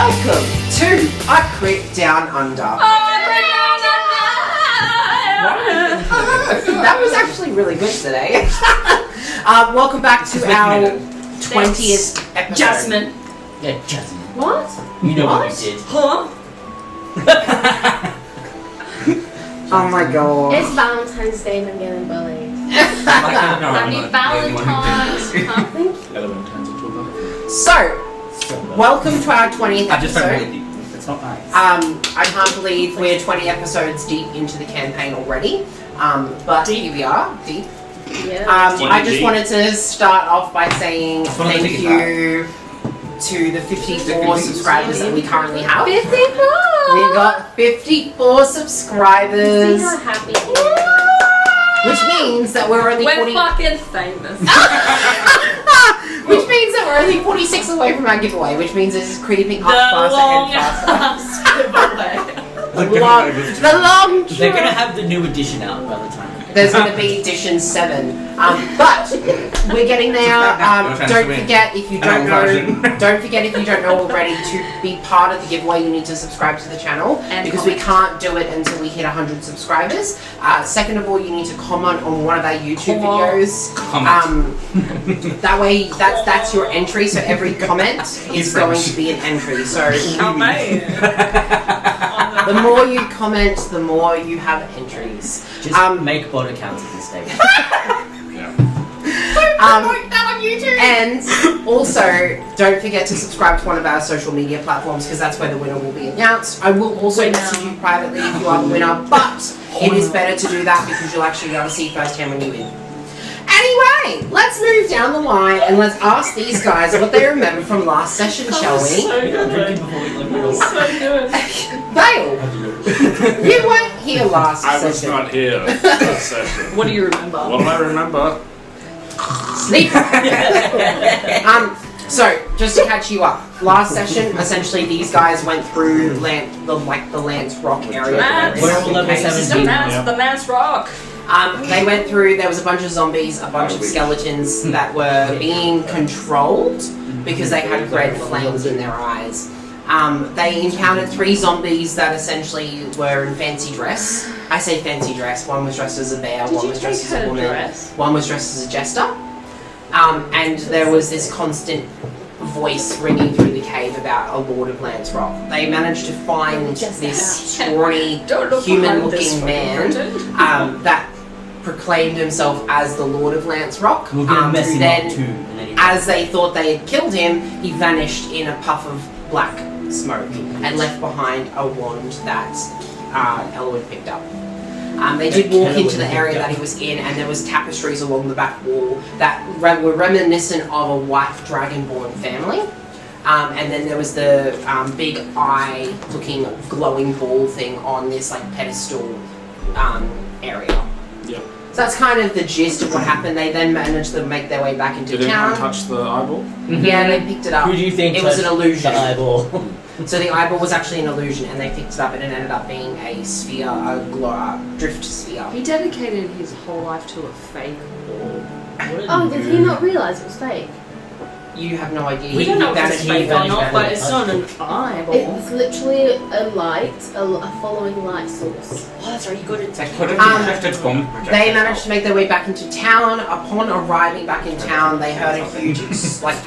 Welcome to acritdownunder. That was actually really good today. Welcome back to our 20th episode. Jasmine. Yeah, Jasmine. What? You know what What? you did. Huh? Oh my god. It's Valentine's Day and I'm getting bullied. Happy Valentine's. So, welcome to our 20th I just don't episode. believe you. It's not nice. I can't believe we're 20 episodes deep into the campaign already. But here we are, deep. Yeah. I just wanted to start off by saying thank you to the 54 subscribers that we currently have. 54! We've got 54 See subscribers, how happy he is. which means that we're only We're 40. fucking famous. Which means that we're only 46 away from our giveaway, which means this is creeping up The faster long and faster. giveaway. The long They're gonna have the new edition out by the time. There's going to be edition 7, but we're getting there. Don't forget if you don't know. Don't forget if you don't know already to be part of the giveaway. You need to subscribe to the channel And because comment. we can't do it until we hit 100 subscribers. Second of all, you need to comment on one of our YouTube videos. That way, that's your entry. So every comment is going to be an entry. So the more you comment, the more you have entries. Just make bot accounts at this stage. And also, don't forget to subscribe to one of our social media platforms because that's where the winner will be announced. I will also message you privately if you are the winner, but it is better to do that because you'll actually be able to see firsthand when you win. Anyway, let's move down the line and let's ask these guys what they remember from last session, shall we? So good. Drinking before we look So good. Dale, you weren't here last I was session. not here last session. What do you remember? What do I remember? Sleep. So just to catch you up, last session essentially these guys went through the Lance Rock area. We're all level 17. The Mass Rock. They went through. There was a bunch of zombies, a bunch of skeletons that were being controlled because they had red flames in their eyes. They encountered 3 zombies that essentially were in fancy dress. I say fancy dress. One was dressed as a bear. One was dressed as a woman. One was dressed as a jester. And there was this constant voice ringing through the cave about a Lord of Lance Rock. They managed to find this scrawny, human-looking man that proclaimed himself as the Lord of Lance Rock. We're gonna mess him then, up too. And then as they thought they had killed him, he vanished in a puff of black smoke and left behind a wand that Ella had picked up. They did walk into the area that he was in, and there was tapestries along the back wall that were reminiscent of a white dragonborn family. And then there was the big eye-looking glowing ball thing on this pedestal area. Yep. So that's kind of the gist of what happened. They then managed to make their way back into Did anyone town. touch the eyeball? Yeah, they picked it up. Who do you think It was an touched illusion. The eyeball. So the eyeball was actually an illusion, and they picked it up, and it ended up being a sphere, a drift sphere. He dedicated his whole life to a fake ball. Oh, did he not realise it was fake? You have no idea. We don't know if it's He fake or vanished, not, but it's not an eyeball. It's literally a light, a following light source. Oh, that's right, you got it. They managed to make their way back into town. Upon arriving back in town, they heard a huge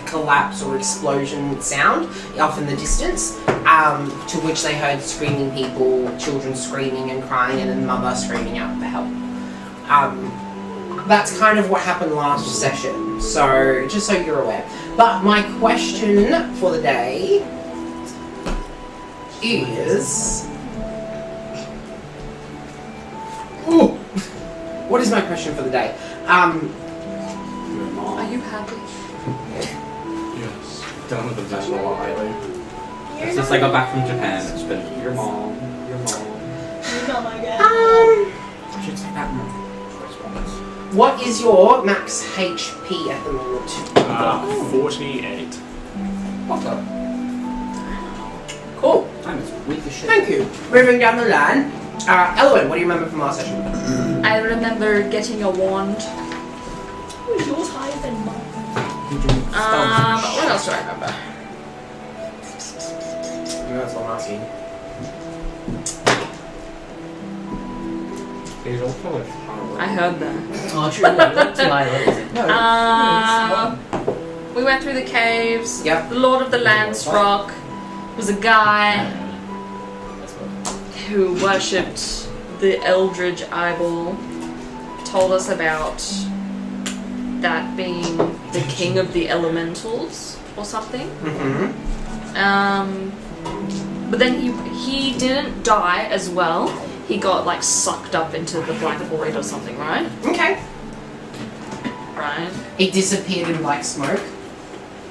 collapse or explosion sound off in the distance, to which they heard screaming people, children screaming and crying, and then mother screaming out for help. That's kind of what happened last session, so just so you're aware. But my question for the day is... Ooh. What is my question for the day? Are you happy? Yes. Done with the visual highly. It's just like I got back from Japan. It's been your mom. Oh my god. I should say that more. What is your max HP at the moment? 48. Cool. I'm as weak as shit. Thank you. Moving down the line. Elowen, what do you remember from last session? I remember getting a wand. Oh, yours higher than mine. What else do I remember? That's all I'm asking. He's also a I heard that. Oh, true. No, too high levels. No. We went through the caves. Yep. The Lord of the Lands rock was a guy That's what. who worshipped the Eldritch Eyeball. Told us about that being the king of the elementals or something. Mm-hmm. But then he didn't die as well. He got like sucked up into the black void or something, right? Okay. Right. It disappeared in like smoke.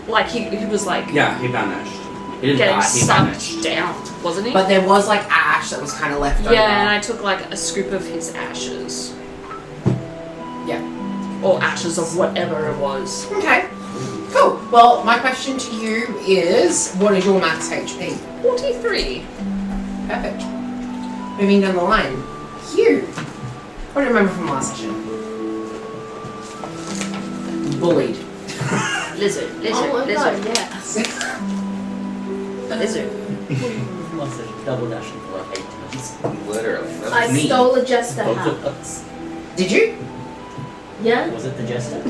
Like he was like Yeah, he vanished. He didn't getting die, he sucked vanished. down, wasn't he? But there was like ash that was kind of left over. yeah, and I took like a scoop of his ashes. Yeah. Or ashes of whatever it was. Okay. Cool. Well, my question to you is, what is your max HP? 43. Perfect. Moving down the line. You. What do you remember from last session? Bullied. Lizard, Oh my god, yes. lizard. What's it? Double dashing for like 8 minutes. Literally. That's I me. stole a jester Both hat. of us. Did you? Yeah? Was it the jester?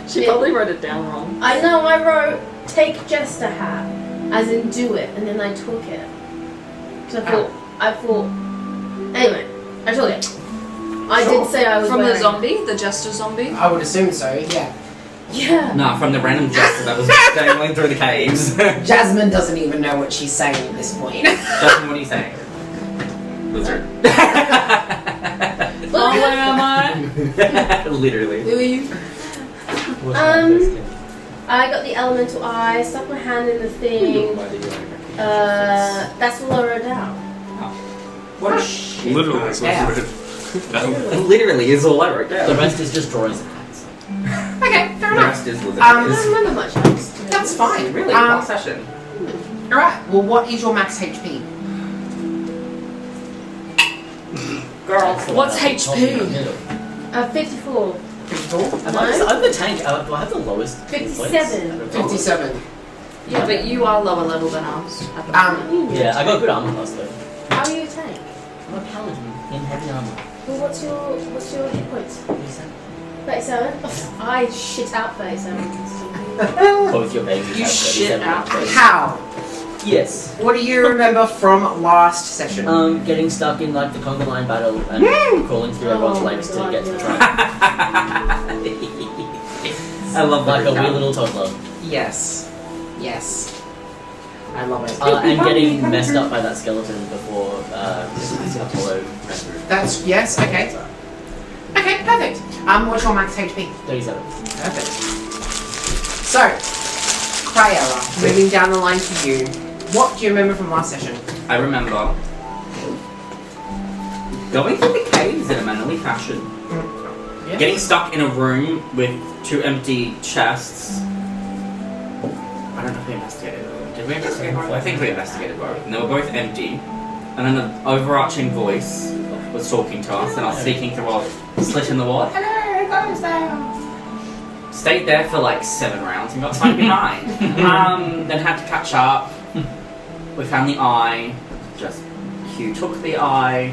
She probably wrote it down wrong. I know, I wrote, take jester hat. As in, do it. And then I took it. So I thought, anyway, I took it. I Sure. did say I was From the wearing- zombie, the jester zombie. I would assume so, yeah. Yeah. No, from the random jester that was dangling through the caves. Jasmine doesn't even know what she's saying at this point. Justin, what are you saying? Lizard. Oh, where am I? Literally. Who are you? What's my best game? I got the elemental eye, stuck my hand in the thing. That's what I wrote down. What a shit. Literally, that's what Yeah. I read. Literally is all I wrote The down. rest is just drawings and hats. Okay, fair The enough. rest is lizard. I don't remember much else. to be That's honest. fine. Really? Last session. Alright, well, what is your max HP? Girl, That's the what's one that told me in the HP? middle. 54. 54? I'm the tank. Do I have the lowest? 57. 57. Yeah, but you are lower level than us. At the moment. Yeah, I got good armor class though. How are you a tank? I'm a paladin in heavy armor. Well, what's your hit points? 37. 37? I shit out 37. Both your babies You have shit 37. out. How? Yes. What do you remember from last session? Getting stuck in like the conga line battle and crawling through everyone's Oh my legs to God, get to the yeah. track. I love Like a that. wee little toddler. Yes. Yes. I love it. And getting messed up by that skeleton before Apollo ran through. That's, yes, okay. Okay, perfect. What's your max HP? 37. Perfect. So, Crayola, moving down the line to you. What do you remember from last session? I remember going through the caves in a manually fashion. Yeah. Getting stuck in a room with 2 empty chests. I don't know if we investigated both. Did we investigate both? I think we investigated both. And they were both empty. And then an overarching voice was talking to us, and I was speaking through a slit in the wall. Hello, goes down. Stayed there for like 7 rounds and got sunk behind. Then had to catch up. We found the eye. Just Hugh took the eye.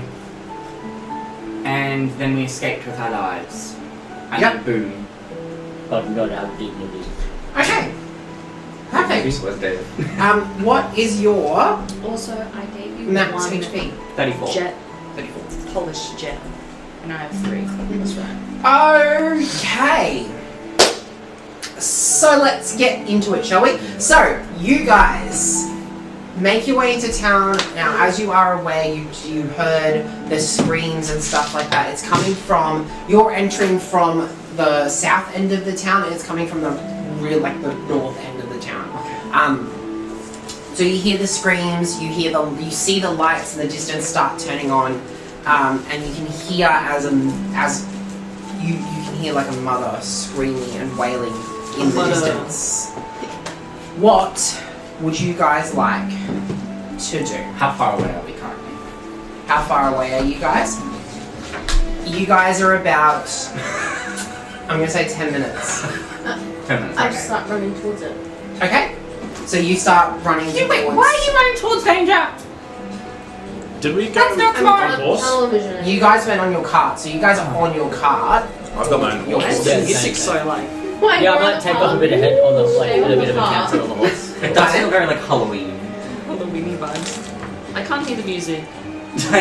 And then we escaped with our lives. And Yep. then boom. But not how dignity. Okay. Perfect. This was dead. What is your Also, I gave you max one HP? 34. jet, 34. polished jet, and I have 3. That's right. Okay. So let's get into it, shall we? So, you guys make your way into town. Now, as you are aware, you heard the screams and stuff like that. It's coming from, you're entering from the south end of the town, and it's coming from the real, like the north end of the town. So you hear the screams, you see the lights in the distance start turning on, and you can hear as you can hear like a mother screaming and wailing in the distance. What would you guys like to do? How far away are we currently? How far away are you guys? You guys are about, I'm gonna say 10 minutes. 10 minutes. I just start running towards it. Okay? So you start running towards... Wait, why are you running towards danger? Did we go That's not on smart. horse? Television. You guys went on your cart, so you guys are on your cart. I've got my own Your horse. horse. Yeah, Music's same so like. Wait, Yeah, I we're might on take the off a bit of head on the like Stay a on bit the of a car. cancer on the horse. It does feel very like Halloween. Halloweeny vibes. I can't hear the music. I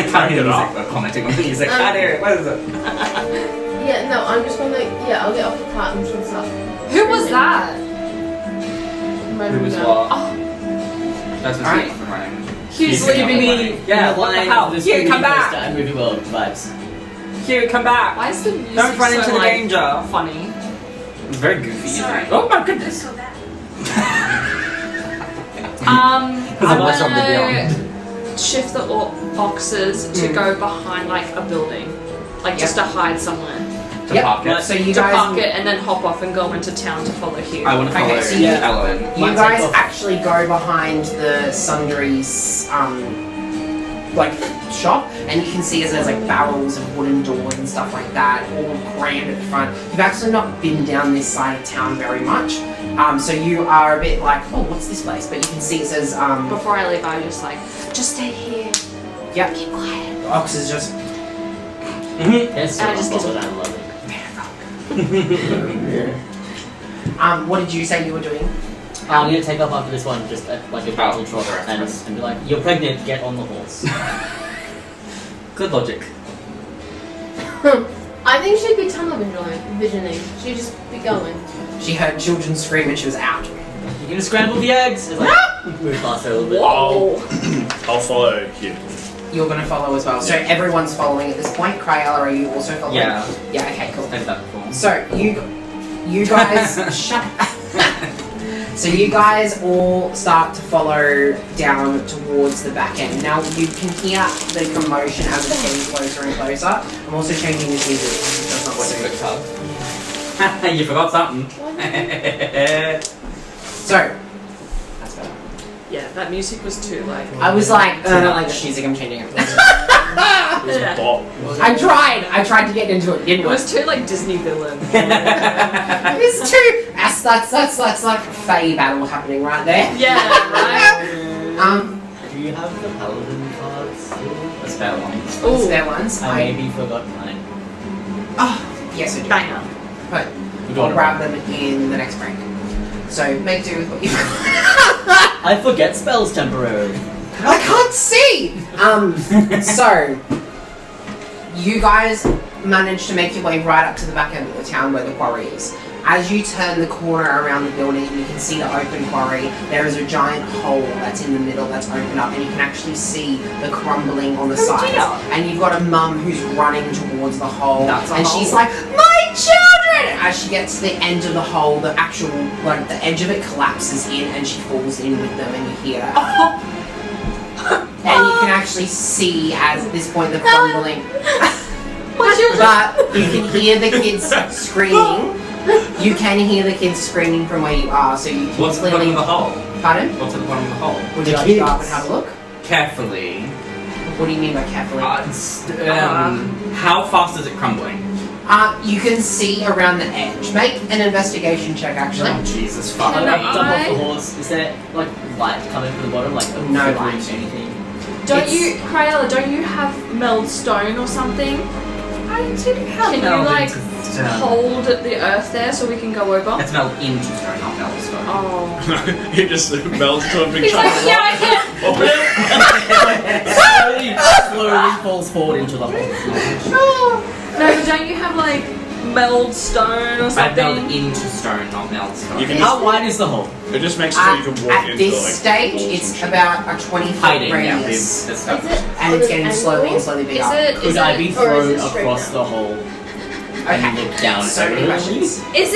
can't hear Turn it the up. music, but commenting on the music. I hear it. What is it? Yeah, no, I'm just gonna. Yeah, I'll get off the cart and just start. Who was that? Who was what? Oh, That's what's Alright. from running. Hughes You're giving leaving me Yeah, what the hell? This Hugh, come back! And movie world vibes. Hugh, come back! Why is the music Don't run so into the like, danger. funny? It's very goofy, isn't Sorry. it? Oh my goodness! I'm a voice on the gonna shift the boxes to go behind like a building, like just to hide somewhere, To Yep. park it. So you to guys... park it, and then hop off and go into town to follow Hugh. I want to follow Okay, so you- Ellen. You Might guys take off. actually go behind the sundries, like shop, and you can see as there's like barrels and wooden doors and stuff like that, all grand at the front. You've actually not been down this side of town very much, so you are a bit like, oh, what's this place? But you can see it says, Before I leave, I was just like, just stay here. yep, Keep quiet. the ox is just, Yes, And I just follow get- that lovely. what did you say you were doing? I'm gonna take off after this one, just like a battle Oh, trot, sure. and be like, "You're pregnant. Get on the horse." Good logic. I think she'd be tunnel visioning. She'd just be going. She heard children scream and she was out. You're gonna scramble the eggs. It's like, move faster a little bit. I'll follow you. You're gonna follow as well. So everyone's following at this point. Cryella, are you also following? Yeah. Yeah, okay, cool. I did that before. So you guys shut. So you guys all start to follow down towards the back end. Now you can hear the commotion as it's getting closer and closer. I'm also changing this music. That's not What's a what quick tub? You forgot something. So that's better. Yeah, that music was too like. I was like the music. I'm changing it. It was a bop. I tried to get into it. It Didn't work. was too like Disney villain. It's too. That's like Fae battle happening right there. Yeah, right. Do you have the paladin cards still? The spell one. Ooh, Spare ones. I maybe forgot mine. Oh, yes, I do. banger. But Good I'll order. grab them in the next break. So make do with what you. I forget spells temporarily. I can't see. So you guys managed to make your way right up to the back end of the town where the quarry is. As you turn the corner around the building, you can see the open quarry. There is a giant hole that's in the middle that's opened up, and you can actually see the crumbling on the sides. dear. And you've got a mum who's running towards the hole, That's a and hole. she's like, "My children!" As she gets to the end of the hole, the actual, like, the edge of it collapses in, and she falls in with them, and you hear her. And you can actually see, as at this point, the crumbling. But you can hear the kids screaming. You can hear the kids screaming from where you are, so you can What's at the bottom of the hole? Pardon? What's at the bottom of the hole? Would you like to go up and have a look? Carefully. What do you mean by carefully? How fast is it crumbling? You can see around the edge. Make an investigation check, actually. Oh, Jesus fuck. Can Like, I- jump off the horse. Is there like light coming from the bottom? Like a No flickering light. anything? Don't you, Cryella? Don't you have meld stone or something? I didn't have Can you like hold the earth there so we can go over? It's meld into stone, not meld stone. Oh. He just melts to a big He's chunk like, of yeah, rock. I can. slowly falls forward into the hole. No, but don't you have like meld stone or I meld something? into stone, not meld stone. You can How wide is the hole? It just makes it so you can walk At into this like stage, walls and it's shit. about a 20-foot Hiding, yeah, we've radius. established. Is it And on it's an getting slowly and angle? slowly bigger. Is it? Could I be or is thrown it straight across down? the hole Okay. and look down? So many questions. Is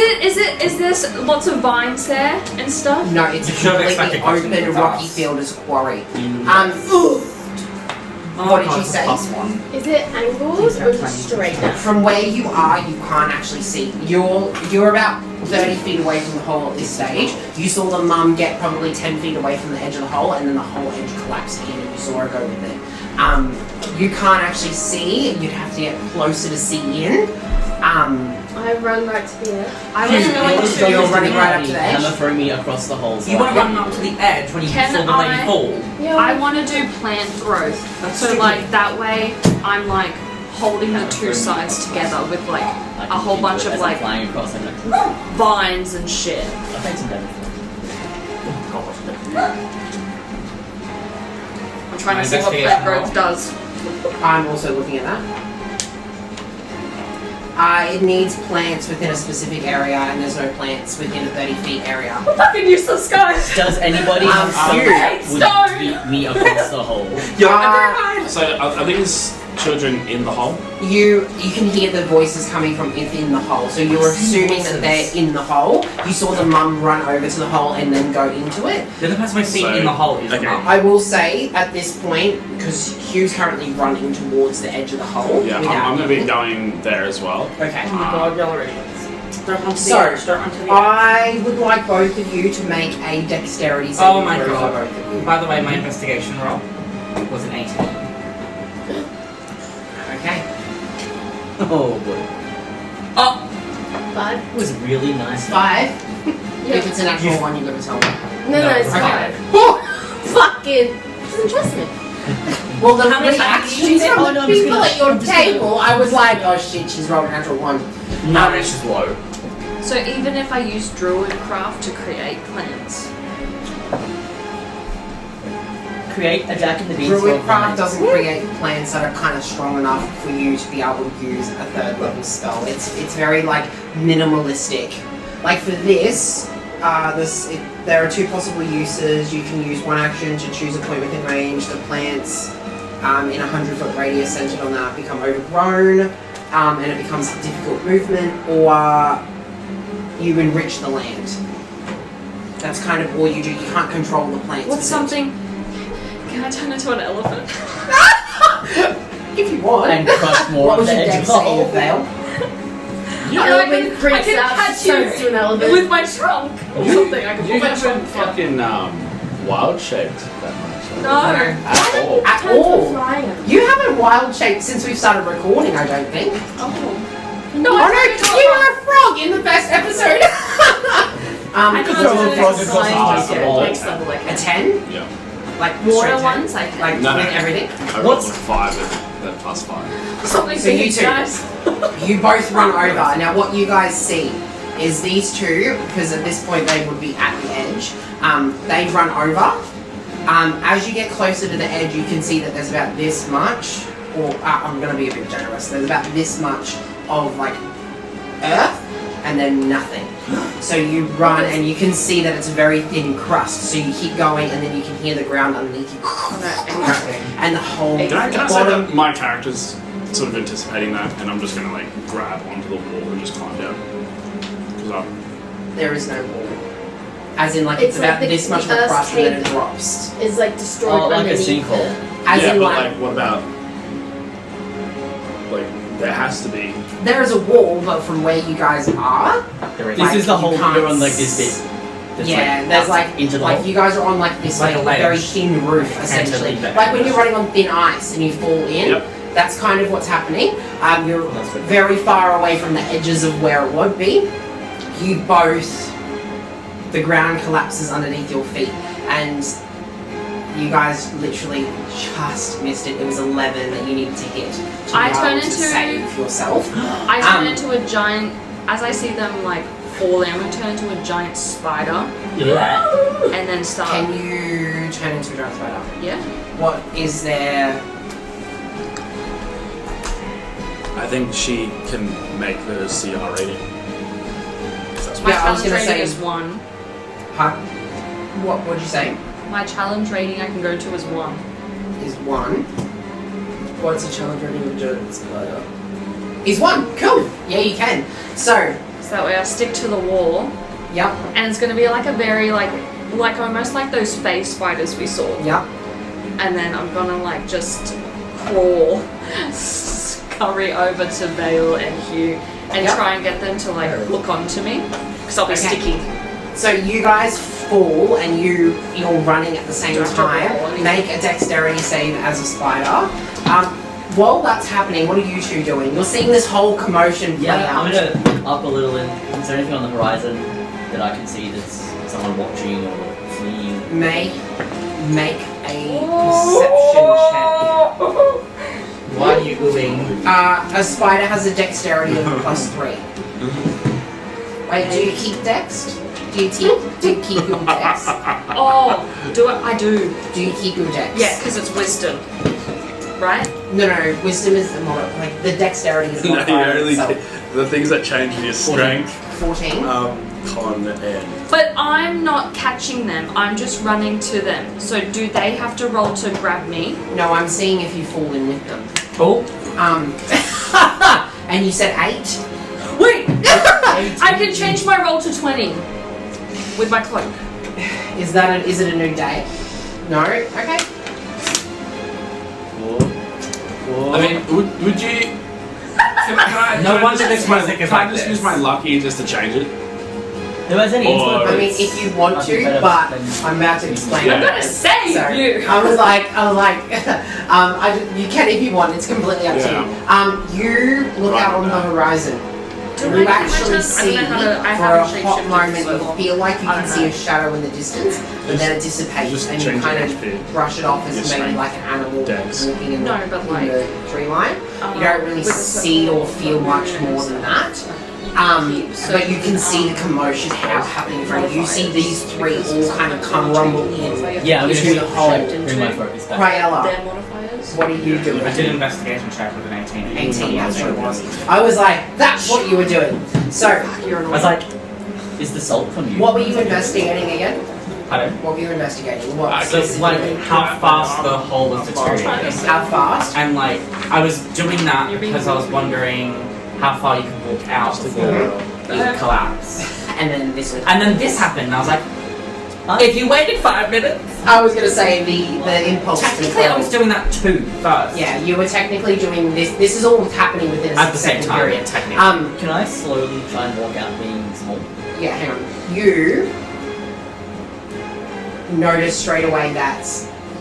there lots of vines there and stuff? No, it's a You should have completely expected questions open with rocky us. field as a quarry. Oh, What did God, you it's a say? +1. Is it angles or is it straight down? From where you are, you can't actually see. You're about 30 feet away from the hole at this stage. You saw the mum get probably 10 feet away from the edge of the hole, and then the whole edge collapsed in, and you saw her go with it. You can't actually see. You'd have to get closer to see in. I run right to the edge. I was going to. You're running right up to the edge? Hammer throw me across the hole. You want to run up to the edge when you Can saw the I- lady fall? Yeah. I want to do plant growth. So like that way, I'm like holding the two sides together with like a whole bunch of like flying across and vines and shit. I'll take some damage. I'm trying My to see what plant investigation growth does. I'm also looking at that. It needs plants within a specific area, and there's no plants within a 30 feet area. Fucking useless, guys. Does anybody I'm would stone. beat me across the hole? So are these children in the hole? You can hear the voices coming from within the hole, so you're assuming that they're in the hole. You saw the mum run over to the hole and then go into it. The only person we've seen So- in the hole is okay. Mum. I will say at this point, because Hugh's currently running towards the edge of the hole. Yeah, without I'm going to be you. going there as well. Okay. Oh my god, y'all already. Start onto So, the edge. Start onto the edge. I would like both of you to make a dexterity saving Oh my throw god. for both of you. By the way, my investigation roll was an 18. Okay. Oh boy. Oh! 5. It was really nice. 5. Yeah. If it's an actual one, you've got to tell me. No, it's Okay. 5. Oh! Fucking. Doesn't trust me. Well, the How many reactions Oh, from no, the I'm just people gonna- at your I'm just gonna- table, I was like, oh shit, she's rolled a natural 1. No, it's just low. So even if I use Druidcraft to create plants, Create a Jack and the Beanstalk. Druidcraft doesn't create plants that are kind of strong enough for you to be able to use a 3rd level spell. It's very like minimalistic. Like for this, there are 2 possible uses. You can use one action to choose a point within range. The plants in a 100-foot radius centered on that become overgrown, and it becomes difficult movement, or you enrich the land. That's kind of all you do. You can't control the plants. what's within it. something? Can I turn into an elephant? If you want. And crush more What of was the your edge dex of the hole. save, Vale? Elephant freaks I out, can catch turns to you an elephant. with my trunk or something. I can You pull my haven't trunk. fucking wild shaped that much. No. At all. At Turns to all. flying. You haven't wild shaped since we've started recording, I don't think. Oh. No, I no, you were a frog in the first episode. I could can't throw do a it frog next across level. the ice Yeah, ball. next level I A can. 10? Yeah. Like Water straight 10? ones I can. Like No, with no. everything? I rolled What's a 5 and then +5. Something So you big, two. guys. You both run over. Now what you guys see is these two, because at this point they would be at the edge, they run over. As you get closer to the edge, you can see that there's about this much, or I'm going to be a bit generous, there's about this much of like earth and then nothing. So you run and you can see that it's a very thin crust, so you keep going and then you can hear the ground underneath you cracking, and the whole Can I say bottom. that my character's sort of anticipating that, and I'm just going to like grab onto the wall and just climb down? Because There is no wall. As in, like, it's It's like about the- this much of the a earth's crust and then it caved. drops. Is like destroyed Oh, like a underneath sinkhole. it. As yeah, in, but like, like, what about like there has to be? there is a wall, but from where you guys are, This Like, is the you hole can't you're on like this bit. That's, yeah, like, there's out like, into the like hole. you guys are on like this Like like, a ledge. very thin roof, essentially. leave that Like when edge. you're running on thin ice and you fall in, Yep. that's kind of what's happening. You're That's good. very far away from the edges of where it would be. You both, the ground collapses underneath your feet, and you guys literally just missed it. It was 11 that you needed to hit to I be turn able to into- save yourself. I turn Um, into a giant. As I see them like falling, I'm gonna turn into a giant spider Yeah. and then start. Can you turn into a giant spider? Yeah. What is there? I think she can make the CR rating. That's My Yeah, I was challenge gonna rating say- is 1. Huh? What would you say? My challenge rating I can go to is 1. Is 1. What's the challenge rating of a giant spider? Is 1. Cool. Yeah, you can. So, So that way I stick to the wall, yep, and it's gonna be like a very like almost like those face spiders we saw. yep. And then I'm gonna like just crawl, scurry over to Vale and Hugh, and Yep. try and get them to like look onto me, because I'll be Okay. sticky. So you guys fall and you're running at the same Do I have to roll time. anything? Make a dexterity save as a spider. while that's happening, what are you two doing? You're seeing this whole commotion play Yeah, out. I'm gonna look up a little and is there anything on the horizon that I can see that's someone watching or fleeing? Make a perception check. Why are you oohing? A spider has a dexterity of +3. Wait, do you keep dex? Do you keep your dex? Oh, do it? I do. Do you keep your dex? Yeah, because it's wisdom. Right? No, wisdom is the like the dexterity is No, not you only so the things that change are your strength, 14. con, and. But I'm not catching them. I'm just running to them. So do they have to roll to grab me? No, I'm seeing if you fall in with them. Oh. And you said 8? Wait! I can change my roll to 20 with my cloak. Is it a new day? No? Okay. I mean, would you? No wonder this music is Can I like just this. use my lucky just to change it? Who has any Or- influence? I mean, if you want to, but I'm about to explain. Yeah. I'm gonna save So, you! I was like, you can if you want. It's completely up to you. You look out on the horizon. Do You I get my actually turn? I see don't know how to- I for haven't a hot shapeshifted moment, so you long. feel like you I can don't see know. a shadow in the distance, but then it dissipates just and you change kind your of HP. brush it off as Your maybe strength. like an animal Dex. walking in, No, but in like, the tree line. You don't really with the see circle or feel much more than that. So But you can see the commotion happening in front of you. You see these three all kind of come rumble in. Yeah, I'm into gonna the hole. bring my focus back. Cryella, Their modifiers? what are you doing? I did an investigation check with an 18. 18, that's what it was. I was like, that's what you were doing. So, You're I was like, is the salt from you? what were you investigating again? Pardon? What were you investigating? What So, like, how fast the hole was deteriorating. How fast? And, like, I was doing that because I was wondering how far you could walk out before it collapsed. And then this. And then this happened, and I was like, if you waited 5 minutes. I was gonna say the impulse Technically, I was control. doing that too first. Yeah, you were technically doing this. This is all happening within a At the same 6-second time, period. technically. Can I slowly try and walk out being small? Yeah, hang on. You notice straight away that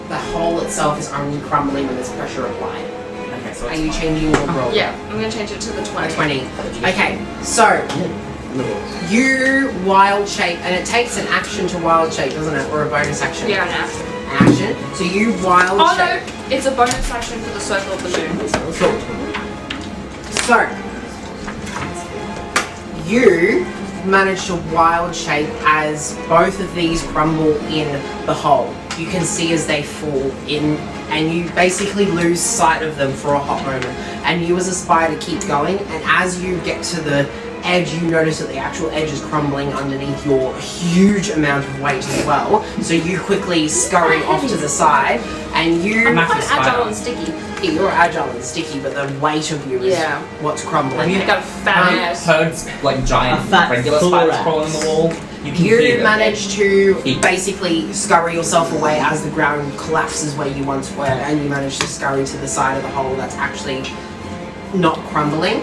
the hole itself is only crumbling when there's pressure applied. Okay, so Are it's you fine. changing your roll? Yeah, I'm gonna change it to the 20. 20. Okay, so you wild shape, and it takes an action to wild shape, doesn't it? Or a bonus action? Yeah, an action. An action. So you wild Oh shape. no, it's a bonus action for the circle of the moon. Cool. So you manage to wild shape as both of these crumble in the hole. You can see as they fall in, and you basically lose sight of them for a hot moment. And you as a spider keep going, and as you get to the edge, you notice that the actual edge is crumbling underneath your huge amount of weight as well. So you quickly scurry off to the side, and you... I'm massive Quite agile spider. and sticky. Yeah, you're agile and sticky, but the weight of you is Yeah. what's crumbling. You've got a fat ass. Herds, like giant A fat regular spiders thorax. crawling on the wall. You can hear You them. manage to Heat. basically scurry yourself away as the ground collapses where you once were, and you manage to scurry to the side of the hole that's actually not crumbling.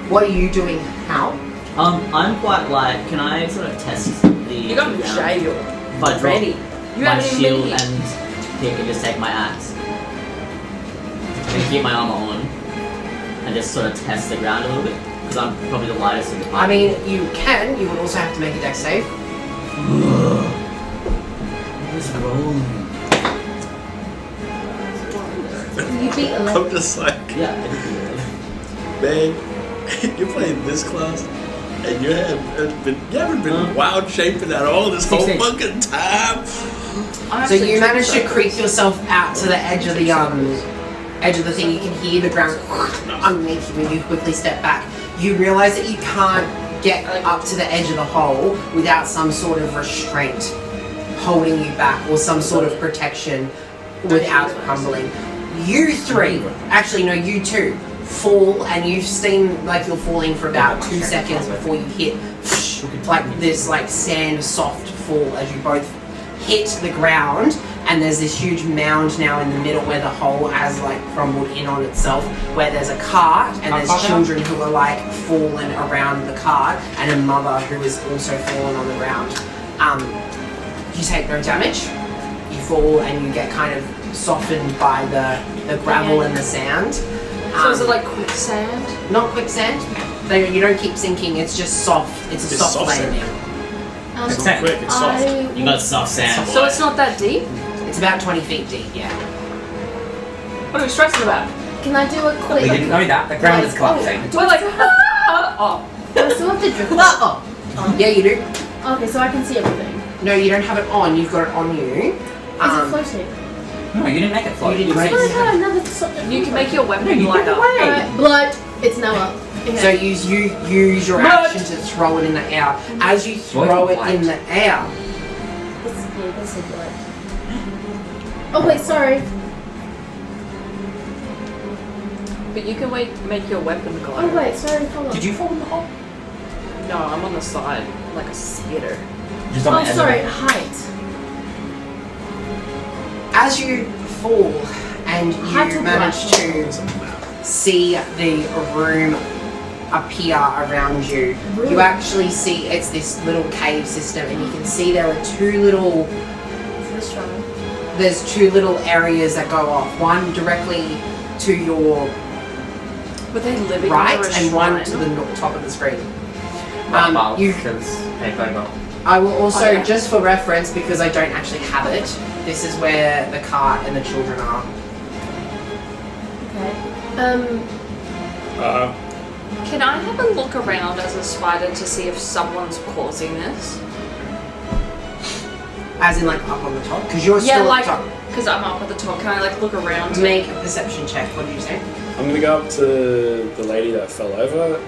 What are you doing, Hal? I'm quite like, can I sort of test the You got ground? jail. If I drop Ready. You my haven't even shield been hit. and pick and just take my axe and keep my armor on and just sort of test the ground a little bit because I'm probably the lightest of the I party. mean, you can. You would also have to make a dex save. Who's rolling? You beat 11. I'm just like, Yeah, I did do man, you're playing this class, and you haven't been wild shaping at all this whole 16. fucking time. So you manage to creep yourself out to the edge of the thing. You can hear the ground underneath you, and you quickly step back. You realize that you can't get up to the edge of the hole without some sort of restraint holding you back, or some sort of protection without it crumbling. You three, actually no, you two, fall, and you seem like you're falling for about 2 seconds before you hit like this like sand soft fall as you both hit the ground, and there's this huge mound now in the middle where the hole has like crumbled in on itself, where there's a cart and there's children who are like fallen around the cart, and a mother who is also fallen on the ground. You take no damage. You fall and you get kind of softened by the gravel and the sand. So is it like quicksand? Not quicksand. You don't keep sinking. It's just soft. It's a It's soft soft landing. It's Sand. not quick, it's soft. You got soft sand, boy. So it's not that deep? It's about 20 feet deep. Yeah. What are we stressing about? Can I do a We quick? didn't know that. The ground is collapsing. We're like, oh. Do I still have to drift? Oh. Yeah, you do. Okay, so I can see everything. No, you don't have it on. You've got it on you. Is it floating? No, you didn't make it float. You didn't I make thought I it. had another subject. You can make your weapon No, you light can up. wait. Alright, blood. It's now up. Okay. So you use your action to throw it in the air. As you throw it in the air, This is blood. Oh wait, sorry. But you can make your weapon glow. Oh wait, sorry. Hold on. Did you fall in the hole? No, I'm on the side, like a spitter. Just on Oh the edge sorry, of it. height. as you fall and Height you or manage black? to see the room appear around you, you actually see it's this little cave system, and you can see there are there's two little areas that go off. One directly to your Were they living right under a and one shrine? to the top of the screen. You You can. I will also, Oh, yeah. just for reference, because I don't actually have it, this is where the cart and the children are. Okay. Can I have a look around as a spider to see if someone's causing this? As in, like, up on the top? Because you're Yeah, still like, at the top. because I'm up at the top. Can I like look around? Make a perception check. What did you say? I'm gonna go up to the lady that fell over,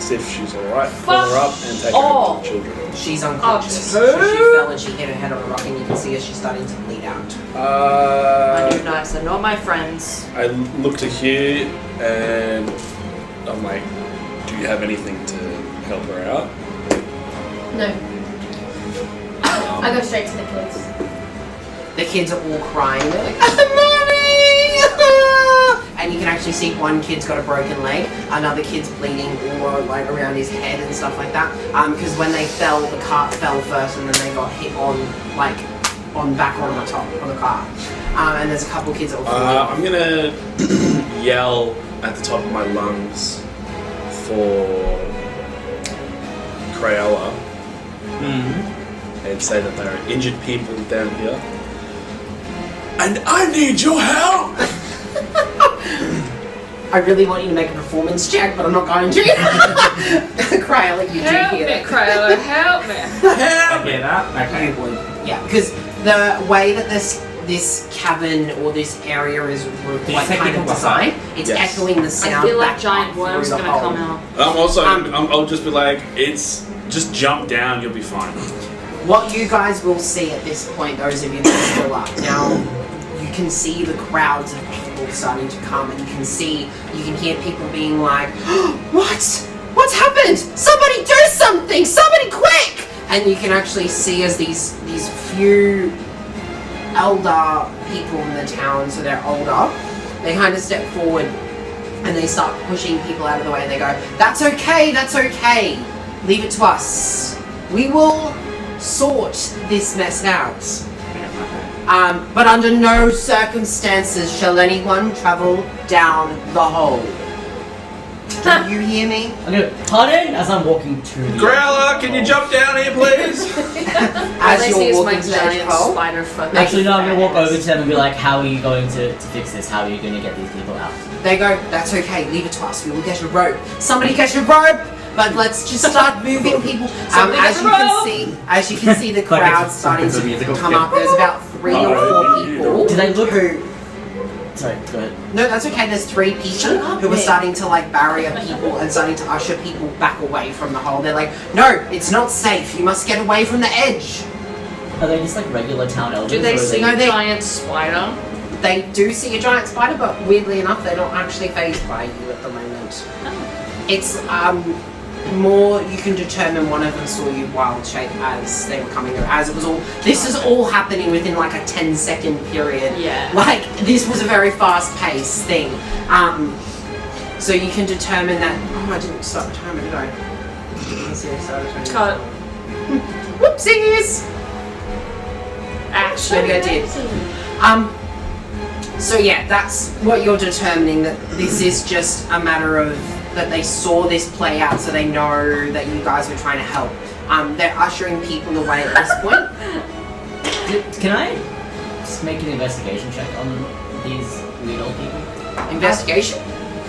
see if she's alright, pull her up, and take her up to the children. She's unconscious. Up to- So she fell and she hit her head on a rock, and you can see as she's starting to bleed out. I do nice. They're not my friends. I look to Hugh and I'm like, do you have anything to help her out? No. I go straight to the kids. The kids are all crying. They're like, Mommy! And you can actually see one kid's got a broken leg, another kid's bleeding all like around his head and stuff like that. Because when they fell, the cart fell first, and then they got hit on back on the top of the cart. And there's a couple kids that were falling. I'm gonna yell at the top of my lungs for Crayola and say that there are injured people down here. And I need your help! I really want you to make a performance check, but I'm not going to. Crayola, you Help do hear me, that. Crayola, help me. I hear that. Okay. You would, yeah, because the way that this cavern or this area is you like say kind of people designed, it's Yes. echoing the sound. I feel like back giant up worms through are the gonna hole. come out. I'm also, Um, I'll just be like, it's just jump down, you'll be fine. What you guys will see at this point, those of you that are still up, now you can see the crowds of people starting to come, and you can hear people being like, "What? What's happened? Somebody do something! Somebody quick!" And you can actually see as these few elder people in the town, so they're older, they kind of step forward and they start pushing people out of the way, and they go, that's okay, leave it to us. We will sort this mess out. But under no circumstances shall anyone travel down the hole. Do you hear me? I'm gonna pardon as I'm walking to the Growler, can you jump down here, please? As All they see you're is my walking to the edge of giant the hole. spider foot. Actually, no, I'm gonna walk over to them and be like, how are you going to fix this? How are you gonna get these people out? They go, that's okay, leave it to us, we will get a rope. Somebody get a rope! But let's just start moving people. Somebody As get you a can rope! see, the Like crowd it's starting a musical to come thing. up. There's about 3 or 4 people. Do they look- who? Sorry, go ahead. No, that's okay. There's 3 people who are starting to like barrier people and starting to usher people back away from the hole. They're like, no, it's not safe. You must get away from the edge. Are they just like regular town elders? Do they or are see No, a they- giant spider? They do see a giant spider, but weirdly enough, they're not actually phased by you at the moment. It's more you can determine one of them saw you wild shape as they were coming through. As it was all, this is all happening within like a 10-second period. Yeah. Like this was a very fast-paced thing. So you can determine that. Oh, I didn't start the timer, did I? Let's see, I started the timer. Cut. Whoopsies! Action. Maybe I did. So yeah, that's what you're determining, that this is just a matter of that they saw this play out, so they know that you guys were trying to help. They're ushering people away at this point. Can I just make an investigation check on these weird old people? Investigation?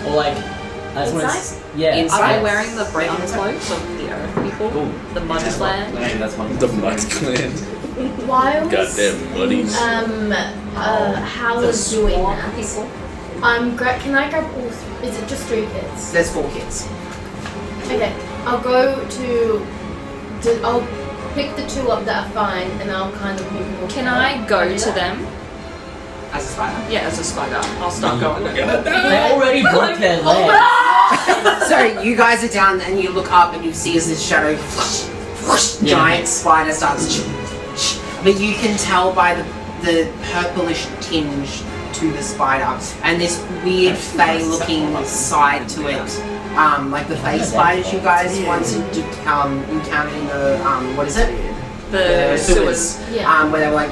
Or like, I just want Insight? to. Yeah. Insight? Are they wearing the brown Inside. cloaks of the earth people? Ooh. The mud clan? Maybe that's one. The Mud Clan. While Goddamn muddies. Howard's doing Swamp that, people? can I grab all? Is it just 3 kids? There's 4 kids. Okay, I'll go to. I'll pick the 2 up that are fine, and I'll kind of move them. Can I go to them? As a spider. Yeah, as a spider. I'll start going. They already broke their leg. So you guys are down and you look up and you see as this shadow giant spider starts but you can tell by the purplish tinge to the spider and this weird fey looking side to it, like the fey spiders you guys once encountered in the what is it? The sewers. Yeah. Where they were like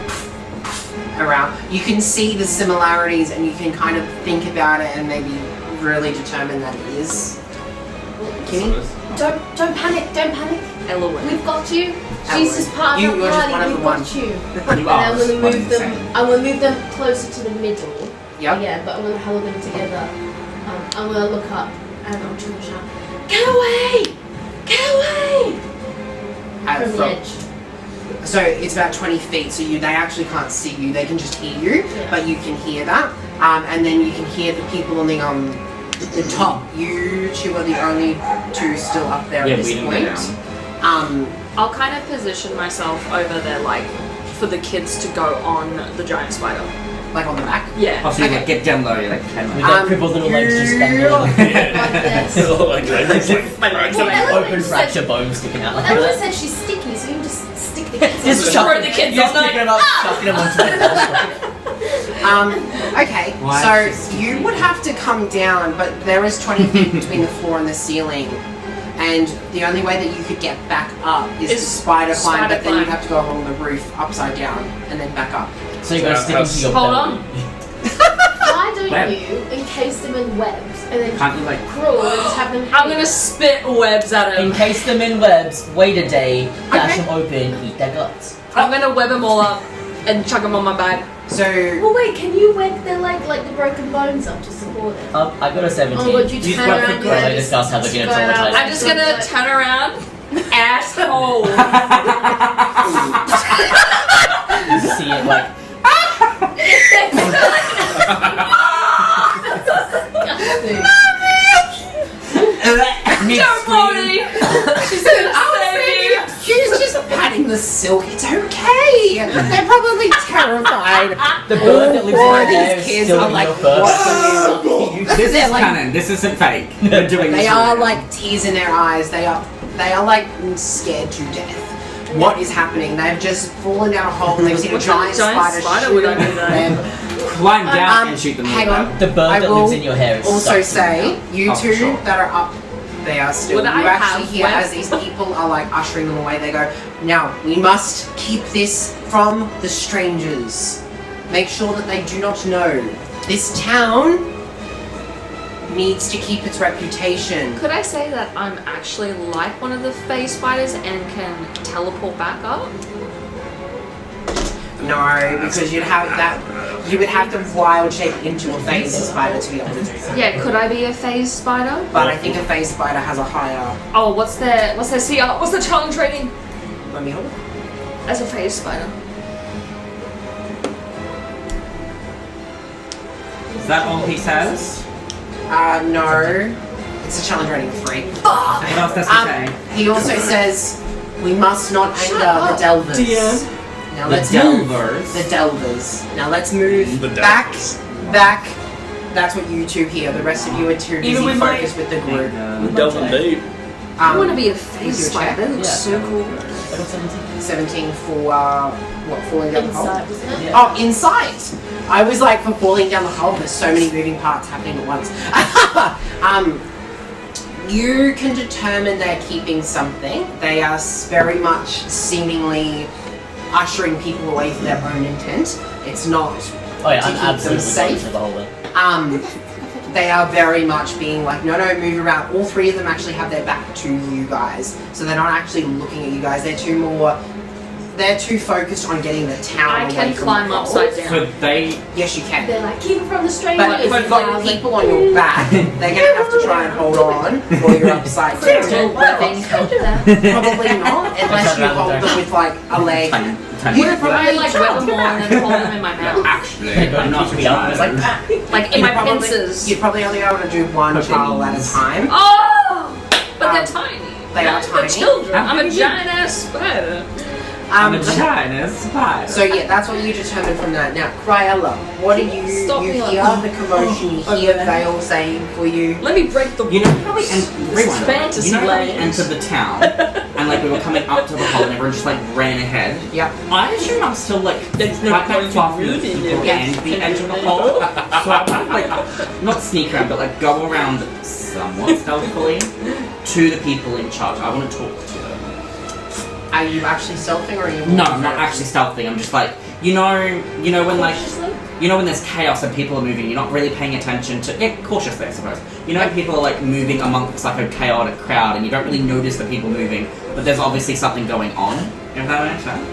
around. You can see the similarities and you can kind of think about it and maybe really determine that it is. Kimmy? Don't panic. Don't panic. Elowen. We've got you. She's just part You- of the you're just one party. of We've the got ones. you. You And are I'm gonna one move and the them. same. I'm gonna move them closer to the middle. Yep. Yeah, but I'm gonna hold them together. I'm gonna look up and I'm trying to shout, "Get away! Get away!" From the edge. So it's about 20 feet, so they actually can't see you, they can just hear you, Yeah. but you can hear that. And then you can hear the people on the top. You 2 are the only 2 still up there Yeah, at this we didn't go point. I'll kind of position myself over there, like, for the kids to go on the giant spider. Like on the back. Yeah. Oh, so you Okay. like get down low, you're like 10 With minutes. their crippled little legs just standing Like this. Like, open fracture bones sticking out. Ella said she's sticky, so you can just stick the kids. Just on throw chuck the kids just on picking them. them up, chucking them onto the Okay, Why so is she you would have to come down, but there is 20 feet between the floor and the ceiling. And the only way that you could get back up is to spider climb, spider but then you'd climb. have to go along the roof upside down and then back up. So you gotta stick into your Hold belly. on. Why don't Web. you encase them in webs and then Can't you like crawl and just have them I'm gonna spit webs at him. Encase them in webs, wait a day, dash Okay. them open, eat their guts. I'm gonna web them all up and chuck them on my back. So Well, wait, can you web their like the broken bones up to support it? I got a 17. Oh, would you You turn web around the Well, I and discussed how they're gonna go out? traumatize I'm just gonna turn around, asshole. You see it like Don't worry. She's gonna save you. she's just patting the silk. It's okay. They're probably terrified. the bird that lives All in your hair these is kids still are in like, your fur. this They're is like- canon, this isn't fake. We're doing They this are real. like tears in their eyes. They are like scared to death. What is happening? They've just fallen down a hole and they've seen a What kind giant of giant spider spider would I shoot do that? them. climb down and shoot them. Hang with on. that. The bird I that will lives in your hair is Also stuck in say, you Oh, two sure. that are up there still, Would you I actually have hear web- as these people are like ushering them away, they go, now, we must keep this from the strangers. Make sure that they do not know. This town needs to keep its reputation. Could I say that I'm actually like one of the phase spiders and can teleport back up? No, because you'd have that. You would have to wild shape into a phase spider to be able to do that. Yeah, could I be a phase spider? But I think a phase spider has a higher. Oh, what's their CR? What's the challenge rating Let me hold it. as a phase spider? Is that all he says? No. It's a challenge rating of 3. What else does he say? He also says we must not anger the Delvers. Now The let's move. Delvers. The Delvers. Now let's move The back. Delvers. Back. That's what you two hear. The rest of you are too busy Even with my- focused with the group. Delvin deep. I want to be a with phase your spider. check? That looks Yeah. so cool. I got 17. 17 for what? Falling down the hole. Inside, wasn't it? Yeah. Oh, insight! I was like, for falling down the hole, there's so many moving parts happening at once. You can determine they're keeping something. They are very much seemingly ushering people away for their own intent. It's not Oh yeah, to I'm keep them absolutely safe. for the whole way. They are very much being like, no, move around. All three of them actually have their back to you guys, so they're not actually looking at you guys. They're too focused on getting the town I away can from climb the cold. upside down. So they. Yes, you can. They're like, keep it from the strangers. But if you've got people on your back, they're gonna have to try and hold on, or you're upside Will down. webbing help that? Probably not, unless you hold them with like a leg. Tiny. Would have probably like web them more and then hold them in my mouth. Actually, They go I'm not to me up and it's like, ah. Like in my pincers. You'd probably only be able to do one Okay. child at a time. Oh! But they're tiny. They are For tiny. children. I'm a giant ass spider. I'm a China spider. So yeah, that's what you determined from that. Now, Cryella, what do you Stop me hear? like- The commotion, you hear Vale saying for you. Let me break the You know how we This is rewind. fantasy You know how we land. entered the town and like we were coming up to the hole and everyone just like ran ahead. Yep. I assume I'm still like There's no right point back far from in the rooting people you. and the edge of the hole. So I would like not sneak around but like go around somewhat stealthily to the people in charge. I want to talk to them. Are you actually stealthing or are you? No, I'm not actually stealthing. I'm just like you know when like when there's chaos and people are moving, you're not really paying attention to cautiously I suppose. You know when people are like moving amongst like a chaotic crowd and you don't really notice the people moving, but there's obviously something going on. If that makes sense.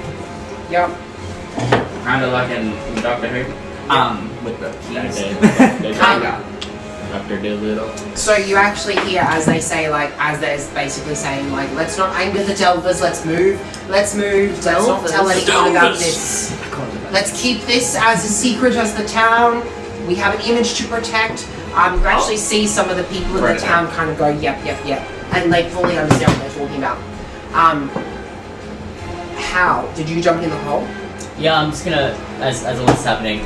Yep. Kind of like in Doctor Who. With the keys. Kinda. Dr. Dolittle. So you actually hear as they say like, as they're basically saying like, let's not anger the Delvers, let's move, let's not tell anyone about this. Let's keep this as a secret as the town. We have an image to protect. You actually see some of the people in the town kind of go, yep, and they fully understand what they're talking about. How? Did you jump in the hole? Yeah, I'm just gonna, as all this is happening,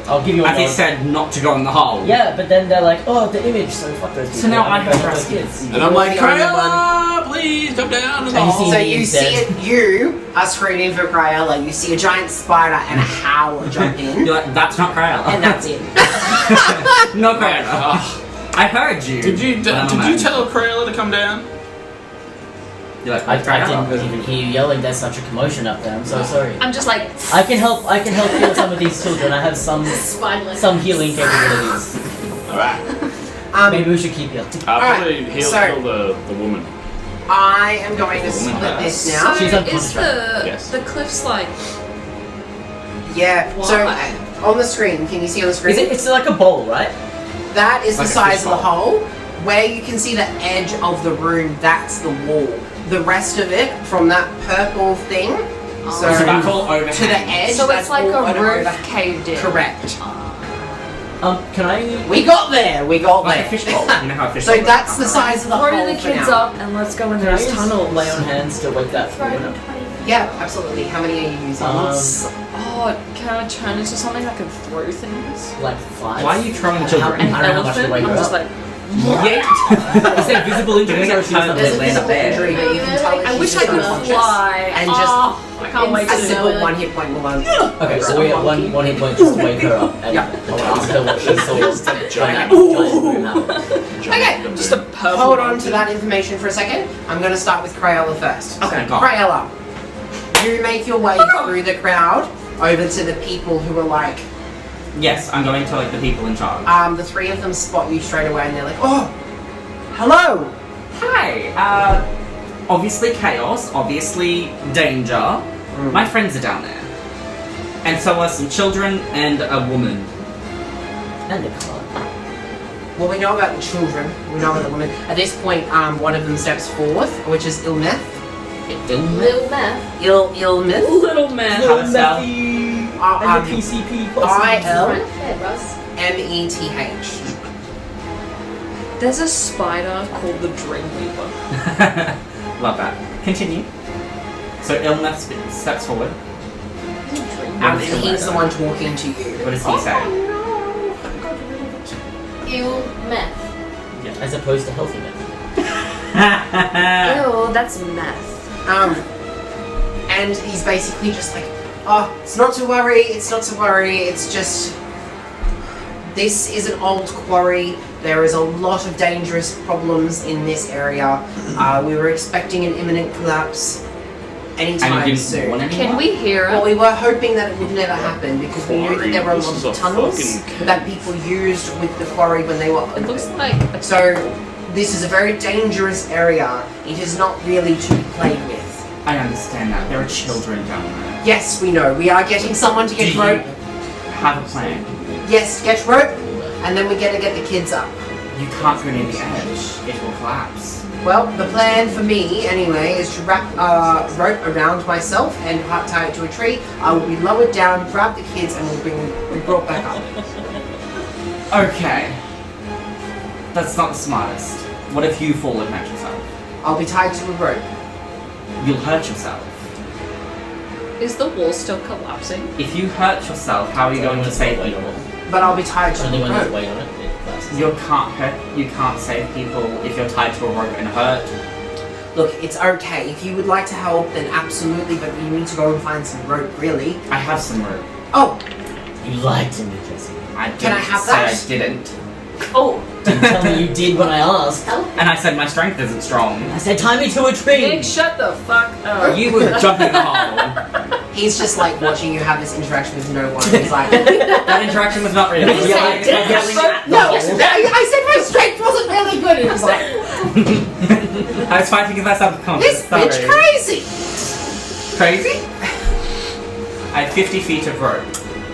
I'll give you a As he nod. said not to go in the hole. Yeah, but then they're like, oh, the image, so fuck those people. So now I I'm have gonna trust those kids. And I'm like, You're the only Cryella, please come down to the And you hole. So me you instead. see it, you are screaming for Cryella, you see a giant spider and a howler jump in, You're like, that's not Cryella. and that's it. No Cryella. I heard you. Did you but I'm a man. tell Cryella to come down? You're like, I Cryella. didn't even hear you yelling, there's such a commotion up there, I'm so sorry. I'm just like, I can help heal some of these children, I have some healing capabilities. Alright. Maybe we should keep healing. I'll Alright, probably heal so- the woman. I am going to split this so now. She's unconscious, is the Yes. the cliffs like Yeah, so Why? on the screen, can you see on the screen? It's like a bowl, right? That is Like the a size fish of the bowl. hole. Where you can see the edge of the room, that's the wall. The rest of it, from that purple thing, so So that's all to the overhang. edge, so that's it's like all a roof over- caved in. Correct. Can I... We got there. Like a fishbowl. You know how a fishbowl So that's the size of the Throw hole the for kids now. up and let's go into Can I this use tunnel. lay on hands to wake that Throw woman them up? 20 feet. Yeah, absolutely. How many are you using? Oh, can I turn into something that can throw things? Like 5? Why are you throwing How- children? I don't know how much to Elephant? wake I'm her just up. like, Yeet! Is it visible injuries or is she just There's a Land up physical there. injury, but you can tell that I she's wish I just could unconscious. fly. And just I can't wait a to simple 1 hit point will only. Okay, so we have one hit point just to wake her up and Yeah. I'll ask her what she saw when that giant boom happened. Okay. just a purple. Hold on to that information for a second. I'm going to start with Cryella first. Okay, go on. Cryella, you make your way through the crowd over to the people who are like, Yes, I'm going to like the people in charge. the three of them spot you straight away and they're like, oh, hello. Hi. Obviously chaos. Obviously danger. My friends are down there, and so are some children and a woman. And a car. Well, we know about the children. We know about the woman. At this point, one of them steps forth, which is Ilmeth. Little meth. Ilmeth. Little man. How to spell? And the PCP plus Right I-L-M-E-T-H. there, Russ. There's a spider called the Dreamweaver. Love that. Continue. So Ilmeth steps forward. And he's the one talking to you. What does he say? Ew, meth. As opposed to healthy men. Ew, that's meth. And he's basically just like, oh, it's not to worry, it's just, this is an old quarry, there is a lot of dangerous problems in this area, we were expecting an imminent collapse, anytime And you soon. didn't warn anyone? Can we hear Well, it? we were hoping that it would never happen because we knew that there were a This lot is of a tunnels fucking cave. that people used with the quarry when they were It open. looks like a So, this is a very dangerous area. It is not really to be played with. I understand that. There are children down there. Yes, we know. We are getting someone to Do get you rope. have a plan? Yes, get rope, and then we gotta get the kids up. You can't go near the edge. It will collapse. Well, the plan for me, anyway, is to wrap rope around myself and tie it to a tree. I will be lowered down, grab the kids, and we'll be brought back up. Okay. That's not the smartest. What if you fall and hurt yourself? I'll be tied to a rope. You'll hurt yourself. Is the wall still collapsing? If you hurt yourself, how are you going to save weight people? on it? But I'll be tied to Only the when there's rope. weight on it, it collapses. You can't save people if you're tied to a rope and hurt. Look, it's okay. If you would like to help, then absolutely, but you need to go and find some rope, really. I have some rope. Oh, You lied to me, Jesse. I didn't Can I have say that? I didn't. oh. Didn't tell me you did when I asked. And I said my strength isn't strong. I said tie me to a tree. Nick, shut the fuck up. You were jumping in the hole. He's just like watching you have this interaction with no one. He's like, That interaction was not real. Did you say Yelling- yelling at the no, hole? I said my strength wasn't really good. And he was like, I was fighting because I subconscious. this bitch crazy. Crazy? I have 50 feet of rope.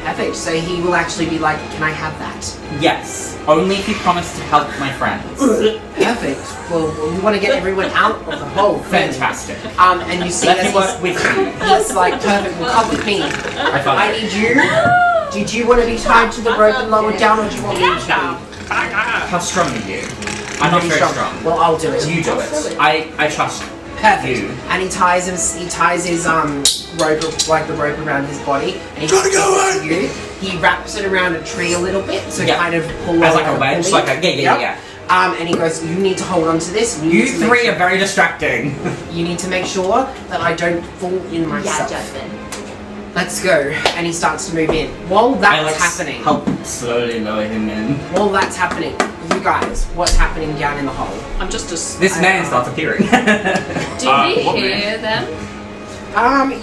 Perfect. So he will actually be like, can I have that? Yes. Only if you promise to help my friends. Perfect. Well, we want to get everyone out of the hole. Fantastic. And you see Let as me work with you. he's like, perfect, well come with me. I found I it. need you. Did you want to be tied to the rope and lowered down, or do you want me to? How strong are you? I'm not very strong. Well, I'll do it. You do it. I trust Perfect. you. And he ties his rope, like the rope around his body, and he Gotta puts go it to you. He wraps it around a tree a little bit, so Yeah. kind of pull As out like a wedge, pulley. like a yeah. Yep. And he goes, you need to hold on to this. And You need to make three sure- are very distracting. You need to make sure that I don't fall in myself. Let's go. And he starts to move in. While that's happening, Help slowly lower him in. while that's happening, you guys, what's happening down in the hole? I'm just This man starts appearing. Did we what hear them?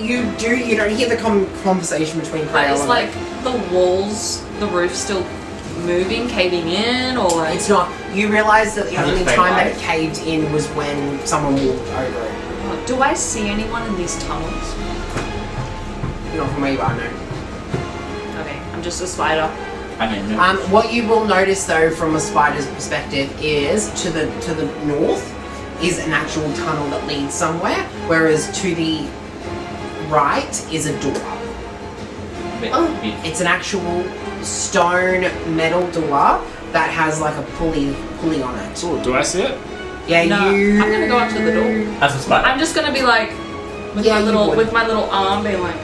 You don't hear the conversation between But Krail is and like the walls, the roof still moving, caving in, or like? It's not. You realise that the Has it only stayed time that light? it caved in was when someone walked over it. Do I see anyone in these tunnels? Not from where you are, no. Okay, I'm just a spider. I mean, no. What you will notice though from a spider's perspective is to the north is an actual tunnel that leads somewhere, whereas to the right is a door. It's an actual stone metal door that has like a pulley on it. Oh, do I see it? Yeah, No, you. I'm gonna go up to the door. That's a spider. I'm just gonna be like, with Yeah, my you little, would. with my little arm, being like,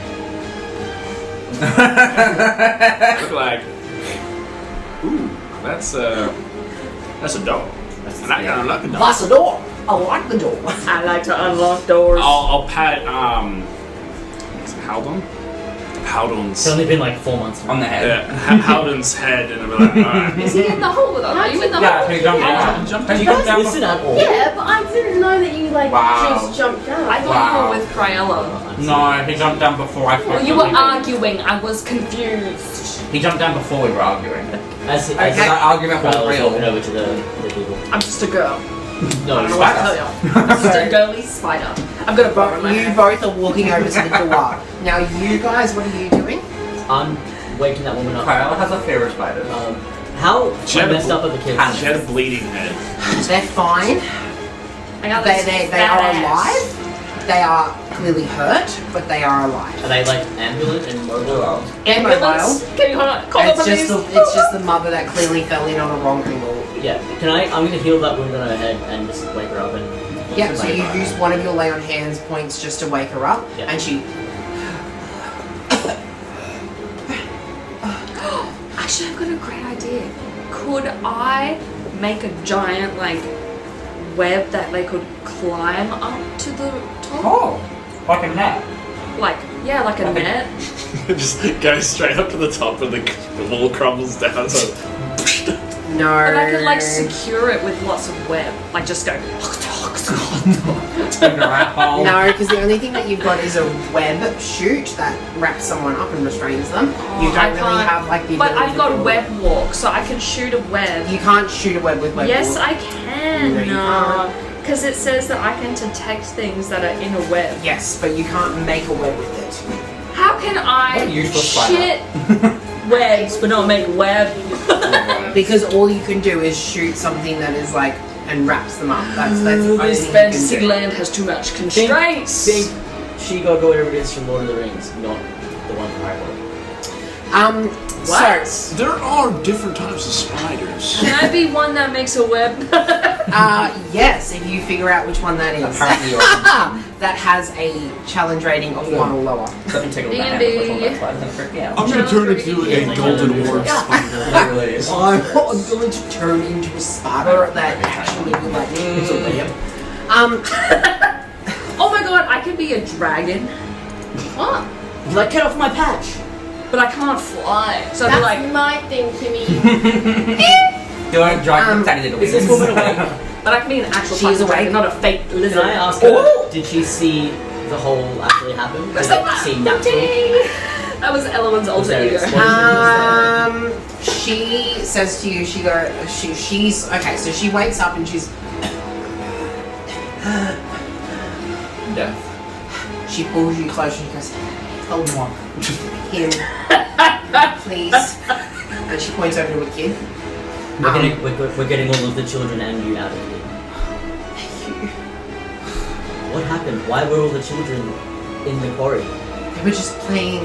Look like. Ooh, that's a dog. And I got unlock a dog. That's the door. I like the door. I like to unlock doors. I'll pat is it Haldon? Haldon's It's only been like 4 months. On the head. Haldon's head, and I'll be like, alright. Is he in the hole with us? Are you in the Yeah, hole? can you jump Yeah. down? Jump Can you You jump guys down? listen at all. Yeah, but I didn't know that you like Wow. just jumped down. I thought Wow. you were with Craella. No, he jumped down before I. Well, you were arguing. I was confused. He jumped down before we were arguing. As Okay. That argument Kyle was was real. walking over to the people. I'm just a girl. No, I don't it's know what to fine. tell you. I'm just a girly spider. I've got a bow in my You hand. both are walking over to the door. Now, you guys, what are you doing? I'm waking that woman up. Kyle has a fear of spiders. How She had a messed up are the kids? She had a bleeding head. They're fine. I got They this they fat are ass. alive. They are clearly hurt, but they are alive. Are they like ambulant and mobile? Ambulance? Can you hold on? Call the It's police. just the mother that clearly fell in on a wrong angle. Yeah. I'm gonna heal that wound on her head and just wake her up and. Yeah, so you use one of your lay on hands points just to wake her up, Yeah. and she. Actually, I've got a great idea. Could I make a giant, like, web that they could climb up to the top? Oh, like a net. Like, yeah, like a Okay. net. Just go straight up to the top, and the wall crumbles down. So. No. But I could, like, secure it with lots of web. Like, just go. No, because the only thing that you've got is a web shoot that wraps someone up and restrains them. You I don't really can't- have like the But ability I've to got build- web walk, so I can shoot a web. You can't shoot a web with web Yes, walk. I can. No, you can't. Because it says that I can detect things that are in a web. Yes, but you can't make a web with it. How can I What a useless shit webs but not make web? Because all you can do is shoot something that is like and wraps them up. That's the only This thing you fantasy can do. land has too much constraints. Think She-Hulk or whatever it is from Lord of the Rings, not the one from Harry Potter. What? So, There are different types of spiders. Can I be one that makes a web? yes, if you figure out which one that is. Apparently you're That has a challenge rating of 1 or lower. Let me take a look at D&D. which one that's why it doesn't freak me out. I'm gonna turn into a golden orb spider. Really is. I'm going to turn into a spider that actually would like It's a web. Oh my god, I could be a dragon. What? Like, get off my patch! But I can't fly. So I'd That's be like, my thing, Kimmy. Don't drive tiny little Is this wings. woman awake? but I can be an actual She's fucking dragon, awake. not a fake lizard. Can I ask her, did she see the hole actually happen? Did it seem natural? That was Ellen's alter there ego. an She says to you, she's okay. So she wakes up and she's. Death. She pulls you close and she goes, "Hold on, him, please." And she points over to a kid. We're getting all of the children and you out of here. What happened? Why were all the children in the quarry? They were just playing,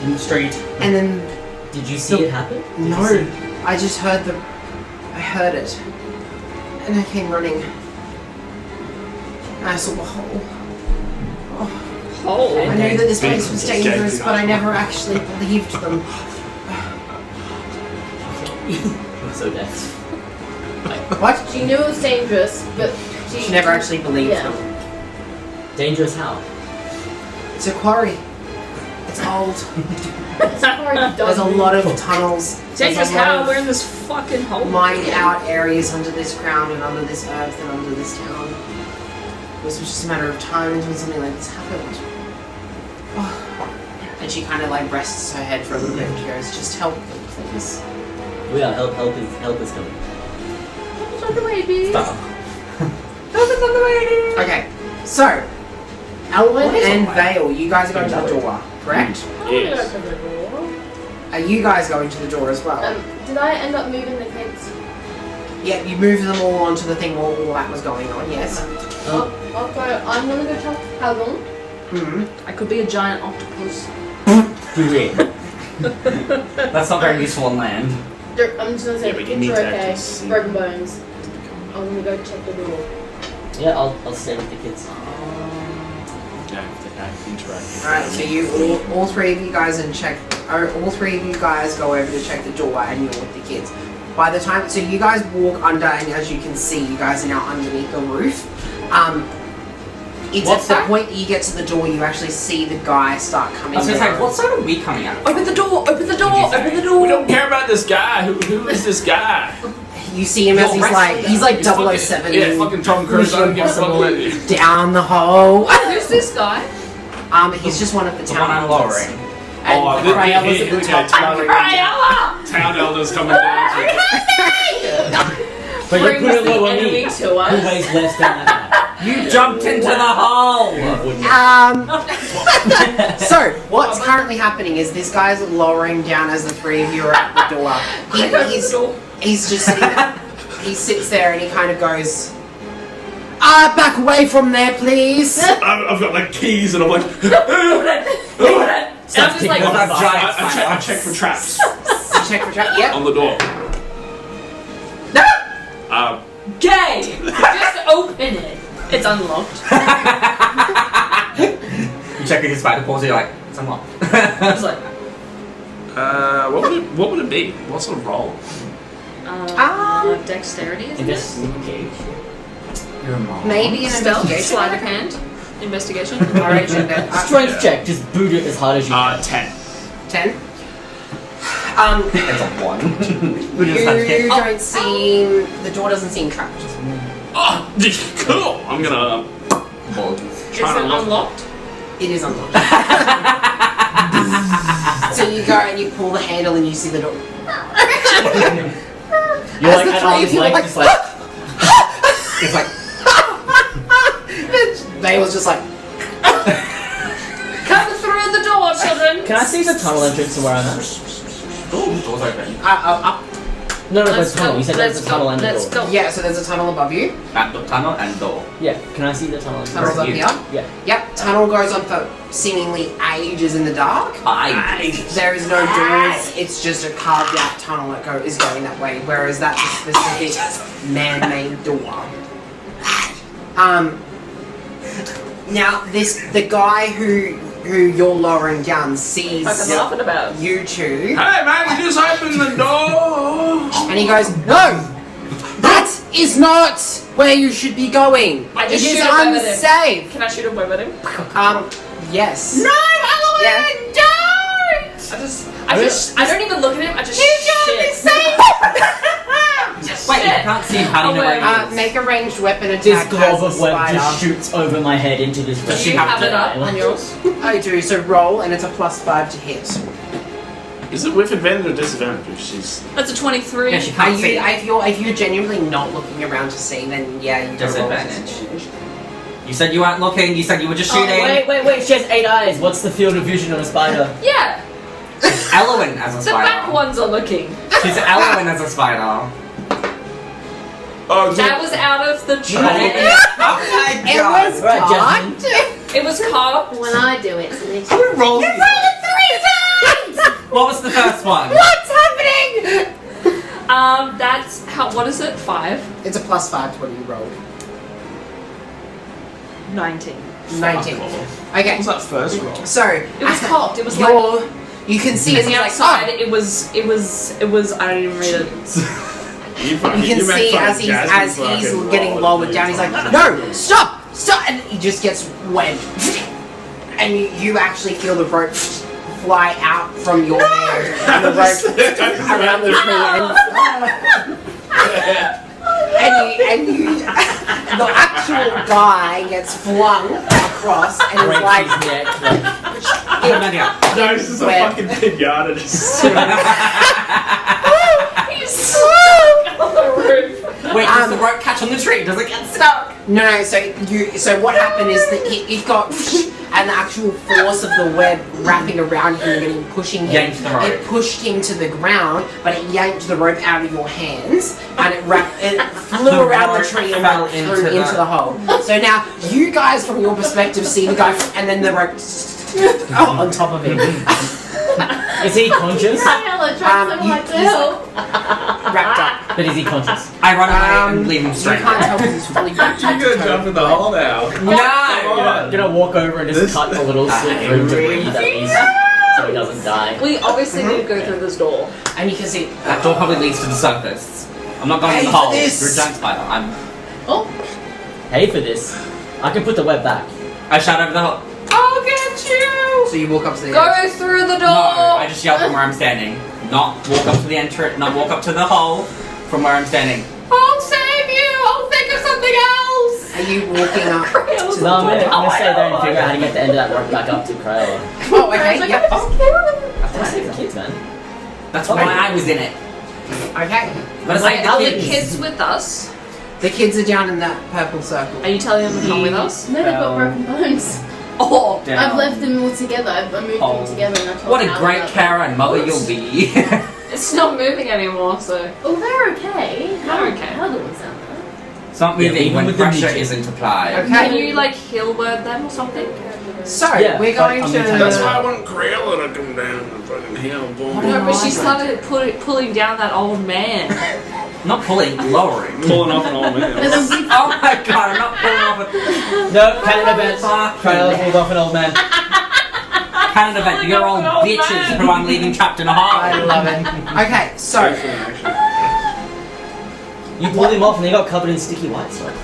In the street. and then Did you see it happen? Did you no, see- I just heard I heard it, and I came running. And I saw the hole. Oh. I knew that this place was Just dangerous, gaping but I out. never actually believed them. So death. What? She knew it was dangerous, but She never actually believed Yeah. them. Dangerous how? It's a quarry. It's old. Sorry, There's a lot of tunnels. Dangerous There's a lot how of we're in this fucking hole. mined out areas under this ground and under this earth and under this town. This was just a matter of time until something like this happened. And she kind of like rests her head for a little bit and she goes, "Just help them, please." We are help is coming. It's on the way, bitch. Stop. Okay, so Elwyn What is and all Vale, you guys are going to the door, correct? Yes. Are you guys going to the door as well? Did I end up moving the kids? Yeah, you moved them all onto the thing while all that was going on, yes. I'll go. I'm gonna go talk to Calgon. Hmm. I could be a giant octopus. Do it. That's not very useful on land. I'm just gonna say Yeah, the but you kids need are to okay. actually see. Broken bones. I'm gonna go check the door. Yeah, I'll stay with the kids. Yeah, I interact. Alright, so you all three of you guys all three of you guys go over to check the door and you're with the kids. By the time, so you guys walk under, and as you can see, you guys are now underneath the roof. It's What's at the that? point that you get to the door, you actually see the guy start coming I was gonna say, down. what side are we coming out of? Open the door! Open the door! Did you say? Open the door! We don't care about this guy. Who is this guy? You see him as You're he's like He's 007 Yeah, fucking Tom Cruise. I don't give a fuck what it is. down the hole. Who's this guy? He's just one of the The town one I'm elders. lowering. And Oh, the Crayolas at the okay, top. town- covering him. Town elders coming down. But you Brings put it the low on enemy me. to Who us. weighs less than that? You jumped into the hole! So, what's currently happening is this guy's lowering down as the three of you are at the door. He's just sitting there. He sits there and he kind of goes, back away from there, please. I've got like keys and I'm like, And I'm just like, Well, that giant I check for traps You check for trap. Yep. on the door. No! gay! Just open it. It's unlocked. You check his spider paws, you're like, it's unlocked. It's like, What would it be? What sort of role? dexterity, isn't it? Investigation. You're a mom. Maybe an Stealth, investigation. sleight of hand, investigation. Alright, check that. Strength check. Just boot it as hard as you can. 10. 10. It's a 1. You don't seem. The door doesn't seem trapped. Oh, cool. I'm gonna Bolt. Is try it to look. unlocked? It is unlocked. So you go and you pull the handle and you see the door. You're As like the at three arm's of you length, like- just like. It's like. They was just like. Come through the door, children. Can I see the tunnel entrance to where I'm at? Door's open. Up. No, but Let's tunnel. go. You said there's a tunnel and a Let's door. go. Yeah, so there's a tunnel above you. At the tunnel and door. Yeah, can I see the tunnel entrance? Tunnel's up you? here. Yeah. Yep, tunnel goes on for seemingly ages in the dark. There is no doors, it's just a carved out tunnel that is going that way, whereas that's a specific man-made door. Now the guy who you're lowering down sees Fucking laughing about. you two, Hey man, you just opened the door. and he goes, "No, that is not where you should be going. I It just is shoot a web at him. unsafe." Can I shoot a web at him? Yes. No, Yeah. I don't even look at him. I just shit. Wait, you can't see him. How do you know where he is? Make a ranged weapon This attack glob as a of web spider. just shoots over my head into this Does Do she you have have to- it up on yours? I do, so roll and it's a +5 to hit. Is it with advantage or disadvantage? If she's That's a 23. Yeah, she can't see. If you're genuinely not looking around to see, then yeah, you can roll Disadvantage. You said you weren't looking. You said you were just shooting. Wait, she has 8 eyes. What's the field of vision of a spider? Yeah, Ellowin as a the back spider. ones are looking. She's Ellowin as a spider. oh, That was out of the tree. Oh my It god. was Right, cocked. It was carved. When I do it, it's an Who rolled these? 3 times! What was the first one? What's happening? That's how. What is it? 5. It's a +5 to what you rolled. 19. 19. What Okay, was that first roll? so It was cocked. It was like you can see on as the he's like, outside. oh. It was. I don't even read it. You can see as he's getting lowered down, he's like, no, stop, and he just gets wedged, and you actually feel the rope fly out from your hand, and the rope around the tree, and you, the actual guy gets flung across, and is Breaks like, his neck. Like, No, this is a Web. fucking pinata. Just He's stuck on the roof. Wait, does the rope catch on the tree? Does it get stuck? no, so what happened is that it got, and the actual force of the web wrapping around him and pushing him, Yanked the rope. it pushed him to the ground, but it yanked the rope out of your hands, and it flew The around the rope tree and fell went into through the- into the hole. So now, you guys from your perspective see the guy, and then the rope on top of him, is he conscious? Hella trying so hard to help. wrapped up. But is he conscious? I run away and leave him You straight. can't tell because he's fully wrapped up. You're gonna jump in the hole now. No! I'm gonna walk over and just This- cut a little slit through to breathe at least, so he doesn't die. We obviously need to go through this door. And you can see, That door probably leads to the surface. I'm not going in the Pay for hole. this. You're a giant spider. Pay for this. I can put the web back. I shout over the hole. I'll get you! so you walk up to the edge. Go through the door. No, I just yell from where I'm standing. Not walk up to the entrance, not walk up to the hole from where I'm standing. I'll save you! I'll think of something else! Are you walking up? No, I'm gonna stay there and figure out how to get the end of that rope back up to Crayola. Oh, okay, yep. I save the kids, man. That's why I was in it. Okay. But it's like Are the the kids. kids with us? The kids are down in that purple circle. Are you telling them to come with us? No, they've got broken bones. Oh, I've left them all together. I've moved them together and I told What a Alan great about carer and mother you'll be. it's not moving anymore, so. them. Oh, they're okay. They're okay. How are the ones down there? It's not Yeah, moving even when with the pressure music. isn't applied. Okay. Can you like heal word them or something? So, Yeah, we're but going I'm to... gonna tell you That's why I want Crayola to come down and fucking heal. Boom. No, but she started pulling down that old man. Not pulling, lowering. Pulling off an old man. And then we Oh my god, I'm not pulling off a No, canon event. Fuck. Crayola pulled off an old man. cannon event. You're all off an old bitches man. who I'm leaving trapped in a hole. I love it. Okay, so... You pulled him off and he got covered in sticky white soap.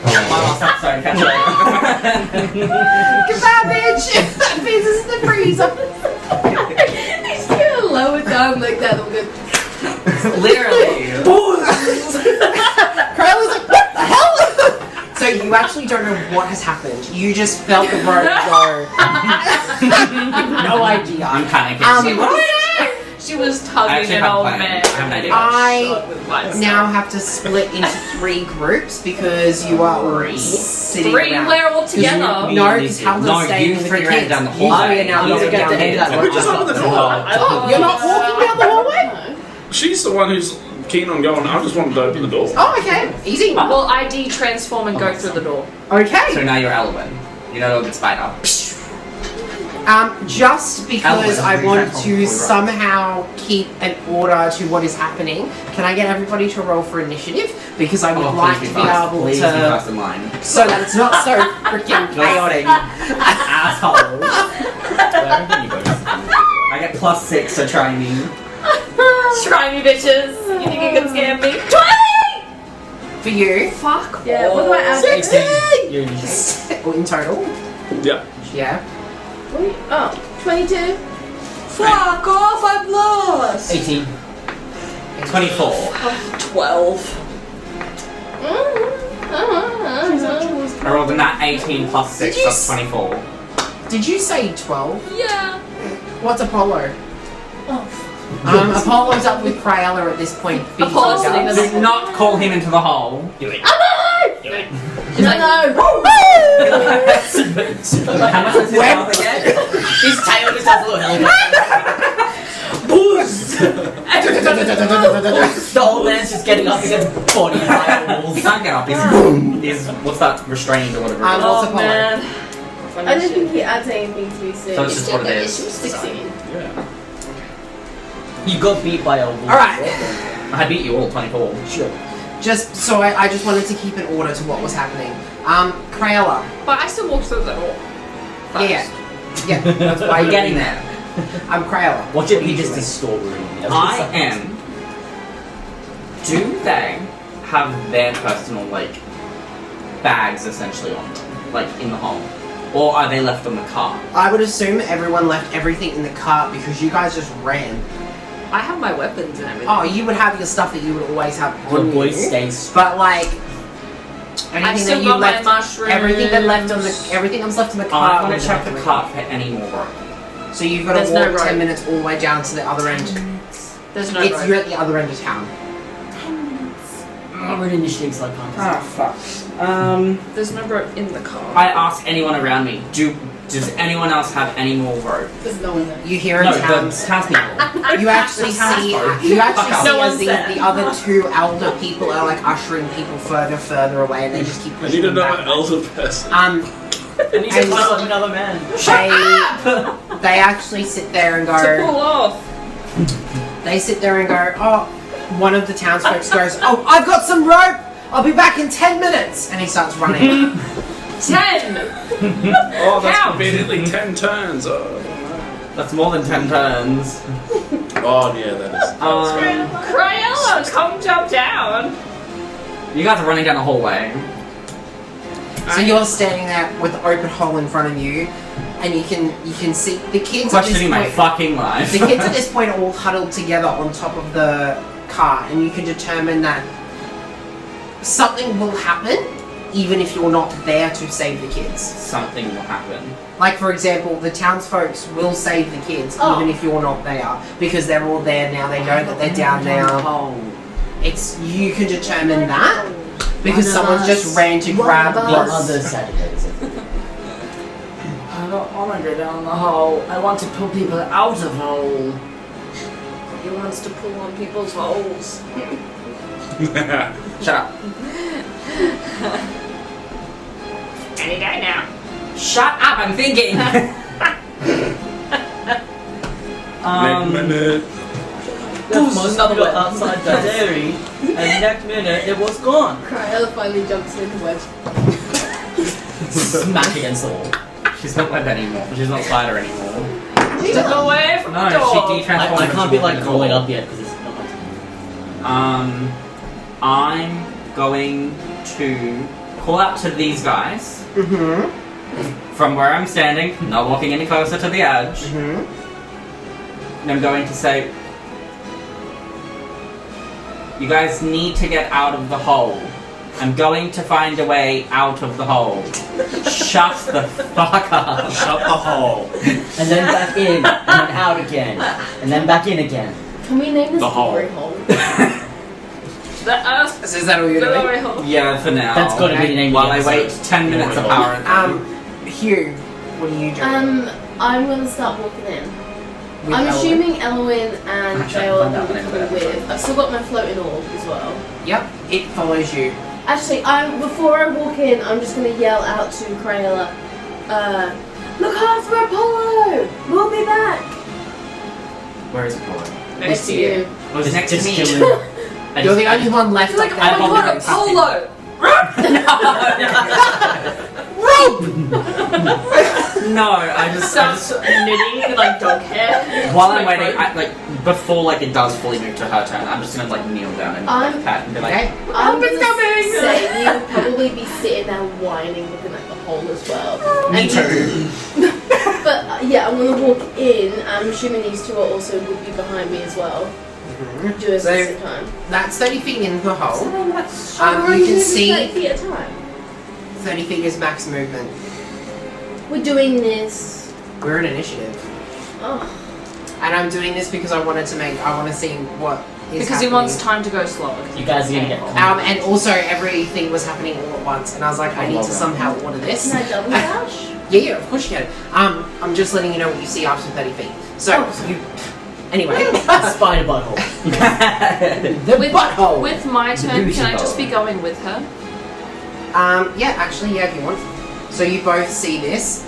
My last episode, catch you later. Goodbye, bitch! This is the freezer. He's gonna lower down like that. I'm good. Literally. you actually don't know what has happened. You just felt the rope go. No idea. I'm panicking. She was I tugging actually an have old plans. man. I have an idea. I now have to split into 3 groups because you are all sitting Three, around. we're all together. No, because Halden's staying with the three ran kids. down the You hallway. three are now You looking get down to the hit hallway. that We're just on the floor. Oh, you're not walking down the hallway? She's the one who's keen on going. I just wanted to open the door. Oh, okay. Easy. Well, ID transform and go through the door. Okay. So now you're Elwyn. You're no longer Spider. Just because Elwyn, I want transform to before you somehow keep an order to what is happening, can I get everybody to roll for initiative? Because I would like to be able Please be to, first in line. so that it's not so freaking chaotic. Assholes. I get +6 to try me. Try me, bitches. You think you can scam me? 20! For you, Fuck. Yeah, what do I add? 16. Your initiative. or in total, Yeah. yeah. Oh, 22. Fuck off, I'm lost. 18. 24. 12. I rolled a nat 18 +6, Did you that's 24. Did you say 12? Yeah. What's Apollo? Oh, Apollo's up with Cryella at this point. beating Apollo's us up. sitting Do not call him into the hole. Do it. no! How much is his health again? His tail just has a little helicopter. The old man's just getting up, he gets 40 He fireballs. can't get up, he's what's that, restrained or whatever. What's Oh, Apollo? man. I don't think he adds anything to his So it's just what it is. 16. Yeah. You got beat by a wolf. Alright. I beat you all, 24. Sure. Just so I just wanted to keep an order to what was happening. Cryella. But I still walk through the door. Yeah. Yeah. That's why Are you getting there? I'm Cryella. Watch it be just a storeroom. I am. Do they have their personal, like, bags essentially on them? Like, in the hole? Or are they left on the car? I would assume everyone left everything in the cart because you guys just ran. I have my weapons and everything. Oh, you would have your stuff that you would always have The on boy you. stays. But like I've anything still that you got my left, mushrooms. everything that left on the everything that was left in the I cart. want would to check have the to cart for any more rope. leave. So you've got to There's no walk 10 rope. minutes all the way down to the other end. There's no It's rope. you're at the other end of town. I'm an initiative, so I can't. Ah, fuck. There's no rope in the car. I ask anyone around me, does anyone else have any more rope? There's no one there. You hear in No, town. the townspeople. You actually see Fuck as No one's the there. other 2 elder people are like ushering people further away, and they just keep I pushing need them another back. elder person. I need to And- find another man. They actually sit there and To go. pull off. They sit there and go. Oh, one of the townsfolk goes. Oh, I've got some rope. I'll be back in 10 minutes, and he starts running. 10! Oh, that's Count. conveniently 10 turns. Oh, That's more than 10 turns. oh yeah, that is. Cryella, come jump down! You guys are running down a hallway. So you're standing there with the open hole in front of you, and you can see the kids at this Questioning my point. fucking life. The kids at this point are all huddled together on top of the car, and you can determine that something will happen, even if you're not there to save the kids. Something will happen. Like, for example, the townsfolk will save the kids, even if you're not there, because they're all there now. They know that they're down now. It's you can determine that because someone's just ran to grab What this. other Saturdays? I don't want to go down the hole. I want to pull people out of hole. He wants to pull on people's holes. Shut up. Any day now. Shut up, I'm thinking! Next minute. Most of it outside the dairy, and next minute it was gone. Cryella finally jumps in the web. Smack against the wall. She's not web anymore. She's not spider anymore. Step away from No, the door. she detransformed. I can't be like into crawling the up yet because it's not my turn. I'm going to call out to these guys Mm-hmm. from where I'm standing, not walking any closer to the edge. Mm-hmm. And I'm going to say, you guys need to get out of the hole. I'm going to find a way out of the hole. Shut the fuck up. Shut the hole. And then back in, and then out again, and then back in again. Can we name this The hole. glory hole? So is that all you're doing? glory hole. Yeah, for now. That's got to be the name While of I the wait episode. 10 minutes apparently. Hugh, what are you doing? I'm gonna start walking in. With I'm Elowen? assuming Elwyn and Actually, Dale I can will find be out coming later. with. I've still got my floating orb as well. Yep, it follows you. Actually, before I walk in, I'm just gonna yell out to Crayola, look after Apollo! We'll be back! Where is Apollo? Next to you. Was it next to Just me? kill him. You're the only one left. He's like, up oh there. my god, Apollo! No, I just Starts knitting like dog hair. while I'm waiting, before it does fully move to her turn, I'm just gonna kneel down and pat and be like, Okay. I'm Help is gonna coming! say you'll probably be sitting there whining looking at the hole as well. me And too. But yeah, I'm gonna walk in. I'm assuming these two are also would be behind me as well. Doing this So- at the same time. That's 30 feet in the hole. We're You only can doing see 30 feet at a time. 30 feet is max movement. We're doing this. We're in initiative. Oh, And I'm doing this because I want to see what is Because happening. he wants time to go slower. You guys are gonna get And also everything was happening all at once, and I was like, I need to somehow order this. can I double dash? Yeah, of course you can. I'm just letting you know what you see after 30 feet. So, you... Anyway. spider butthole. The butthole! With my turn, goosey can I just hole. be going with her? Yeah, if you want. So you both see this.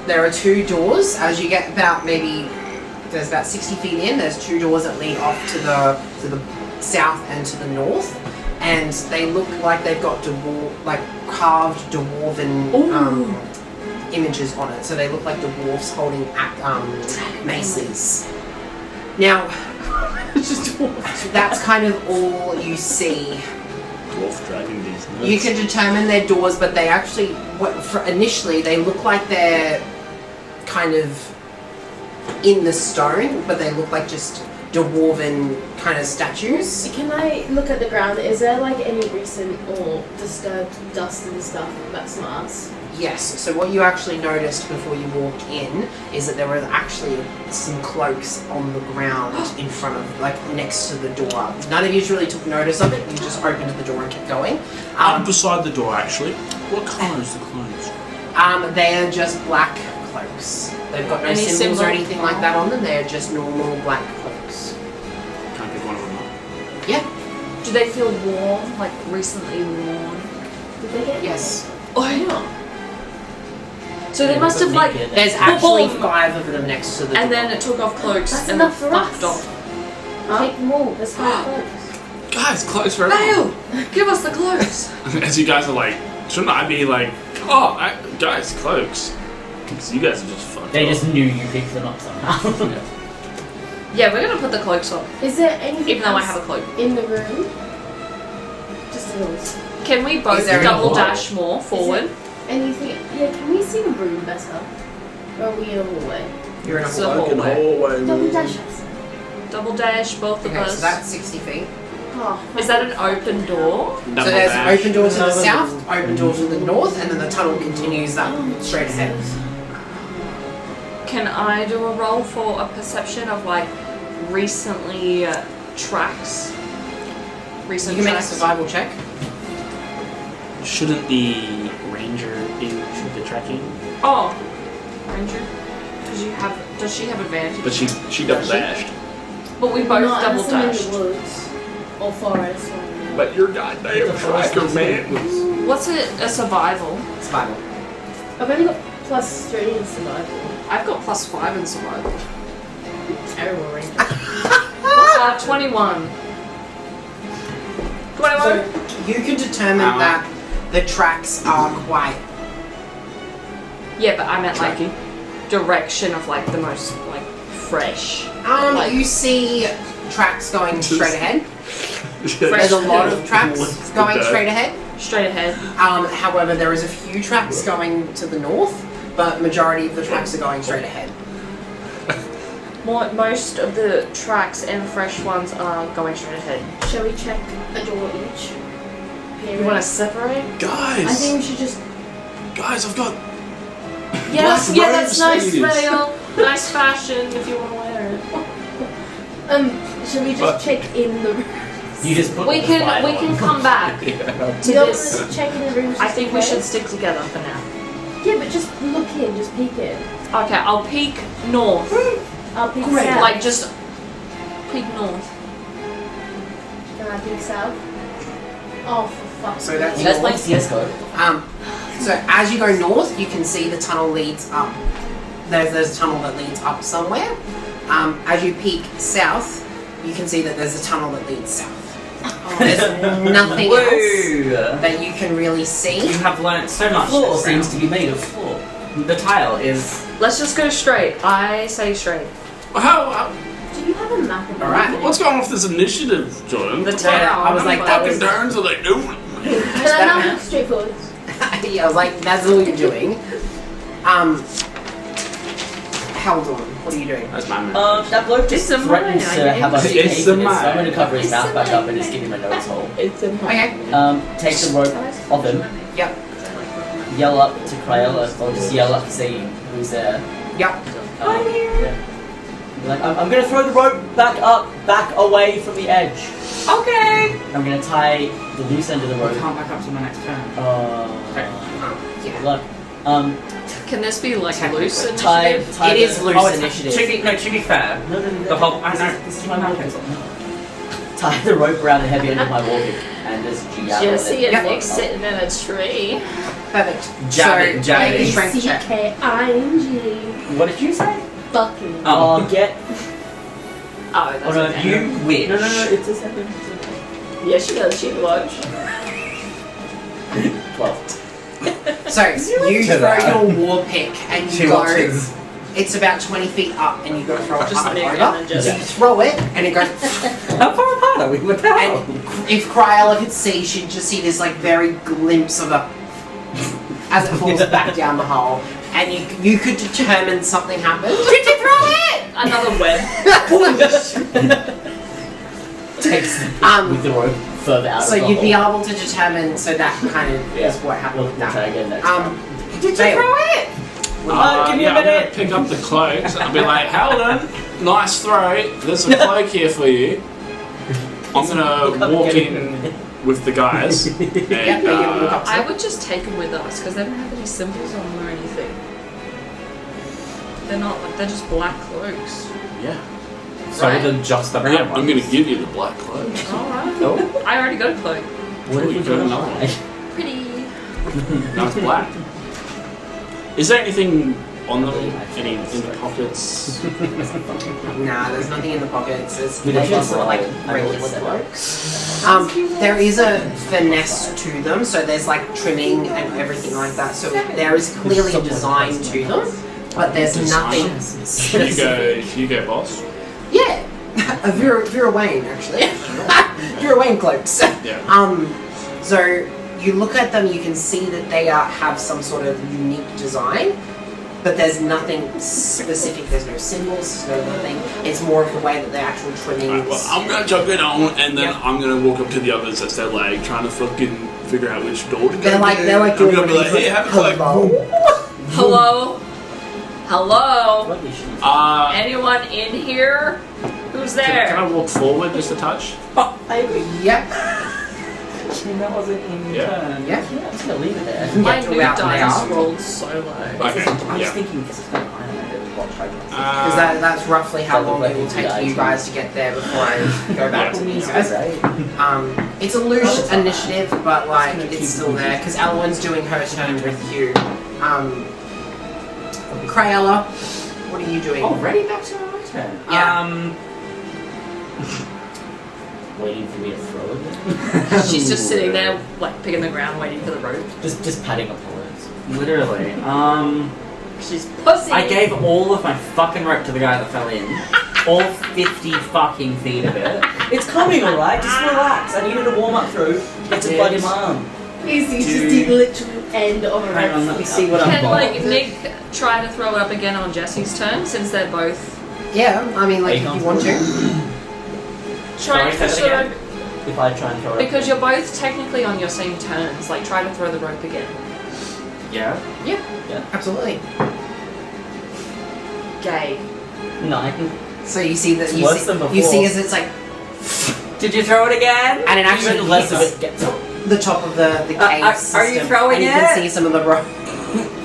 There are two doors. As you get there's about 60 feet in, there's two doors that lead off to the south and to the north. And they look like they've got carved dwarven images on it. So they look like dwarves holding maces. Now, that's kind of all you see. Dwarf dragging these nuts. You can determine their doors, but they actually, initially, they look like they're kind of in the stone, but they look like just dwarven kind of statues. Can I look at the ground? Is there like any recent or disturbed dust and stuff that's not us? Yes, so what you actually noticed before you walked in is that there were actually some cloaks on the ground in front of, next to the door. None of you really took notice of it, you just opened the door and kept going. Beside the door, actually. What colour is the clothes? They are just black cloaks. They've got no Any symbols or symbol? anything like that on them, they're just normal black cloaks. Can I pick one of them up? Yeah, Do they feel warm? Like recently worn? Did they get yes. Oh, yeah. So they must have like, There's actually Boom. 5 of them next to the door. and then it took off cloaks That's and then enough for fucked us. off. Take them all. Let's go close. Guys, clothes for everyone. Bale! Give us the cloaks! As you guys are like, shouldn't I be like, guys, cloaks? Because you guys are just fucked They up. just knew you picked them up somehow. Yeah, we're gonna put the cloaks on. Is there anything Even though I else have a cloak. in the room? Just a little. Can we both Is there any double wall? dash more forward? Anything? Yeah, can we see the room better? Or are we in a hallway? You're in a It's a hallway. hallway. Double dash us. Double dash, both of Okay, us. so that's 60 feet. Oh, Is that an open door? So there's an open door to the No, south, open door to the north, and then the tunnel continues up straight ahead. Can I do a roll for a perception of recently tracks? You Recent can make a tracks. survival check. Shouldn't the ranger do the tracking? Oh, Ranger. Does she have advantage? But she double dashed. But we both not double unless I'm dashed. in the woods or forest. Or But you're goddamn tracker, man. What's a survival? Survival. I've only got +3 in survival. I've got +5 in survival. Terrible ranger. 21. 21? So you can determine that the tracks are quite Yeah, but I meant Tracking? direction of the most fresh. you see tracks going straight ahead. There's Fresh a lot of food. tracks going straight ahead. Straight ahead. However, there is a few tracks going to the north, but majority of the tracks are going straight ahead. Most of the tracks and fresh ones are going straight ahead. Shall we check a door each? You want to separate? Guys! I think we should just. Guys, I've got. Yes, Black yeah, that's robes, nice, ladies. Vale. Nice fashion if you want to wear it. Should we just But- check in the room? You just put We the can fire on. come back to Do you want this. us to check in the room? I think we should stick together for now. Yeah, but just look in, just peek in. Okay, I'll peek north. I'll peek Great. south. Like just peek north. And I peek south. Oh, for fuck's So sake. that's You guys play north. CS:GO? So as you go north, you can see the tunnel leads up. There's a tunnel that leads up somewhere. As you peek south, you can see that there's a tunnel that leads south. There's nothing else Whoa! that you can really You see. have learnt so The much. floor this seems round. to be made of floor. The tile is. Let's just go straight. I say straight. How, Do you have a map of Alright. what's going on with this initiative, Jordan? The What town. I was like, that fucking was. turns are they doing? Can I not look straight forward? Yeah, I was like, that's all you're doing. Haldorn, what are you doing? That's my man. That bloke just It's a threatens mine, to I have a guess. big It's cake a in it, so I'm mine. going to cover his It's mouth a back up and mine. just give him a nose hole. It's in Okay. Take the rope off him, Yep. yell up to Crayola, or just yell up to see who's there. Yep. I'm here. Yeah. Be like, I'm going to throw the rope back away from the edge. Okay. I'm going to tie the loose end of the I rope. can't back up to my next turn. Yeah. Good luck. Can this be like loose Tie initiative? It the- is loose Oh, it's initiative. to be fair, No. the whole. I know. This is my wall pick. Tie the rope around the heavy end of my wall pick and just jab Jesse on and it. Nick sitting in a tree. Perfect. Jab so, it, jab make a it. strength check. CKING. What did you say? Fucking. Oh. Get. Oh, that's Oh no, okay. You wish. No, it's a second. Yeah, she does. She watch. 12. So, you to throw that. your war pick and She you go. watches. It's about 20 feet up and you go throw it Just up and Nick over. and then just- So you throw it and it goes. How far apart are we? What the hell? And if Cryella could see, she'd just see this like very glimpse of a as it falls back down the hole, and you could determine something happened. Did you throw it? Another web. Takes with the rope further out So of the you'd be hole. able to determine. So that kind of Yeah. is what happened We'll with try that. again next time. Did you throw it? Give me a I'm gonna minute. pick up the cloaks and I'll be like, Haldon, nice throw. There's a cloak here for you. I'm gonna walk in with the guys. And, Yep, you look up to I them. would just take them with us because they don't have any symbols on them or anything. They're not like they're just black cloaks. yeah. So than just the brown Yeah, I'm ones. gonna give you the black cloak. Alright. Oh. I already got a cloak. What if we You do got another another one? Pretty. No, it's black. Is there anything on them? Any in the pockets? Nah, there's nothing in the pockets. There's We they're don't just sort of like I rolled regular 7. cloaks. There is a finesse to them, so there's like trimming and everything like that. So there is clearly a design to them, but there's nothing specific. You go, boss. Yeah, a Vera Wayne actually. Vera Wayne cloaks. Yeah. So you look at them, you can see that they have some sort of unique design, but there's nothing specific. There's no symbols, there's no nothing. It's more of the way that the actual trimmings. Alright, well, I'm gonna jump it on, and then Yep. I'm gonna walk up to the others as they're like trying to fucking figure out which door to go. They're like I'm doing gonna be like, hey, have a cloak. Hello? Hello? What is she? Anyone in here? Who's Can I there? walk forward just a touch? I agree. Yep. That wasn't in Yeah. turn. Yeah. Yeah, I'm just gonna leave it there. can My get to new about dice now. rolled so low. Okay, I was yeah. thinking because it's kind of animated. What try to Because that's roughly how So long the it will weapons take die you too. guys to get there before I go back to these guys. right? It's a loose initiative, but like gonna keep it's still there because Elwyn's doing her turn with you. Crayola, what are you doing? Already back to my turn. Yeah. Waiting for me to throw it. She's just sitting there, like picking the ground, waiting for the rope. Just patting up bullets. Literally. She's pussy. I gave all of my fucking rope to the guy that fell in. All 50 fucking feet of it. It's coming, alright? Just relax. I needed a warm up through. It's a bloody mom. Easy, just Dude. the literal end of a Hang on, let me see what I've Can got. like Nick try to throw it up again on Jesse's turn since they're both Yeah, I mean, like if you want to. try and Sorry, say push that her. again. if I try and throw it? Because you're both technically on your same turns. Like, try to throw the rope again. Yeah. Absolutely. Gay. 9. So you see that It's you worse see, than before. you see as it's like, Did you throw it again? and it actually Even less of hits it gets. the top of the cave are you system, throwing and you it? can see some of the rock.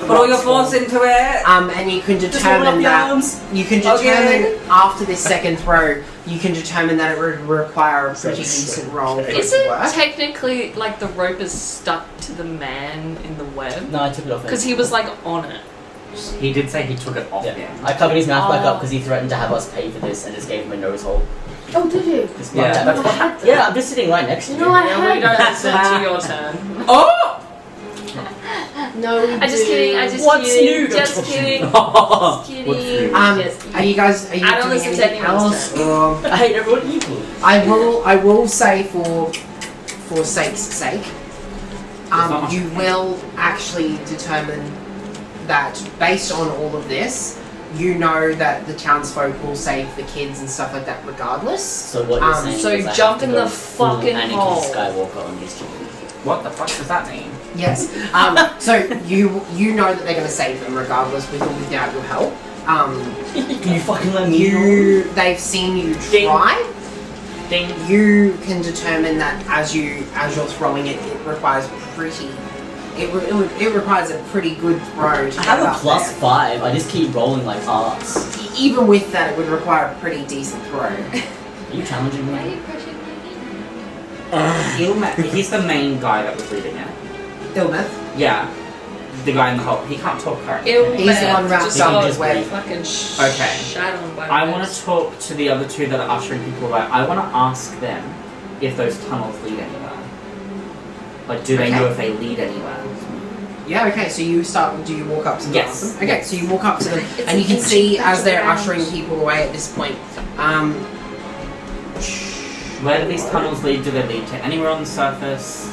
Put all your force into it. And you can Just hold up determine your that arms. you can determine after this second throw, you can determine that it would require a pretty decent roll for it Is to it work. technically like the rope is stuck to the man in the web? No, I took it off. Because he was like on it. He did say he took it off Yeah. him. I covered his mouth back Oh. up because he threatened to have us pay for this and just gave him a nose hole. Oh, did you? Just Yeah. like that. That's what had Yeah, I'm just sitting right next to you. No, I Yeah, we had don't listen to your turn. Oh! No, we I'm just do. kidding. I'm just What's kidding. new? Just kidding. What's Just new? kidding. Are Just you guys? Are you I don't doing listen to anything anyone's else? turn. Or I hate everyone equally. I will say for sake's sake, you will actually determine that based on all of this, you know that the townsfolk will save the kids and stuff like that regardless. So what you're saying So is I jump have in to go the full fucking Anakin hole. Skywalker on these children. What the fuck does that mean? Yes. So you know that they're going to save them regardless, with or without your help. Can you fucking let me know? They've seen you Ding. try. Ding. You can determine that as you're throwing it, it requires it requires a pretty good throw to I get have it a up plus there. 5. I just keep rolling like arse. Even with that, it would require a pretty decent throw. Are you challenging Why are me? you pushing me? He's the main guy that was leading it. Dilmeth. Yeah. The guy in the hole. He can't talk currently. He's the one wrapped just up got his web. fucking Okay. shat on by I this. want to talk to the other two that are ushering people away. I want to ask them if those tunnels lead anywhere. Like, do they know Okay. if they lead anywhere? Yeah, okay, so you walk up to them? Yes. Awesome. Okay, so you walk up to them, It's and you an can see ancient as they're background. ushering people away at this point. Where do these tunnels lead? Do they lead to anywhere on the surface?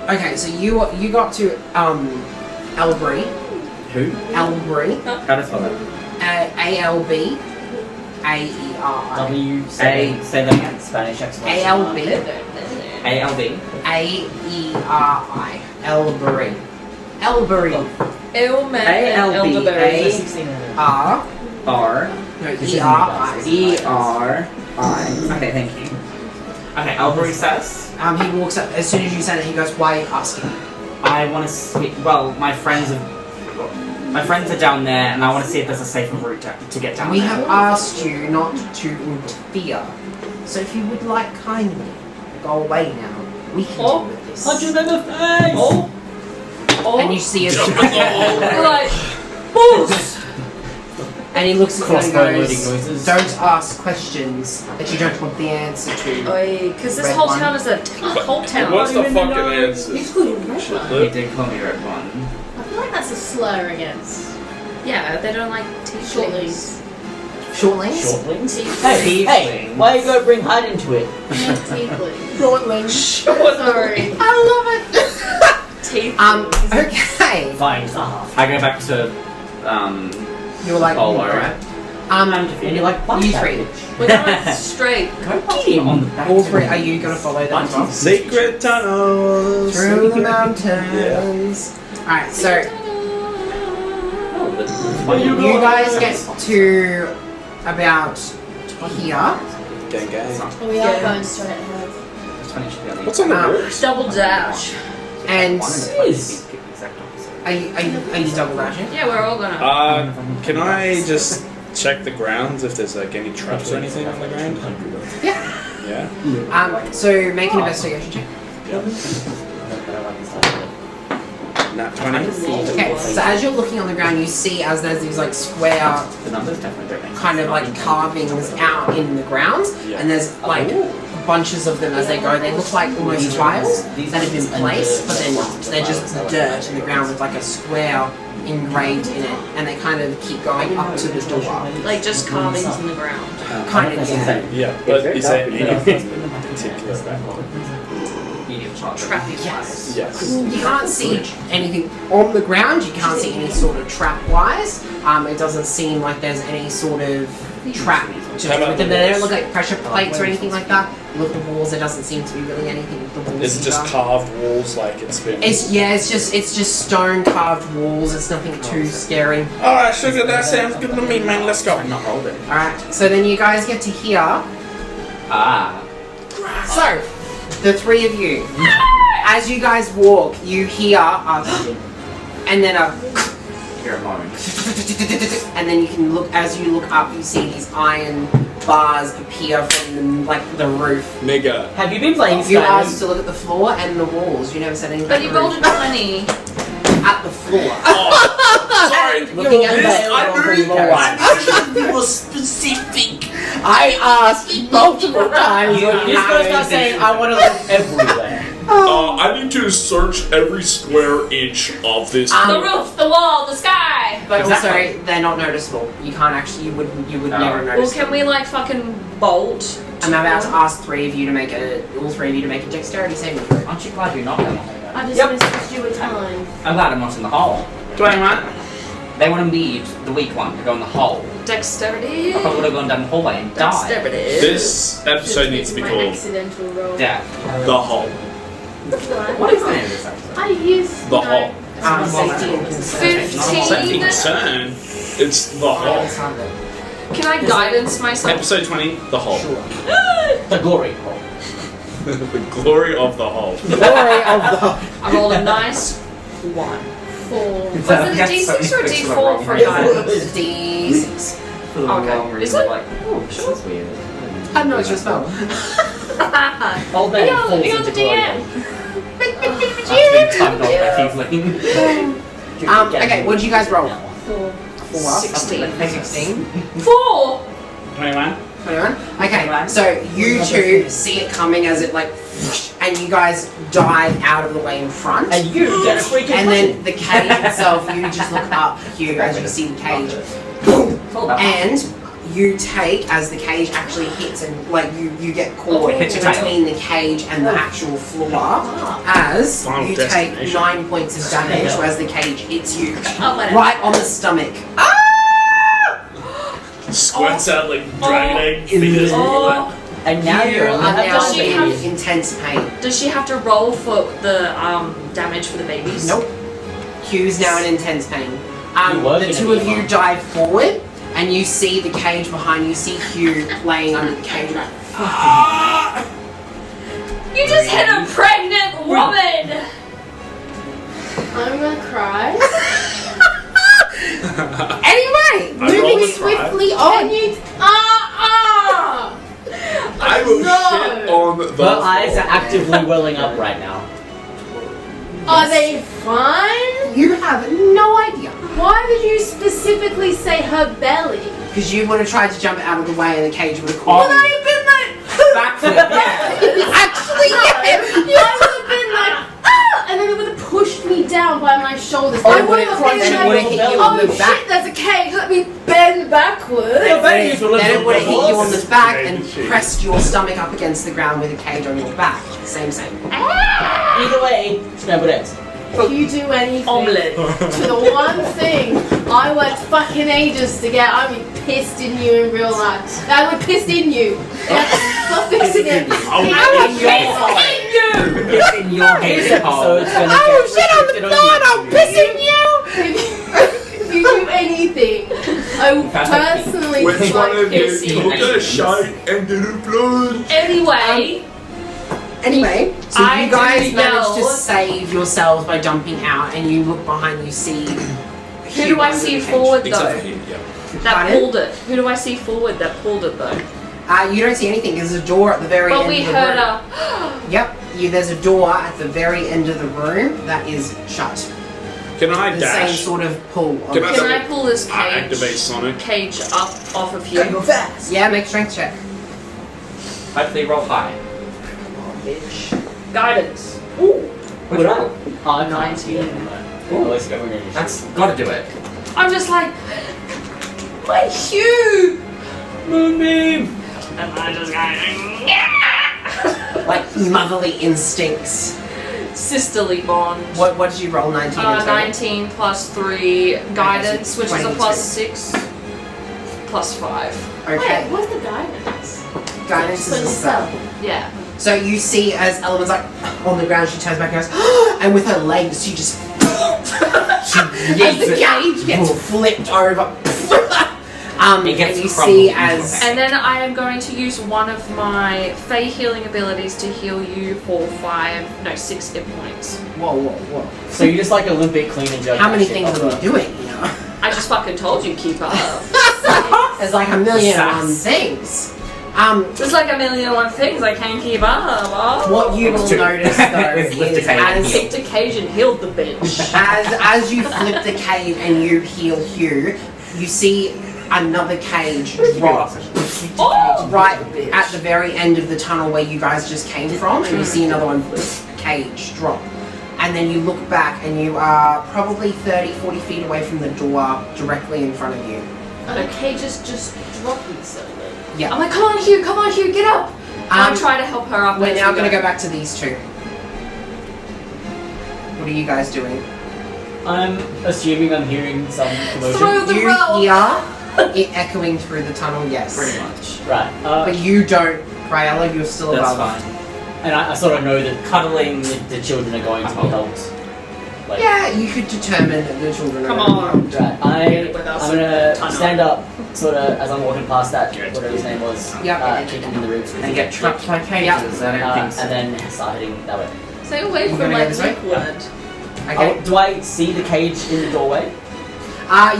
Okay, so you got to Albury. Who? Albury. How to spell that? ALBAERI. W. Say that again. Spanish exclamation ALB. ALB. AERI. Albury. Albury. Element and ALB. elderberry. R. R. No, This is ERI. E-R-I. Okay, thank you. Okay, Albury says, He walks up, as soon as you say that, he goes, "Why are you asking?" I want to see, well, my friends are down there and I want to see if there's a safer route to get down We there. have asked you not to interfere. So if you would like kindly go away now, we can deal with this. Punch him in the face! And you see it. Like, And he looks at you Crossbow and loading goes, noises. "Don't ask questions that you don't want the answer to." because this Red whole one. town is a whole town. What's the fucking answer? He's called you red Shit, one. He did call me Red One. I feel like that's a slur against Yeah, they don't like teeth shortlings. Shortlings? Shortlings? Teeth. Hey, why you gotta bring height into it? Tieflings. Shortlings. Sorry. I love it. Teeth. Okay. Fine. I go back to, You're like, Polo. alright. And you're like, you three. We're going straight. Go get him on the back. All three, are you gonna follow them as well? Secret tunnels. Through the mountains. Alright, so you guys get to about here. Gang, gang. Oh, we are going straight ahead. What's on the Um, roof? Double dash. And Jeez. are you double dashing? Yeah, we're all gonna. Can I just check the grounds if there's like any traps or anything on the ground? Yeah. Yeah. So make an investigation check. Nat 20. Okay, so as you're looking on the ground, you see as there's these like square The numbers definitely don't make sense. kind of like carvings out in the ground, Yeah. and there's like bunches of them as they go. They look like almost tiles that have been placed, but they're not. They're just dirt in the ground with like a square engraved in it, and they kind of keep going up to the door. Like just carvings in the ground. Kind of, yeah. Yeah, but is there any particular immediate charge. trappy Yes. Yes. You can't see anything on the ground. You can't see any sort of trap-wise. It doesn't seem like there's any sort of trap. Just How about within the there. They don't walls? look like pressure plates or anything like that. You look at the walls. There doesn't seem to be really anything with the walls. Is it just either. carved walls like it's been? It's just stone carved walls. It's nothing too scary. Alright, sugar, that sounds good to me, man. Let's go. I'm not rolled it. All right. So then you guys get to hear. Ah. So, the three of you, as you guys walk, you hear and then a, Hear a moan. and then you can look. As you look up, you see these iron bars appear from the roof. Nigga. Have you been playing You asked Skyrim? to look at the floor and the walls. You never said anything. But you about rolled the a roof. 20. At the floor. Oh, sorry. Looking at This- the I knew that. be more specific. I asked multiple times. You're just gonna start saying, I want to look everywhere. I need to search every square inch of this. The roof, the wall, the sky. But Exactly. also, they're not noticeable. You can't actually. You would never Well, notice. can we like fucking bolt? I'm about to ask all three of you to make a dexterity saving throw. Aren't you glad you're not going to I just Yep. missed you a time. I'm glad I'm not in the hole. Doing what? They want to lead the weak one to go in the hole. Dexterity. I probably would have gone down the hallway and died. Dexterity. This episode needs to be my called accidental roll. Yeah. The Hole. What is the name of this episode? I used The Hole. Safety and concern. 15. Concern. It's The Hole. Can I guidance myself? Episode 20, The Hole. The glory hole. The glory of the hole. Glory of the. I rolled a nice 1. 4. Was it a D6 or a D4 for guidance? D6. Okay. Is it? Like, oh, this is weird. I know it's your spell. Old man Yo, falls you're into the glory DM. hole. That's been timed off by Tiefling. Okay, what did you guys roll? 4. 4. 16. 16. 4. 21. 21. Okay, so you two see it coming as it and you guys dive out of the way in front. And you get a freaking And then the cage itself, you just look up here as you see the cage. And you take, as the cage actually hits and you get caught Hits your tail. between the cage and the actual floor, as Final you take destination. 9 points of damage as the cage hits you Oh, whatever. right on the stomach. Squirts out like dragon egg fingers. Oh. And now You you're are allowed now Does she in have- intense pain. Does she have to roll for the damage for the babies? Nope. Hugh's now in intense pain. You were The gonna two be of you fine. dive forward, and you see the cage behind you. You see Hugh laying under the cage. You just hit a pregnant woman! I'm gonna cry. Anyway, I rolled moving a swiftly Can on. you? I will No. shit on the Her eyes are floor. actively welling up right now. Are they fine? You have no idea. Why did you specifically say her belly? Because you would have tried to jump out of the way and the cage would have Would caught I you. have been like? Backflip, yeah. Actually, yeah. I would have been like, and then it would have pushed me down by my shoulders. Or I it would wouldn't have have been crunched and it like, would have hit you on oh the back. shit, there's a cage. Let me bend backwards. Then it would have hit you on the back and Shit. pressed your stomach up against the ground with a cage on your back. Same. Either way, scrambled eggs. If you do anything Omelette. to the one thing I worked fucking ages to get, I'd be pissed in you in real life. I would pissed in you. Not fixing it. I In your heart. It's in your This head, Nicole. episode's gonna Oh get shit on the restricted floor, I'm YouTube. pissing you! If you do anything, I will personally Which try one of you piss you. took a shot and did a plunge? Anyway, Anyway, so I you guys do managed to yell. save yourselves by jumping out, and you look behind, you see. who do I see forward Except though? for him, yeah. That Pardon? pulled it. Who do I see forward that pulled it though? You don't see anything. There's a door at the very But end we of the heard room. a. Yep, there's a door at the very end of the room that is shut. Can I The same dash? sort of pull. Can I- Can I pull this I activate cage Sonic. up off of you? Go fast. Yeah, make a strength check. Hopefully roll high. Guidance. Which roll? 19. Oh, let's go. That's gotta do it. I'm just like, my Hugh! Moonbeam. And I just go, like motherly instincts. Sisterly bond. What did you roll? 19. in total? 19 plus 3 guidance, which is a 22. plus 6 plus 5. Okay. Wait, what's the guidance? Guidance is a spell. Yeah. So you see as Element's like on the ground, she turns back and goes, and with her legs, she just as the cage gets flipped over. It gets and you crumbled see into as And then I am going to use one of my Fey healing abilities to heal you for 6 hit points. whoa. So you just like Olympic clean and jerk. How many that shit things off are we doing? You know, I just fucking told you, keep up. there's like a million and one Sass. things. There's like a million and one things I can't keep up. Oh. What you will notice though It's lift the is cage and as heal. Kicked a cage and healed the bitch. as you flip the cage and you heal Hugh, you see another cage drop Oh! right at the very end of the tunnel where you guys just came from, and you see another one cage drop. And then you look back and you are probably 30-40 feet away from the door directly in front of you. Are the cages just dropping suddenly? Yeah. I'm like, come on, Hugh, get up. And I'm trying to help her up. We're as now we going to go back to these two. What are you guys doing? I'm assuming I'm hearing some commotion. Throw the You rope. hear it echoing through the tunnel, yes. Pretty much. Right. But you don't, Crayola, you're still That's above. fine. And I sort of know that cuddling the children are going to be helped. Like, Yeah, you could determine that the children Come are on. Right. I'm gonna stand up, sort of, as I'm walking past that, whatever his name was, Yeah. kicking in the ribs. And get trapped by cages. I don't think so. And then start heading that way. Stay away You from gonna go like this way? liquid. Okay. Oh, do I see the cage in the doorway?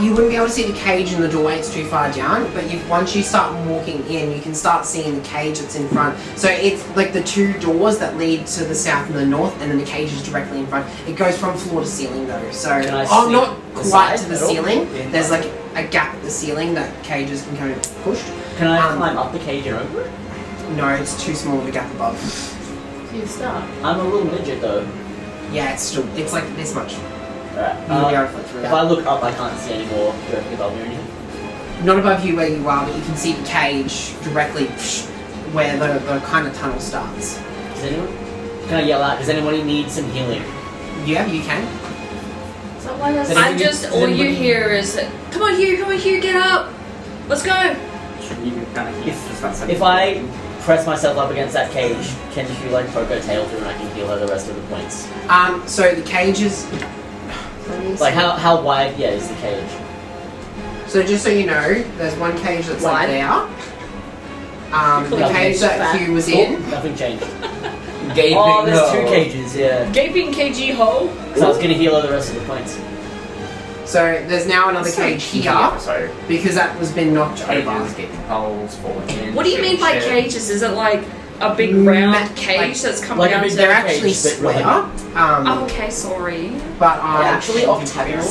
You wouldn't be able to see the cage in the doorway, it's too far down, but once you start walking in, you can start seeing the cage that's in front. So it's like the two doors that lead to the south and the north, and then the cage is directly in front. It goes from floor to ceiling though, so... Can I Oh, see not the quite side to the at all? ceiling. Yeah. There's like a gap at the ceiling that cages can kind of push. Can I climb up the cage and over it? No, it's too small of a gap above. You start. I'm a little midget though. Yeah, it's like this much. Alright. You'll be able to flip through If that. I look up, I can't see any more directly above me or anything. Not above you where you are, but you can see the cage directly where the kind of tunnel starts. Does anyone? Can I yell out? Does anybody need some healing? Yeah, you can. So why does Does I'm anybody- just, does all you anybody- hear is, come on Hugh, get up. Let's go. You can kind of If I press myself up against that cage, can you like poke her tail through and I can heal her the rest of the points? So the cage is... Like how wide? Yeah, is the cage? So just so you know, there's one cage that's like Wide. there. The Nothing cage that fat. Hugh was Oh, in. nothing changed. Gaping Oh, there's hole. 2 cages. Yeah. Gaping cagey hole. Because I was gonna heal her the rest of the points. So there's now another cage here So because that was been knocked over. cages, gaping holes, falling in. What do you mean by shit. cages? Is it like a big Mm, round cage like- that's come like a down big to... They're cage, actually but square. really- Oh, okay, sorry. But Actually octagonal.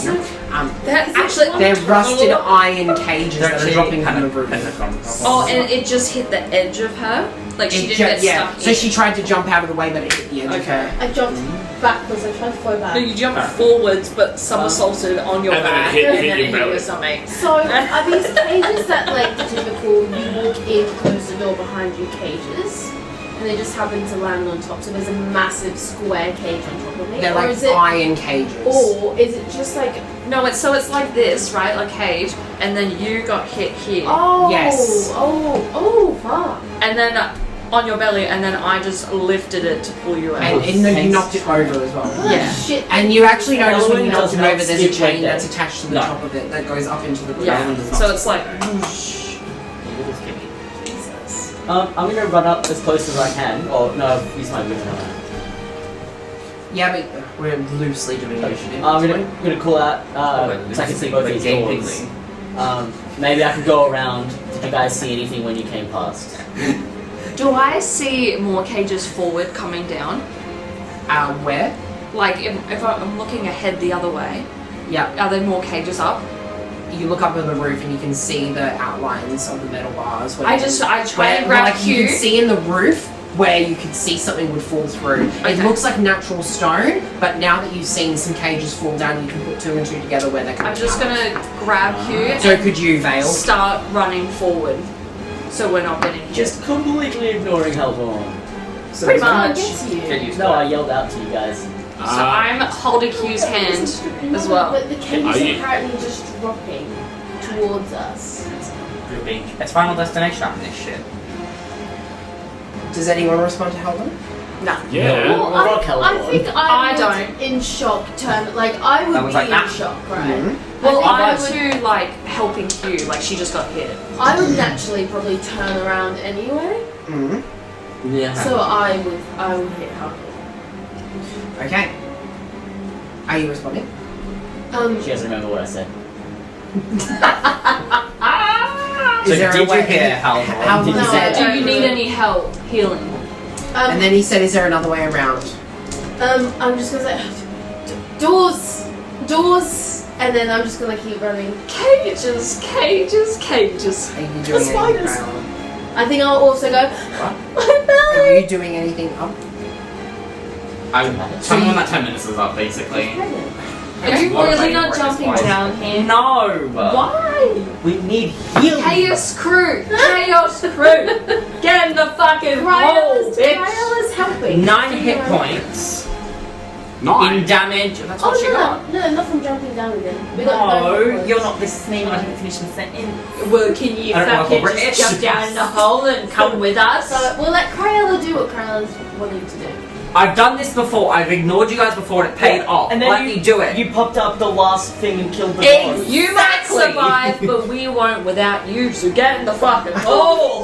They're actually... They're rusted iron cages They're that are actually dropping from the kind roof. of pentagon. Oh, and it just hit the edge of her? Like she didn't get Yeah. stuck So in. she tried to jump out of the way, but it hit the edge of Okay. her. I jumped backwards, I tried to flow No, back. you jumped forwards, but somersaulted on your And then it back, hit and your then it hit belly. your stomach. So, are these cages that, like, the typical, you walk in, close the door behind you cages, and they just happen to land on top, so there's a massive square cage on top of it? They're or like is it, iron cages. or is it just like, No, it's like this, right? Like cage, and then you got hit here, oh, Yes. oh, fuck. and then on your belly, and then I just lifted it to pull you out. And then you knocked it over as well. What Yeah. shit. And you actually notice when you knock Does it not over, there's a skip chain like that. that's attached to the No. top of it that goes up into the ground. Yeah. Does not. So it's like whoosh. Jesus. I'm gonna run up as close as I can. Or no, use my whip now. Yeah, but we're loosely doing initiative. I'm gonna call out Oh, so I can see both but these gapingly. doors. Maybe I could go around. Did you guys see anything when you came past? Do I see more cages forward coming down? Where? Like if I'm looking ahead the other way, Yeah. are there more cages up? You look up on the roof and you can see the outlines of the metal bars. I try and grab like you Hugh. can see in the roof where you could see something would fall through. It Okay. looks like natural stone, but now that you've seen some cages fall down, you can put 2 and 2 together where they're coming I'm just out. gonna grab Hugh So and could you veil? start running forward, so we're not getting hit. Just completely ignoring Hellborn. So Pretty there's one- much. Get to you. Get used No, to I it. yelled out to you guys. So I'm holding Q's hand as well. But the cages Are you- are apparently just dropping towards us. It's Final Destination on this shit. Does anyone respond to Helden? No. Yeah. No. Well, Rock I Hellboy. think I I would, don't. in shock, turn. Like, I would I be was like, in nah. shock, right? Mhm. Well, I I'm think I would, too like helping Q. Like she just got hit. I would naturally probably turn around anyway. Mhm. Yeah. So I would hit Helden. Okay. Are you responding? She doesn't remember what I said. So Is there did a way you hear how Did you No, say I it? Do don't you need know. any help healing? And then he said, "Is there another way around?" I'm just gonna say doors, and then I'm just gonna keep running. Cages, cages, cages. Are you doing The anything? spiders. Kyle? I think I'll also go. My Are belly. you doing anything up? Tell me when that 10 minutes is up, basically. Are you What really am I not working jumping twice? down here? No! Why? We need healing. Chaos crew! Chaos crew! Get in the fucking hole, Rya's bitch! helping. 9 hit points in 9. damage. That's Oh what she got. no, not from jumping down again. We got no hit No, points. you're not listening. I didn't finish the sentence. Well, can you I don't know fucking if I'm just British. jump down in the hole and come with us? So we'll let Cryella do what Cryella's wanting to do. I've done this before. I've ignored you guys before and it paid off. And then Let me do it. You popped up the last thing and killed the boss. You might Exactly. survive, but we won't without you, so get in the fucking hole!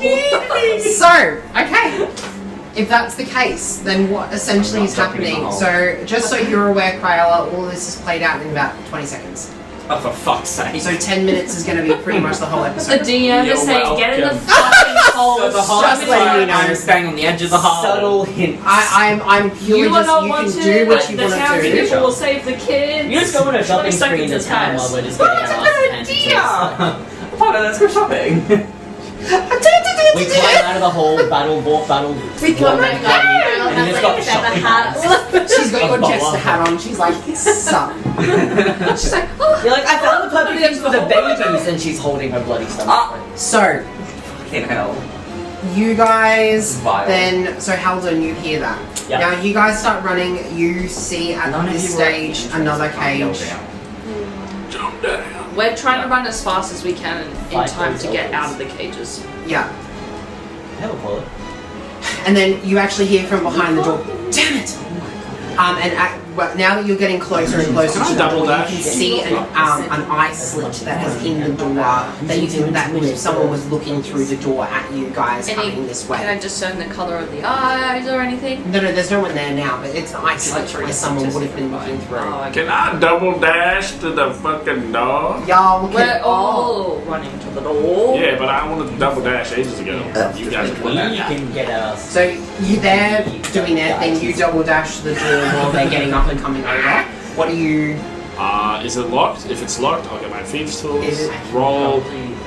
So, okay. If that's the case, then what essentially is jumping in the happening? hole. So, just so you're aware, Cryella, all this is played out in about 20 seconds. Oh, for fuck's sake. So 10 minutes is going to be pretty much the whole The episode. DM You're is saying, get in the welcome. fucking hole. So the whole Just letting you know. I'm staying on the edge of the hole. Subtle hints. I'm purely You will just, not you want can to. do what you The want town to do. people will save the kids. You just go on a 20 shopping spree seconds in the has town passed. while we're just getting our asses handed to us. Part of let's go shopping. We climb out of the hole, walk, We come walk back back up. and then it's got shopping hats. She's got your Oh, Jester wow. hat on. She's like, sup. She's like, oh, You're like, I found the perfect things for the babies, and she's holding her bloody stomach. So, Fucking hell. you guys Vile. then, so Haldon, you hear that. Yep. Now you guys start running, you see at None of this you were stage another cage. Jump down. we're trying to run as fast as we can in Fight time those to get elements. out of the cages. Yeah. Hell, Paula. And then you actually hear from behind the door, damn it! Well, now that you're getting closer and closer Can I to the double door, you dash? can see an eye slit that is in the door that you think that if someone was looking through the door at you guys coming this Can I way. discern the colour of the eyes or anything? No, there's no one there now, but it's an eye slit where someone would have been looking through. Oh, okay. Can I double dash to the fucking door? Y'all can We're all running to the door. Yeah, but I wanted to double dash ages ago. You guys We put that. can get us. So they're doing their thing, you double dash the door while they're getting up and coming over. What do you... Is it locked? If it's locked, I'll get my thieves tools, Is it- roll,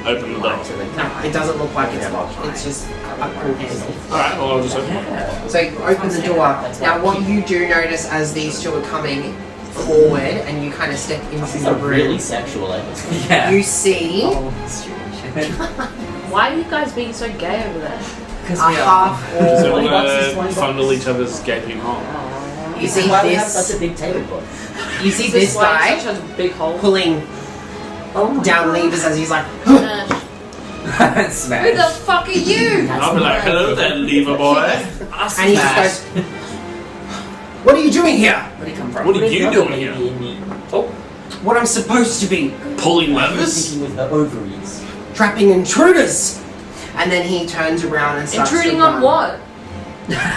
open the door. No, it doesn't look like it's locked. It's just a cool handle. Alright, well I'll just open it. So you open the door. Now what you do notice as these two are coming forward and you kind of step into This is the a really room, sexual episode. Yeah. you see Why are you guys being so gay over there? Because a we are. half Because they $20 want is to $20. fondle each other's gaping hole. You see Why we have this, such a big tablecloth? you see Is this why guy it's such a big hole? pulling down levers as he's like, Smash. Who the fuck are you? I'll be like, hello there, lever boy. and he just goes, what are you doing here? Where'd he come from? What are you doing here? What I'm supposed to be, Pulling levers? Thinking with her ovaries. trapping intruders. And then he turns around and starts Intruding to on run. what?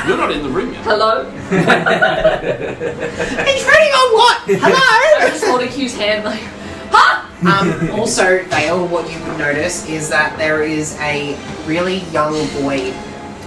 You're not in the room yet. Hello? Intruding on what? I Hello? just hold Q's hand like, Also, Dale, what you would notice is that there is a really young boy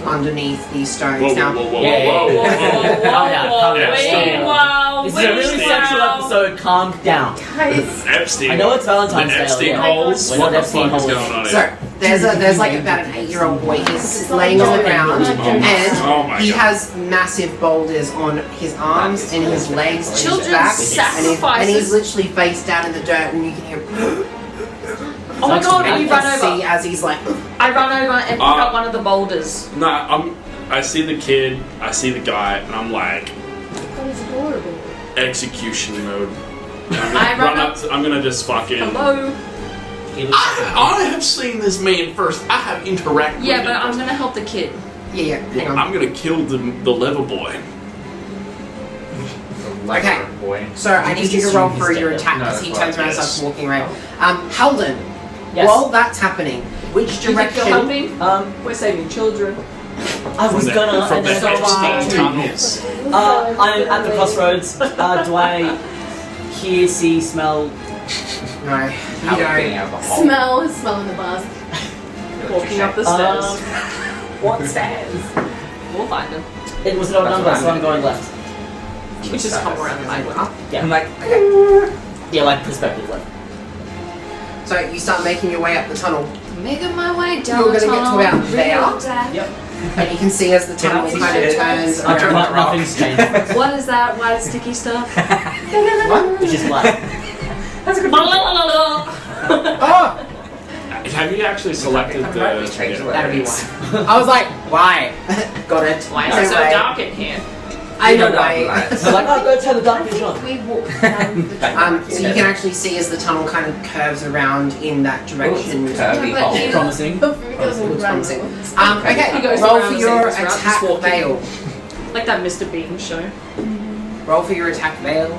underneath these stones. Whoa, Now, whoa, whoa, whoa, Yeah, whoa, whoa, whoa, whoa. Calm down, calm down. Yeah, wow, This is a really sexual episode. Calm down. Guys, Epstein. I know it's The Valentine's Day. Epstein yeah. holes? We're What not the Epstein fuck is holes. going on here? so there's like about an 8-year-old boy. He's laying on the ground, Oh my and he God. has massive boulders on his arms and his legs and his Children's back, and he's sacrifices. literally face down in the dirt, and you can hear him. Oh my god, and you run see over. as he's like, I run over and pick up one of the boulders. No, I see the kid, I see the guy, and I'm like, God, he's adorable. execution mode. And I I'm run gonna run up. I'm gonna just fucking. Hello. I have seen this man first. I have interacted. Yeah, with but him I'm first. gonna help the kid. Yeah, hang on. I'm gonna kill the leather boy. Okay. Boy. So I need you to roll for your attack No, because he that's turns right, around and yes. starts walking away. Halden, Yes. while that's happening, which You think direction? you're helping? We're saving children. I was gonna, from and the then extinct tunnels. I'm at the crossroads. Do I hear, see, smell? No, you How are we getting don't. out of the hole? Smelling the bars. Walking up the stairs. What stairs? We'll find them. It was an odd That's number, what so I'm I'm going left. We just come around the back. Yeah. I'm like, Yeah, like perspective left. So you start making your way up the tunnel, Making my way down You're the gonna get to tunnel. about there. Real death. Yep. and you can see as the tunnel see kind of shit. turns Okay, around. nothing's changed. What is that white sticky stuff? What? It's just black. Oh, Have you actually selected the? that'd be why. I was like, why? Got it. Why is No it so way. dark in here? I know No, why. So like, oh, go turn the dark I vision on. think we walked down the So you can actually see as the tunnel kind of curves around in that direction. Curvy Yeah, but hole. you- Promising. Looks promising. He Okay, goes roll around for the your same route, just attack walking. veil. Like that Mr. Bean show. Roll for your attack veil.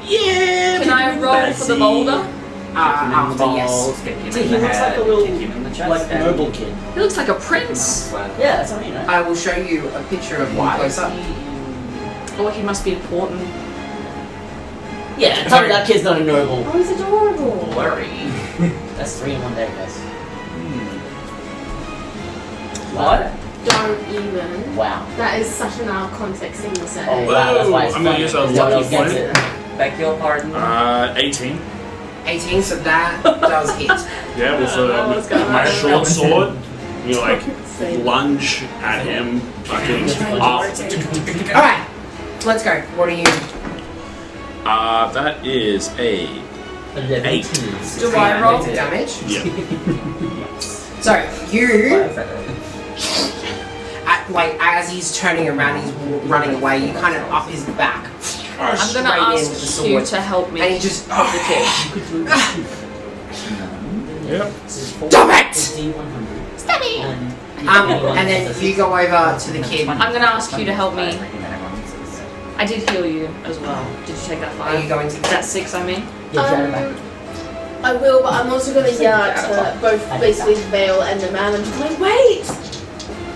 Yeah. Can I roll for the boulder? After yes. Balls, kick him See, in he the looks like head, a little, kick him in the chest, like and- noble kid. He looks like a prince. Yeah, that's what I mean, right? I will show you a picture of him Why close is up. Oh, he must be important. Yeah, tell me that kid's not a noble. Oh, he's adorable. Blurry. That's 3 in one day, guys. What? Don't even. Wow. That is such an out of context thing to say. Oh wow, that's why it's I'm gonna funny. use a No one else lucky gets point. it. Beg your pardon. 18. 18, so that does hit. Yeah, with my short sword, you like lunge at him, fucking Alright, let's go. What are you? that is a 8. Do I roll? Damage? Yeah. So, you, like, as he's turning around, he's running away, you kind of up his back. I'm Straight gonna in with the ask sword. you to help me. And he just. help the kid. Yep. Stop it! Stop it! And then you go over to the kid. I'm gonna ask you to help me. I did heal you as well. Did you take that 5? Are you going to Is that 6, I mean? I will, but I'm also going to yell at both basically the Veil and the man. I'm just like, wait!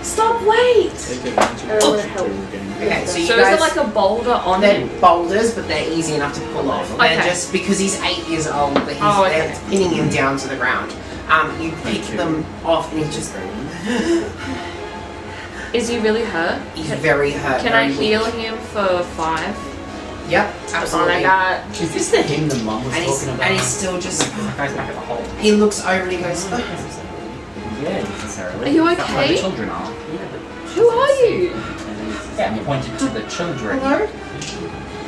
Stop, wait! And I want to help. Okay, so you So is guys. it like a boulder on They're him? boulders, but they're easy enough to pull off. They're Okay. just because he's 8 years old, but he's Oh, okay. they're pinning him down to the ground. You pick them off, and he's just Is he really hurt? he's very hurt. Can I very heal weak. him for 5? Yep, That's all absolutely. I got. Is this the him the mum was And he's talking about? and he's still just. Guys back at the hole. He looks over and he goes. Yeah. Necessarily. Are you That's where okay? the children are. Who are you? Yeah, he pointed to the children. Hello.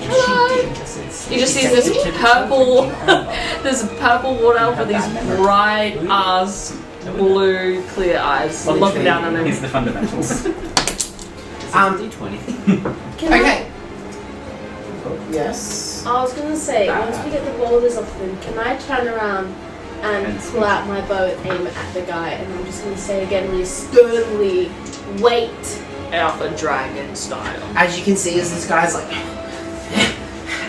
Hello. You just see this purple, this purple water elf with these bright ass blue clear eyes looking down on He's him. the fundamentals. D20. Can I, Okay. Yes. I was going to say, once we get the boulders off him, can I turn around and pull out my bow and aim it at the guy? And I'm just going to say again, really sternly, wait. Alpha dragon style. As you can see, as this guy's like,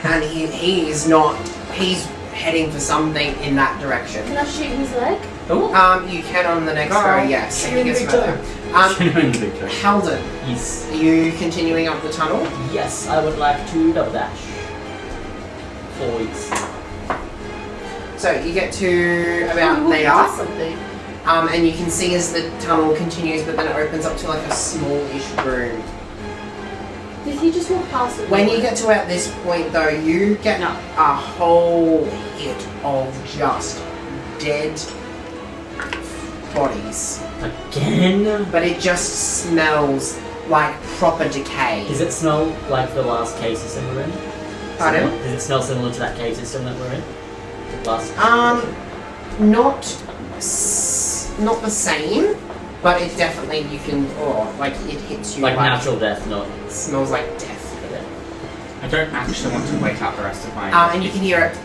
and he's not. He's heading for something in that direction. Can I shoot his leg? You can on the next go. Yes, he gets further. Halden, Yes. are you continuing up the tunnel? Yes, I would like to double dash. 4 weeks. So you get to about Oh, there, something. and you can see as the tunnel continues, but then it opens up to like a smallish room. Did he just walk past me? When you get to about this point, though, you get No. a whole hit of just dead bodies, Again? but it just smells like proper decay. Does it smell like the last cave system we're in? Pardon? Does it smell similar to that cave system that we're in? The last Not the same. But it definitely you can, or like it hits you Like natural death, not. It smells like death. I don't actually want to wait out the rest of my. And you can hear it.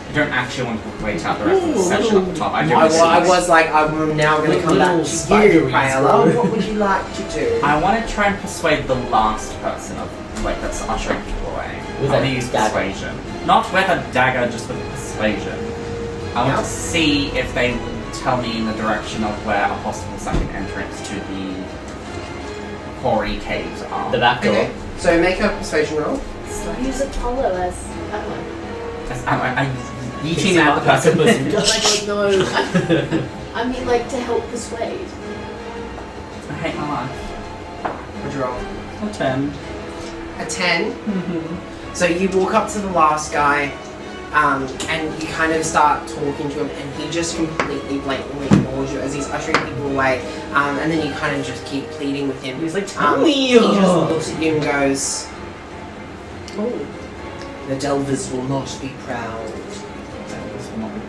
I don't actually want to wait out the rest of the session at the top. I do. I was like, I'm now going to come back to you, Paella. What would you like to do? I want to try and persuade the last person of that's ushering people away. With I a want to use dagger. persuasion, not with a dagger, just with persuasion. I want to see if they will tell me in the direction of where a possible second entrance to the hoary caves are. The back door. Okay, so make a persuasion roll. Use Apollo as ammo. I yeeting at the person. Oh my god, no. I mean, like, to help persuade. I hate my life. What'd you roll? A 10. A 10. So you walk up to the last guy, and you kind of start talking to him, and he just completely blatantly ignores you as he's ushering people away. And then you kind of just keep pleading with him. He's like, He just looks at you and goes, "Oh, the Delvers will not be proud.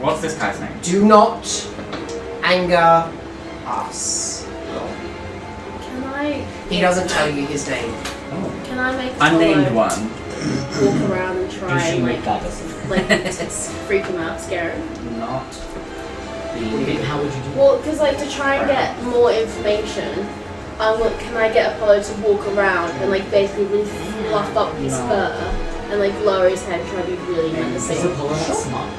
What's this guy's name? Do not anger us." Can I... He doesn't tell you his name. Can I make Unnamed Apollo one. walk around and try and, like, That freak him out, scare him? Not. How would you do Well, because, like, to try and get more information, can I get Apollo to walk around and, like, basically really fluff up his fur and, like, lower his head and try to be really menacing? Is Apollo that smart?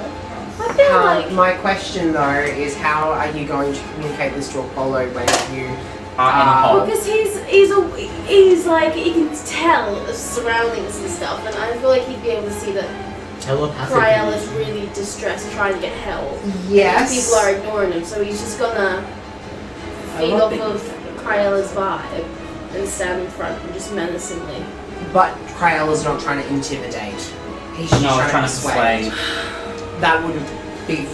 I feel like... My question though is, how are you going to communicate this to Apollo when you In a hole. Because he's like, he can tell the surroundings and stuff, and I feel like he'd be able to see that Kryel is really distressed trying to get help. Yes. People are ignoring him, so he's just gonna feed off of Kryela's vibe and stand in front and just menacingly. But Kryel is not trying to intimidate. He's just No, trying to persuade. That would be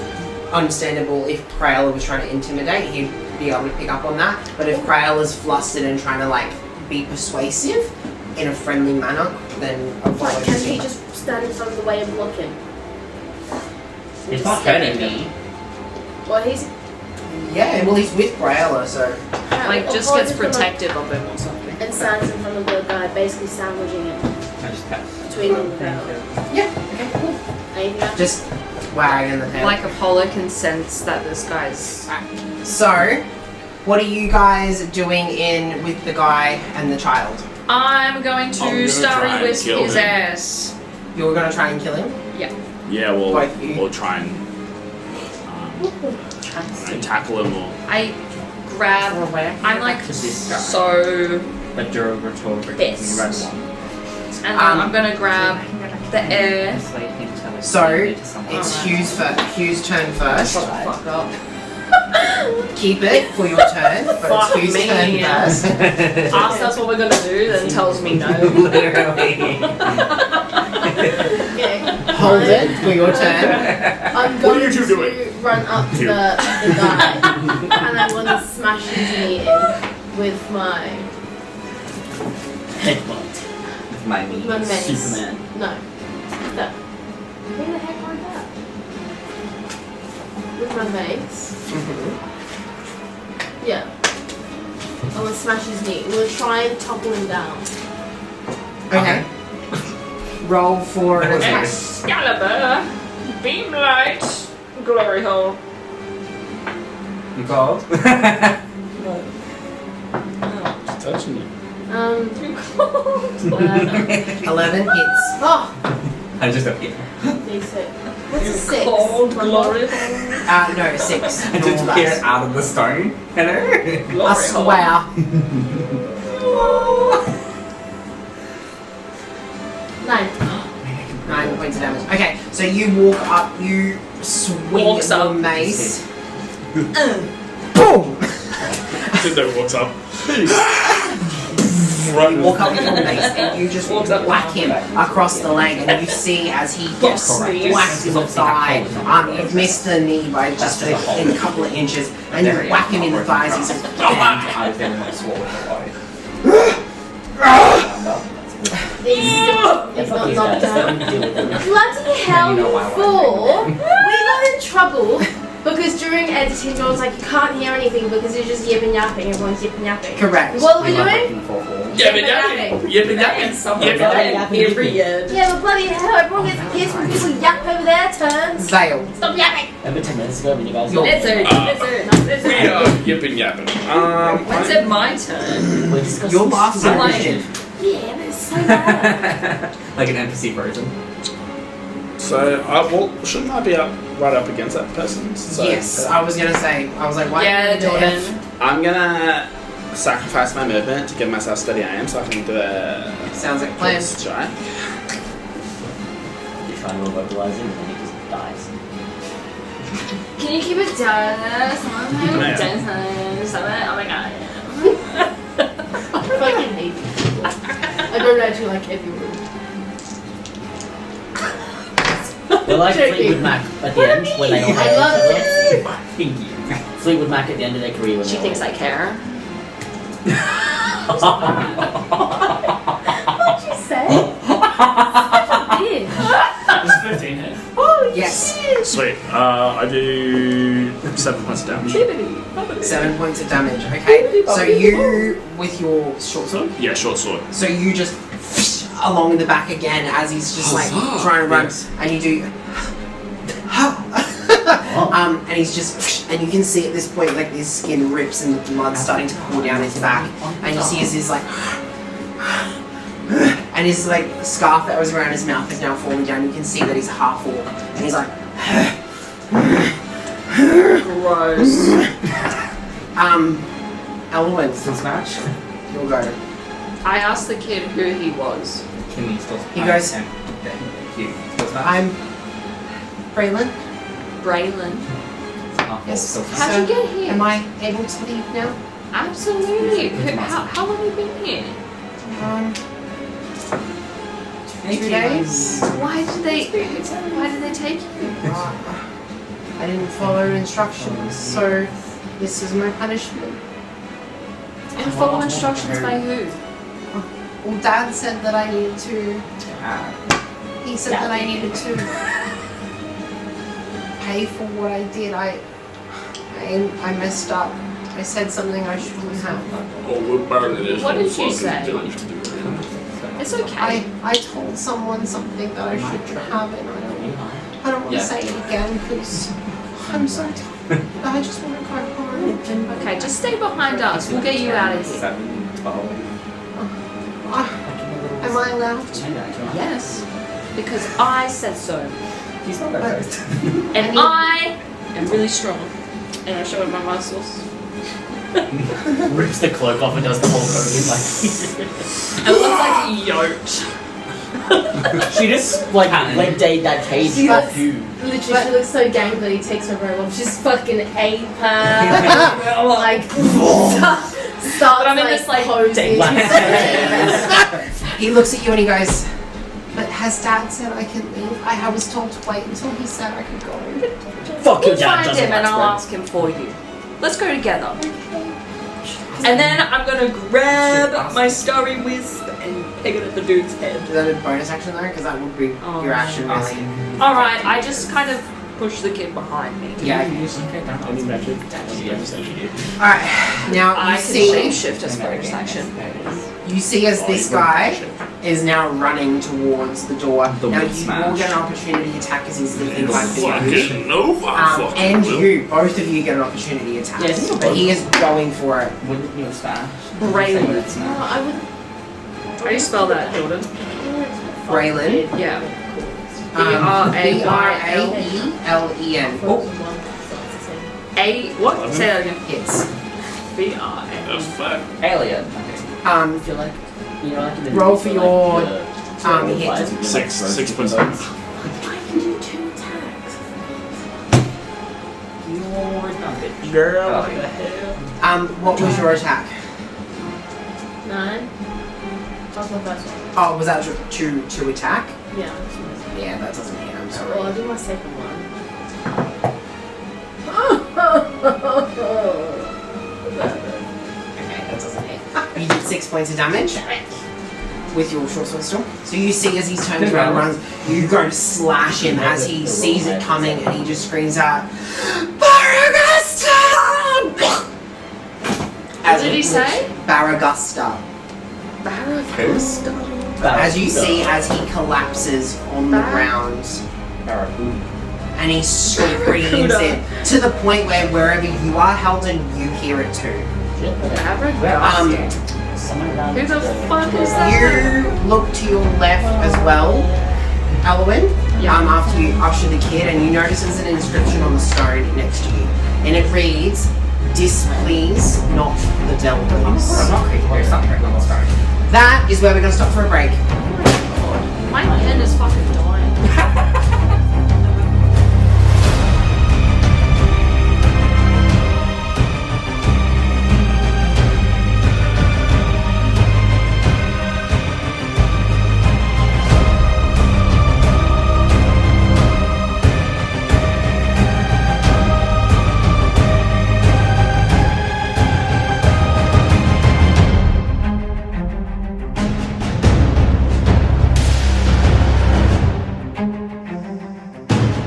understandable if Kryel was trying to intimidate. He'd be able to pick up on that. But if Kryel is flustered and trying to like be persuasive in a friendly manner, then Apollo Like, can he just stand in front of the way and block him? He's not hurting me. Well, he's Yeah, well he's with Kryella, so Like, just Apollo gets just gonna- protective of him or something. and stands in front of the guy, basically sandwiching him I just kept. between them. yeah, okay, cool. Anything else? Just wagging the tail. Like, Apollo can sense that this guy's... So, what are you guys doing in with the guy and the child? I'm going to gonna try starry and with kill his him. ass. You're gonna try and kill him? Yeah, we'll Like you. we'll try and tackle him or I grab... I'm like To this guy. so... The derogatory This. red one. And then I'm gonna grab the air. Persuade him to tell us So, to someone. it's Hugh's turn first. Fuck up. Keep it for your turn, but Fuck it's Hugh's me. turn first. Ask us what we're gonna do, then tells me no. Literally. Okay. Hold it for your turn. I'm What are going you two to doing? run up to the guy and I'm going to smash his knee in with my Headbutt. My knee. mace. Superman. No. No. Who the heck like that? With my mace. Yeah. I'm going to smash his knee. I'm going to try and topple him down. Okay. Roll for an attack. Excalibur, beam light, glory hole. You called? just touching you. Too cold. 11 hits. Oh! I just appeared. D6. What's a 6? Cold One glory more? hole. No, 6. I just appeared out of the stone. Hello? I swear. 9. 9 points of damage. Okay, so you walk up, you swing Walks your up. mace. Boom! Tinder walks up. You walk up with your mace and you just whack him across the leg, and you see as he gets whacked in the thigh. You've missed the knee by just a couple of inches, and you whack him in the thighs. He's like, I was then like swallowed It's not knocked down. Bloody hell, you fool! We got in trouble Because during editing, I was like, you can't hear anything because you're just yipping yapping. Everyone's yipping yapping. Correct. What are we doing? Yipping yapping. Every year. Yeah, but bloody hell, everyone gets pissed when people yap over their turns. Veil. Stop yapping. Remember 10 minutes ago when you guys It's it. It's We it. are yipping yapping. When's it my turn? Your last I'm like- initiative. Yeah, but it's so bad. Like an NPC version. So, well, shouldn't I be right up against that person? So, Yes, I was gonna say. I was like, why? Yeah, the F? Jordan. I'm gonna sacrifice my movement to give myself steady aim so I can do a Sounds like a plan. strike. You're trying to immobilize him and then he just dies. Can you keep it down? Yeah. Oh my god. I fucking hate you. I don't actually like everyone. They're like Joking. Fleetwood Mac at the end when they all I love have it. Thank you. Fleetwood Mac at the end of their career when She thinks I care. What'd you say? Bitch. It's 15 hit. Holy Yes. shit. Sweet. I do 7 points of damage. 7 points of damage. Okay. So you with your short sword. Yeah, short sword. So you just along the back again as he's just like trying to run, Yes. and you do. And he's just, and you can see at this point like his skin rips and the blood's starting to pour down his back, and you see as he's like, and his like scarf that was around his mouth is now falling down. You can see that he's half orc, and he's like, Gross. Elwyn, Still smash? you'll go. I asked the kid who he was. Can you still He goes, Okay, you still smash? I'm Braylon. Braylon. Yes. Still smash. How'd you get here? Am I able to leave now? Absolutely. How long have you been here? 2 days. Why did they take you? I didn't follow instructions, so this is my punishment. And follow instructions by who? Well, Dad said that I needed to. He said that I needed to pay for what I did. I messed up. I said something I shouldn't have. Oh, we're burning this. What did whole you fucking say? dungeon. It's okay. I told someone something that I shouldn't have, and I don't want to say it again because I'm so tired. I just want to go home. Okay, just stay behind us. We'll get you out of here. 7, 12. Am I allowed to? Yes. Because I said so. He's not that close. And I am really strong. And I show it my muscles. Rips the cloak off and does the whole Hogan I look like yoked. like. She just like let that cage She off looks- you. Literally, she looks so gangly. He takes her robe off. She's fucking ape. Like, starts But I'm in this, like, posing. He looks at you and he goes, "But has Dad said I can leave? I was told to wait until he said I could go." Fuck your We'll dad find doesn't him and like I'll spreads. ask him for you. Let's go together. And then I'm gonna grab my starry wisp and peg it at the dude's head. Is that a bonus action though? Because that would be your action really. Alright, I just kind of push the kid behind me. Yeah. Any magic? Alright, now I you can see shapeshift as bonus action. as this guy is now running towards the door. The Now whip you smash. will get an opportunity attack as he's leaping right for you. Fucking no, fucking And will. you, both of you get an opportunity attack. Yes. But he is going for it. Wouldn't you smash? Braylon. No, I would. How do you spell that, Jordan? Braylon. Yeah. B-R-A-Y-L-E-L-E-N. Oh, What? Say that again. hits. B-R-A. The fuck? Alien. I feel like you know like in the Roll for your, the hit. flies, you like 6 points. I can do 2 attacks. Girl. What was your attack? 9. That's my first one. Oh, was that your to attack? Yeah. Yeah, that doesn't hit. I'm Well, sorry. I'll do my second one. Okay, that doesn't hit. You did 6 points of damage with your short sword still. So you see as he turns around and runs, you go to slash him as he sees it coming and he just screams out, "Fire!" What did he say? Baragusta. Baragusta. As you see, as he collapses on the ground, and he screams it to the point where wherever you are, Helden, you hear it too. Who the fuck is that? You look to your left as well, Elowen, after you usher the kid, and you notice there's an inscription on the stone next to you, and it reads, "Displease not the Delvers." That is where we're going to stop for a break. My pen is fucking dying.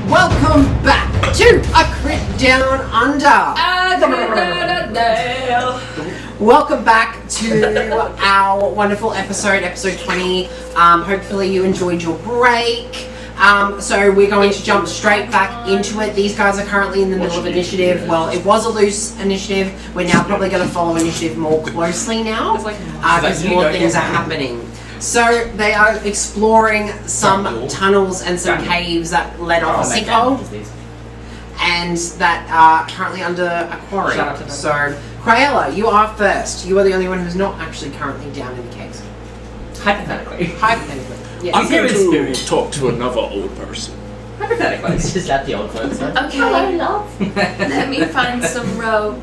Welcome back to A Crit Down Under. Welcome back to our wonderful episode 20. Hopefully you enjoyed your break. So we're going to jump straight back into it. These guys are currently in the middle of initiative. Well, it was a loose initiative. We're now probably going to follow initiative more closely now because more things are happening. So they are exploring some tunnels and some caves that led off a sinkhole, and that are currently under a quarry. So, Craella, you are first. You are the only one who's not actually currently down in the caves. Hypothetically. Hypothetically, yes. I'm going to experience. talk to another old person. Hypothetically. Is that the old person? Okay, let me find some rope.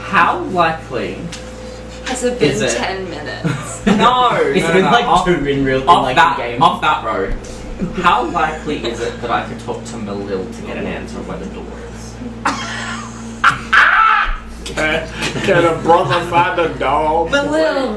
How likely? Has it been Is it? 10 minutes? No, It's no, been no, like off, two in real off like that in game. off that road. How likely is it that I could talk to Malil to get an answer of where the door is? Can a brother find a dog? But Lil,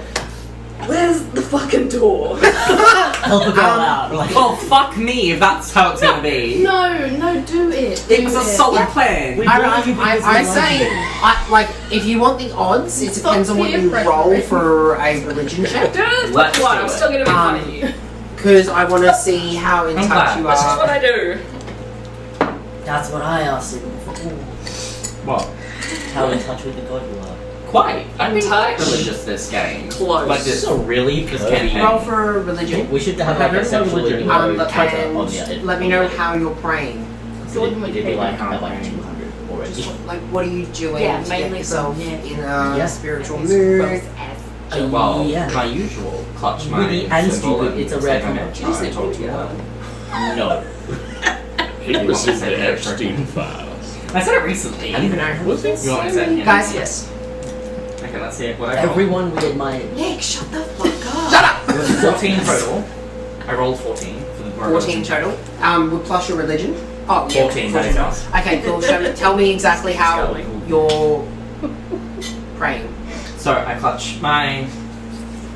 where's the fucking door? Help a girl out. Like, Well, fuck me if that's how it's gonna be. No, do it. It was a solid plan. I say, like, if you want the odds, it depends on what you roll for a religion check. Let's do I'm it. still gonna be funny you. Because I want to see how in I'm touch glad. you This is what are. I do. that's what I asked him. What? How in touch with the god you are. Quite. I'm In touch. religious this game. Close. Like this. So really This good. campaign. Roll for religion. We should have like a sexual And let me know how you're praying. It'd be like How at like I'm 200 already. Like, what are you doing Yeah, to get mainly yourself from, in a Yeah. spiritual mood? Well, yeah. my usual clutch my Really and symbol stupid, it's a and rare say my combination. mantra You just and need talk to to do one. No. He was in the Yeah. Epstein files. I said it recently. I don't even know. Was he? You want me to say it again? Guys, yes. Okay, let's see what I rolled. Everyone we admire. Nick, shut the fuck up. Shut up! It was 14 total. I rolled 14 for the 14 total. With plus your religion. Oh, yeah. 14, that is us. Okay, cool. Tell me exactly how you're praying. So I clutch my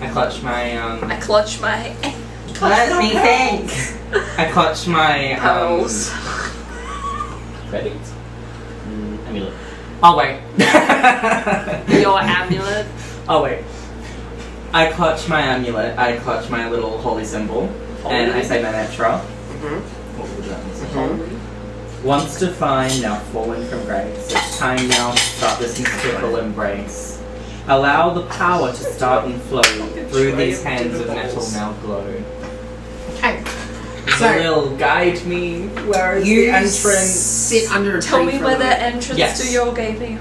I clutch my Let me think. I clutch my pearls. Credits? Amulet. Oh wait. Your amulet. Oh wait. I clutch my amulet. I clutch my little holy symbol, and I say my mantra. What would that mean? Once defined, now fallen from grace. It's time now to start this mystical embrace. Allow the power to start and flow through these hands of metal now glow. Okay. So, Will guide me. Where is you the entrance? sit under a tree Tell me for a where little the entrance Yes. to your gaping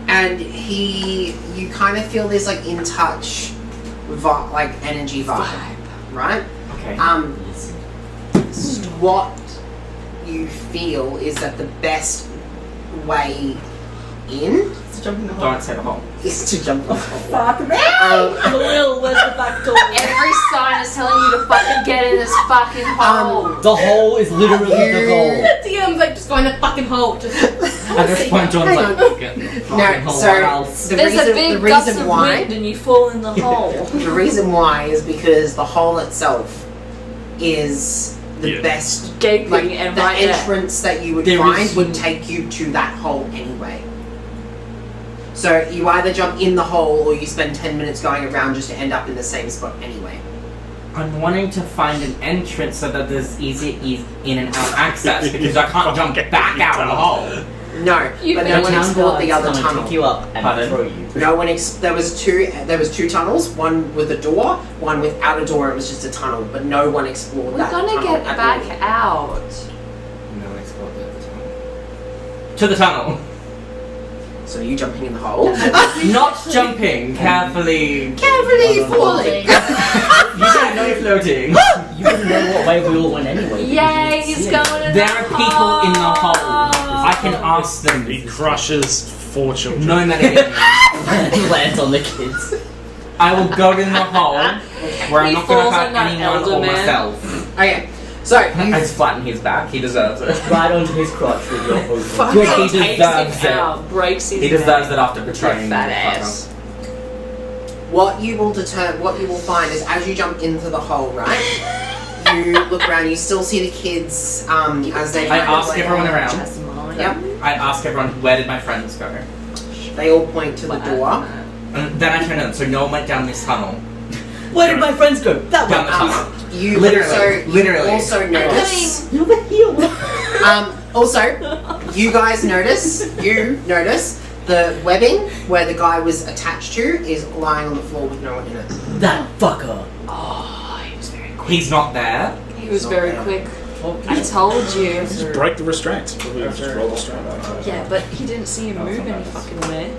and you kind of feel this like in touch, like energy vibe, right? Okay. What you feel is that the best way in Don't say the hole. is to jump off. Will, where's the back door? Every sign is telling you to fucking get in this fucking hole. The hole is literally the goal. DM's like, just go in the fucking hole. Just At this point, John's Hang like, get in the fucking No, hole, so or else. the There's reason, a big the gust reason of why, wind and you fall in the hole. the reason why is because the hole itself is the Yeah. best. Gaping Like and the right there. entrance that you would There find is- would take you to that hole anyway. So you either jump in the hole or you spend 10 minutes going around just to end up in the same spot anyway. I'm wanting to find an entrance so that there's easy in and out access because I can't jump back out of the hole. No, but no one explored the other tunnel. Pick you up and Pardon? throw you. No one. There was two tunnels. One with a door, one without a door. It was just a tunnel, but no one explored We're that. gonna tunnel get at back all. out. No, it's got the tunnel. To the tunnel. So you jumping in the hole? Not jumping, carefully. Carefully falling. You don't know floating. You wouldn't know what way we all went anyway. Yay, he's going in There the are people in the hole. I can ask them. He crushes 4 children. No matter what. Lands on the kids. I will go in the hole where I'm He not going falls to on hurt that anyone elder or man. myself. Okay, so I just flatten his back. He deserves it. Right onto his crotch with your open. Fuck. Good, he Takes deserves him it. out, breaks his He deserves neck. it after betraying That the ass. what you will find is as you jump into the hole, right? You look around. You still see the kids as they. I ask everyone around. Just mine. Yep. I ask everyone, where did my friends go? They all point to the door. And then I turn in, so no one went down this tunnel. Where did my friends go? That Down the way. tunnel. You Literally. also notice. You're the heel. Also, you guys notice. You notice the webbing where the guy was attached to is lying on the floor with no one in it. That fucker. Oh, he was very quick. He's not there. He was Not very bad. quick. I told you. Just break the restraints. Probably just roll the restraint. Yeah, but he didn't see him move any fucking way.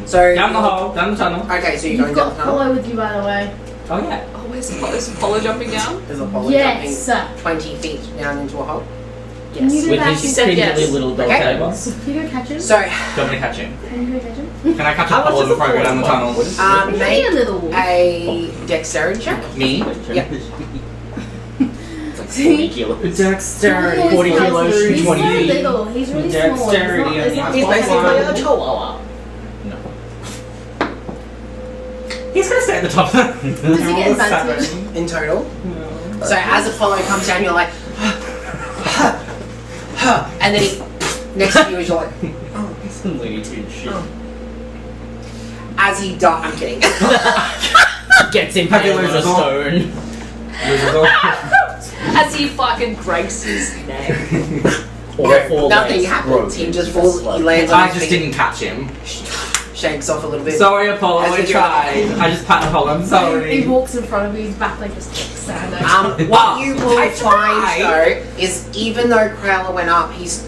So Down the hole, down the tunnel. Okay, so you're You've going down got the tunnel. Apollo with you, by the way. Oh yeah. Oh, is Apollo jumping down? There's Apollo Yes. jumping 20 feet down into a hole. Can you go With back his She said yes. cringily little dog Okay. tails. Can you go catch him? So, Do you want me to catch him? Can you go catch him? Can I catch How much Apollo is the before I go down the tunnel? Maybe make a little. a dexterity check. Me? Yep. It's like 40 kilos. Dexterity. 40 kilos, He's 20 so feet. little. He's really small. Dexterity It's not, He's it's basically not a chihuahua. No. He's gonna stay at the top. Does he get advantage? In total. So as Apollo comes down, you're like, and then he next to you is you're like, Some Looney Tunes shit. as he dies. I'm kidding. Gets him Have you on a lose stone. As he fucking breaks his neck. All 4 Nothing legs happens. broken. He just falls. He lands on I his just feet, didn't catch him. shakes off a little bit. Sorry, Apollo, As I we do tried. I just pat Apollo, I'm He sorry. walks in front of you, his back like just kicks sand. What you will I find tried. though is even though Crowler went up, he's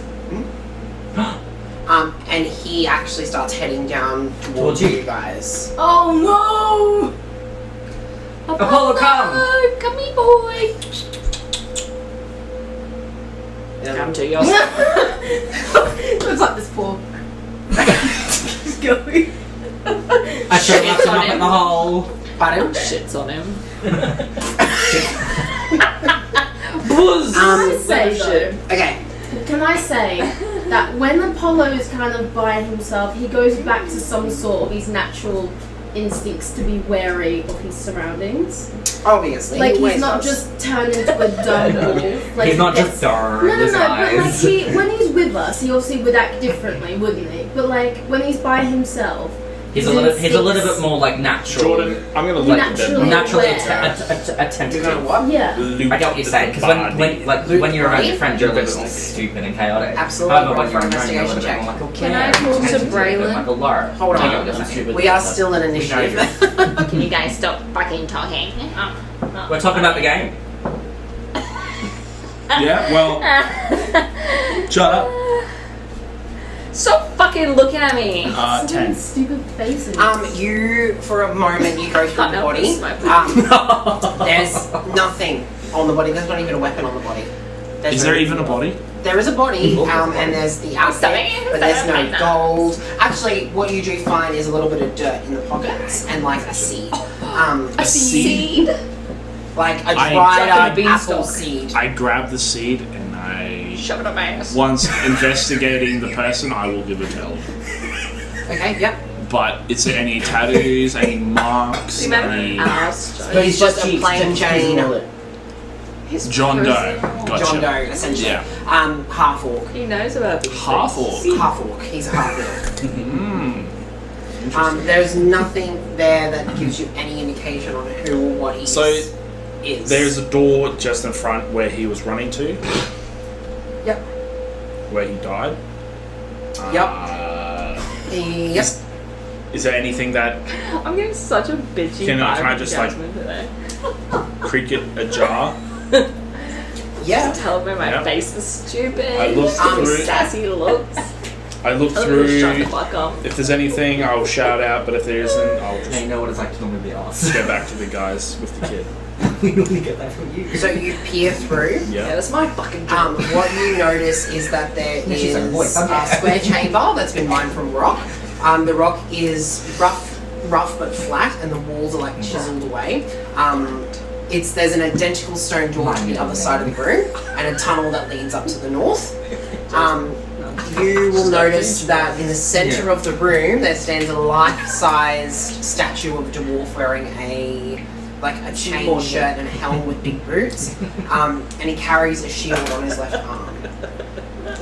and he actually starts heading down towards Towards you. you guys. Oh Apollo, come! Come here, boy! Come to yourself. no! Looks like this poor. Just going. I tried Shit him on up him. in the hole. Pardon? Shits on him. Can I say shit. though? Okay. Can I say that when Apollo is kind of by himself, he goes back to some sort of his natural instincts to be wary of his surroundings. Obviously. Like he always he's not does. just turned into a dumb wolf. Like He's not it's- just dark, No, his but like eyes. when he's with us, he obviously would act differently, wouldn't he? But like when he's by himself, He's his a little instincts- bit more like natural. Jordan, I'm gonna let you Naturally dead. Naturally aware. You're gonna attentive. what? Yeah. I get what you're saying, because when you're around your friends, you're a little bit more stupid and chaotic. Absolutely. However, when Roll you're for around, you're a little bit investigation more like, okay. Can I talk to attentive, Braylon? Like a lark. Hold I get on. what you're saying. We are still in initiative. Can you guys stop fucking talking? We're talking about the game. Yeah, well, shut up. Stop fucking looking at me. 10. Stupid faces. You for a moment you go through Can't the help body. this, my There's nothing on the body. There's not even a weapon on the body. There's Is no- there even a body? There is a body, and there's the outfit, but there's no gold. Actually, what you do find is a little bit of dirt in the pockets and like a seed. A seed? Like a I- dried Like up a beanstalk. apple seed. I grab the seed and I. Shove it up my ass. Once investigating the person, I will give a tell. Okay, yep. But is there any tattoos, any marks, Remember? any. Ass. He's just a plain Jane. His John Doe. personal- Gotcha. John Doe, essentially. Yeah. Half orc. He knows about these Half things. orc. Half orc. He's a half orc. Interesting. There's nothing there that gives you any indication on who or what he So, is. There's a door just in front where he was running to, Yep. where he died. Yep. Yep. Is there anything that I'm getting such a bitchy Can I vibe just, from like- Jasmine today. creak it ajar? Yeah. Tell me my Yeah. face is stupid. I looked through. Sassy looks. I look Tell me to shut the through. fuck up. If there's anything, I'll shout out. But if there isn't, I'll Now just you know what it's like to come with the arse. go back to the guys with the kid. We only get that from you. So you peer through. Yeah, Yeah. that's my fucking job. What you notice is that there Yeah, she's is like, "Boy, come a here." square chamber that's been mined from rock. The rock is rough but flat, and the walls are like chiseled away. There's an identical stone door to the other side of the room, and a tunnel that leads up to the north. You will notice that in the center of the room there stands a life-sized statue of a dwarf wearing a chain shirt and a helm with big boots, and he carries a shield on his left arm.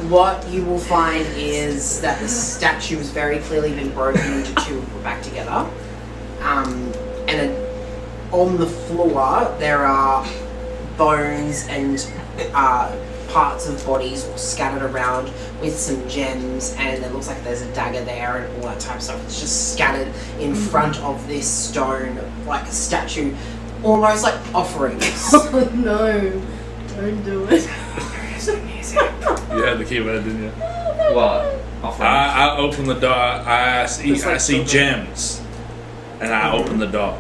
What you will find is that the statue has very clearly been broken into two and put back together, on the floor there are bones and parts of bodies scattered around with some gems, and it looks like there's a dagger there and all that type of stuff. It's just scattered in front of this stone, like a statue, almost like offerings. Oh no, don't do it. You had the keyword, didn't you? What? I open the door. I see gems, and I open the door.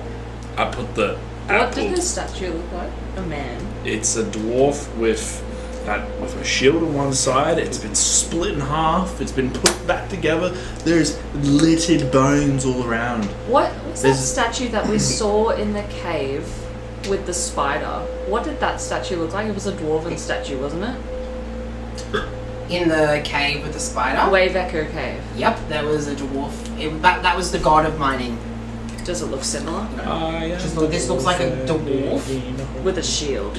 I put the What apple. did this statue look like? A man. It's a dwarf with a shield on one side. It's been split in half. It's been put back together. There's littered bones all around. What was that There's- statue that we saw in the cave with the spider? What did that statue look like? It was a dwarven statue, wasn't it? In the cave with the spider. Wave Echo Cave. Yep, there was a dwarf. That was the god of mining. Does it look similar? This looks like a dwarf. With a shield.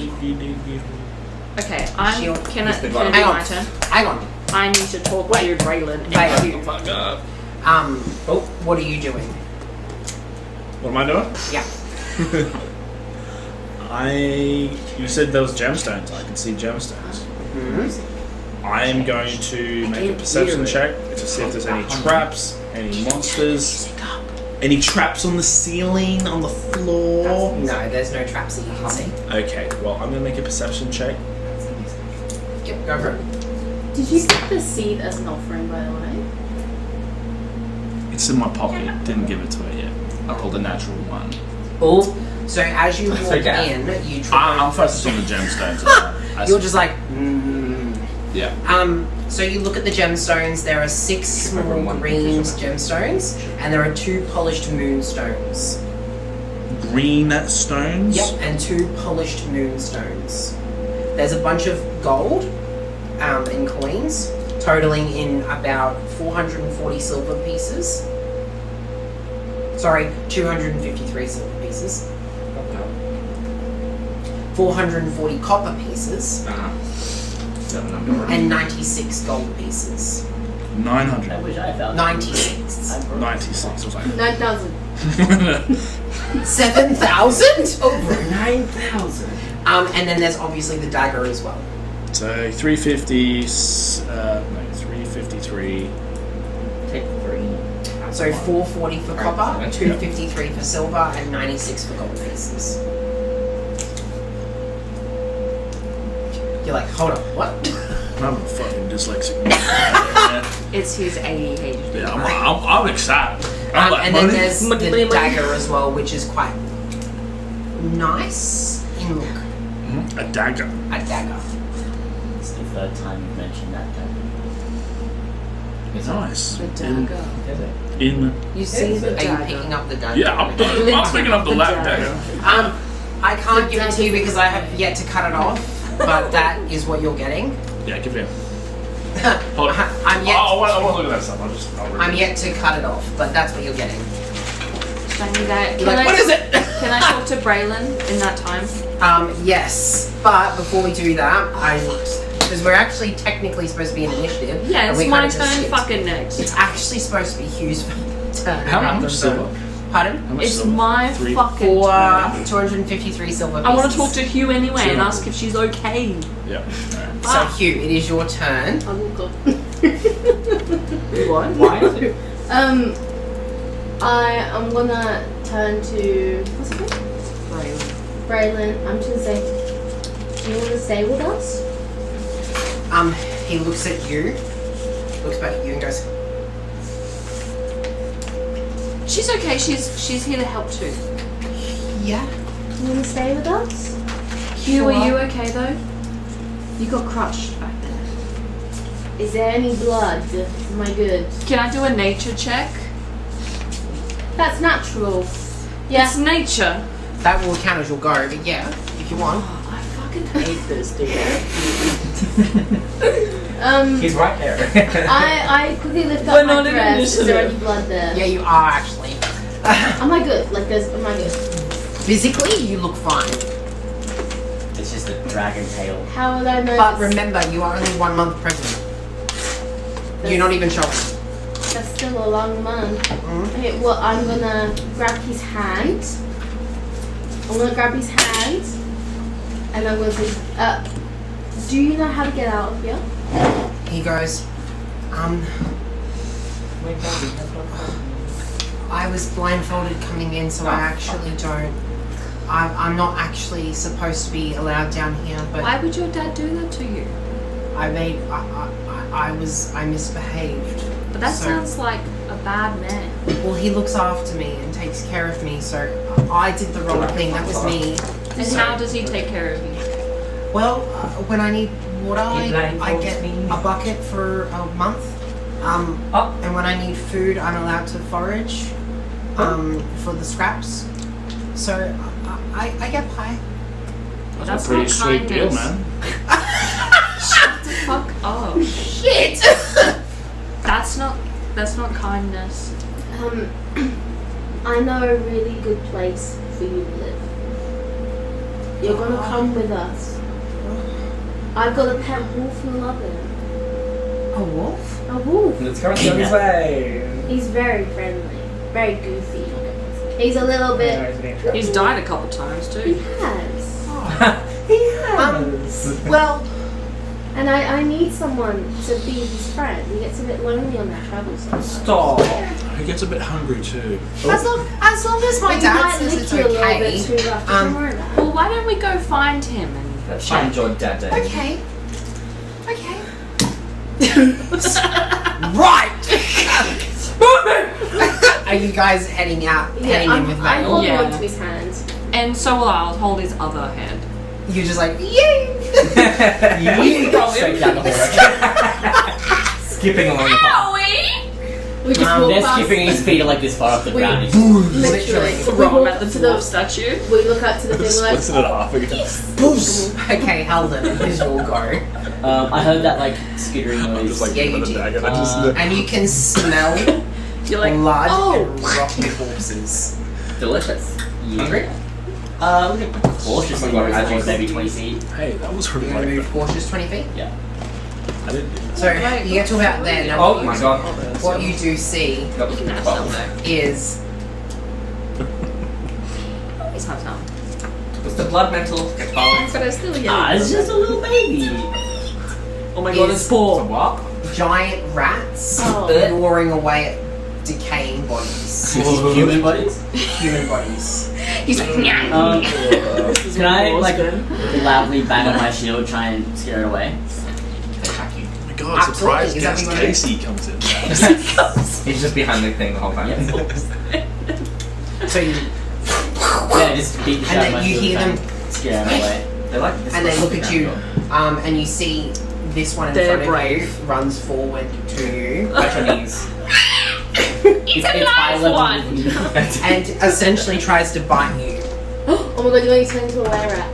Okay, Shield. can it be Hang on. my turn? Hang on. I need to talk to Braylon. Wait. You. What are you doing? What am I doing? Yeah. You said there was gemstones. I can see gemstones. I am going to make a perception check to see if there's any traps, any monsters, any traps on the ceiling, on the floor. No, there's no traps that you can see. Okay, well, I'm going to make a perception check. Yep, go for it. Did you get the seed as an offering, by the way? It's in my pocket. Didn't give it to her yet. I rolled a natural one. Oh, so as you walk okay. in, you I'm focused on the gemstones. you're just like, Yeah. So you look at the gemstones. There are 6 small green gemstones, and there are 2 polished moonstones. Green stones? Yep, and 2 polished moonstones. There's a bunch of gold in coins, totaling in about 440 silver pieces. Sorry, 253 silver pieces. 440 copper pieces. And 96 gold pieces. 900. I wish I found 96. 96 was like 9,000. 7,000? over 9,000. And then there's obviously the dagger as well. So 350, 353. Take 3. So 440 for Right, copper, okay. 253 for silver, and 96 for gold pieces. You're like, hold on, what? I'm a fucking dyslexic. It's his ADHD. Yeah, I'm excited. I'm like, And then money? there's Money, the money, money. dagger as well, which is quite nice in look. A dagger. A dagger. It's the 3rd time you've mentioned that. It's nice. The dagger. In You see the Are you dagger. picking up the dagger? yeah, I'm picking up the lap dagger. I can't give it to you because I have yet to cut it off, but that is what you're getting. Yeah, give it. Hold on. I'm yet. I want to look at that stuff. I'll read I'm it. yet to cut it off, but that's what you're getting. shiny guy. You're like, what is it? Can I talk to Braylon in that time? Yes, but before we do that, because we're actually technically supposed to be in initiative. Yeah, and it's we my kinda just turn skipped. fucking next. It's actually supposed to be Hugh's turn. How much silver? Pardon? How much It's silver? my Three? fucking For turn. 253 silver pieces. I want to talk to Hugh anyway and ask if she's okay. Yeah. Alright. So Hugh, it is your turn. I will go. What? Why is it? I'm gonna turn to what's it called? Braylon. I'm just gonna say, do you want to stay with us? He looks at you, looks back at you and goes, She's okay. She's here to help too. yeah. You want to stay with us? Hugh, are Sure. you okay though? You got crushed back there. Is there any blood? Am I good? Can I do a nature check? That's natural. Yeah. It's nature. That will count as your go, but yeah, if you want. Oh, I fucking hate this, dude. He's right there. I quickly lift We're up my not in dress. Is there initiative. any blood there? Yeah, you are actually. Am I good? Like, am I good? Physically, you look fine. It's just a dragon tail. How will I know? But this- remember, you are only 1 month pregnant. You're not even showing. That's still a long month. Mhm. Okay, well, I'm gonna grab his hand. I'm gonna grab his hand, and I'm gonna say, do you know how to get out of here? He goes, I was blindfolded coming in, so I actually don't. I'm not actually supposed to be allowed down here, but Why would your dad do that to you? I misbehaved. But that So- sounds like a bad man. Well, he looks after me and takes care of me, so I did the wrong thing. That was me. And So- how does he take care of you? Well, when I need water, He I blindfolds get me. a bucket for a month. And when I need food, I'm allowed to forage for the scraps. So I get pie. Well, That's a pretty not sweet deal, kindness. man. Shut the fuck up. Shit! That's not kindness. I know a really good place for you to live. You're gonna come with us. I've got a pet wolf you'll love him. A wolf? A wolf. It's currently on his way. He's very friendly, very goofy. He's a little bit. He's died a couple times He too. has. Well, And I need someone to be his friend. He gets a bit lonely on that travel sometimes. Stop. He gets a bit hungry too. as long as my He dad might says lick it's you a little okay. bit too rough. Don't worry about it. Well, why don't we go find him and Let's find your daddy. Okay. Right! Are you guys heading in with I'm Vale? holding Yeah. onto his hand. and so will I'll hold his other hand. You're just like, yay! Straight down the hall. Skipping along the path. We just walk They're past. skipping, his feet are like this far off the We- ground. He's Literally. We Throw him walk at the to dwarf the. statue. We look up to the thing Splits it like. in half again. Okay, Halden, here's your go. I heard that like skittering I'm noise. just like Yeah, giving you it a did. dagger. I just And you can smell You're like, blood oh. and rotten corpses. Delicious. Hungry? We can cautiously Oh my God, move I maybe 20 feet. Hey, that was You're really going to like move cautious 20 feet. Yeah. I didn't do that. So you get to about there. Now, Oh my god. what you do see That was is It's not time. It's the blood mental. Get following. But I still It's just a little baby. Oh my god, Is- it's It's a poor. walk. giant rats Oh. gnawing away at decaying bodies. Human bodies? Human bodies. He's like, Can I like loudly bang on my shield, try and scare it away? Oh my god, Absolutely. surprise Is that guest what you wanna do? Casey comes in. He's just behind the thing the whole time. Yes. So you, Yeah, just beat the shit out of and my then you shield, hear try them, and scare them away. They like this. and they look at you, and you see this one in They're front brave. of you runs forward to you At your knees. It's high level one. with you. and essentially tries to bite you. Oh my god, you're going to turn into a were rat.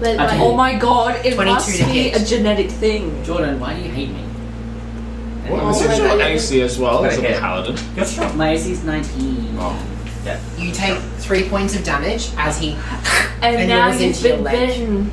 But, Okay. Oh my god, it 22 must to be hit. a genetic thing. Jordan, why do you hate me? What Oh was my your God. AC as well as a Okay. paladin? You're strong. My AC is 19. Oh. Yeah. You take 3 points of damage as he And now gnaws you've into your been leg. bitten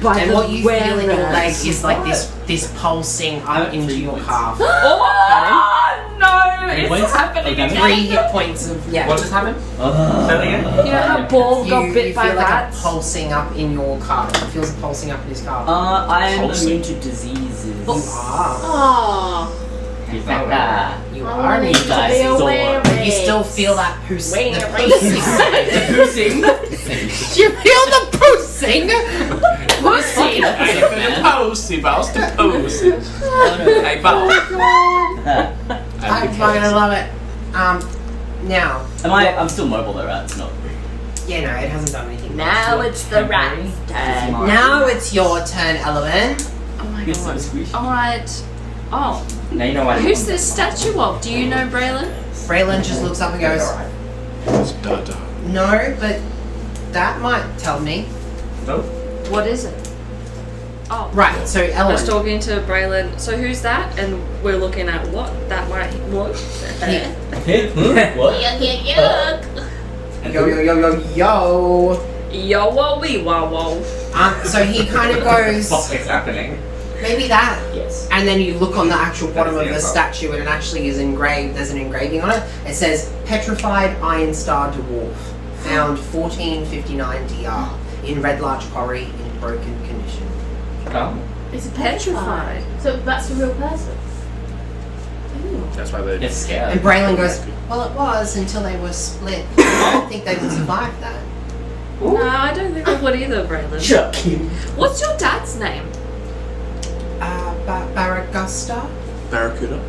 by And the what you feel in your leg were-rats. is like this pulsing up into your calf. Oh no! Three It's points? happening Okay. again. 3 hit points of What just happened? Say that again? You know how Ball got you bit by feel like rats? a pulsing up in your calf. It feels a pulsing up in his calf. I'm Pulsing. immune to diseases. You are. Oh, You think that? You I are. want immune to to guys be saw aware it. of But you still it. feel that the Wait, pussing. You feel the pussing? Pussy. Posty, boss to posty. Hey, boss. I fucking love it. Now, I'm still mobile though, right? It's not. yeah, no, it hasn't done anything. Now it's the rat's turn. Now it's your turn, Element. Oh my It's so god. squishy. Alright. Oh, Now you know why. who's this statue of? Do you know Braylon? Braylon just looks up and goes, It's Dada. no, but that might tell me. No. What is it? Oh. Right, so I was Element. talking to Braylon. So who's that? And we're looking at what? That might what? What? Yuck, yuck, yuck. Yo, yo, yo, yo, yo. Yo whoa wee wow whoa. So he kind of goes, What is happening? maybe that. Yes. And then you look on the actual bottom of the That's the statue and it actually is engraved, there's an engraving on it. It says, Petrified Iron Star Dwarf, found 1459 DR, in Red Larch Quarry, in broken condition. Oh. It's Petrified. So that's a real person. That's why they. Get scared. And Braylon goes, well, it was until they were split. I don't think they would survive that. No, I don't think I would either, Braylon. Chuck him. What's your dad's name? Baragusta? Barracuda.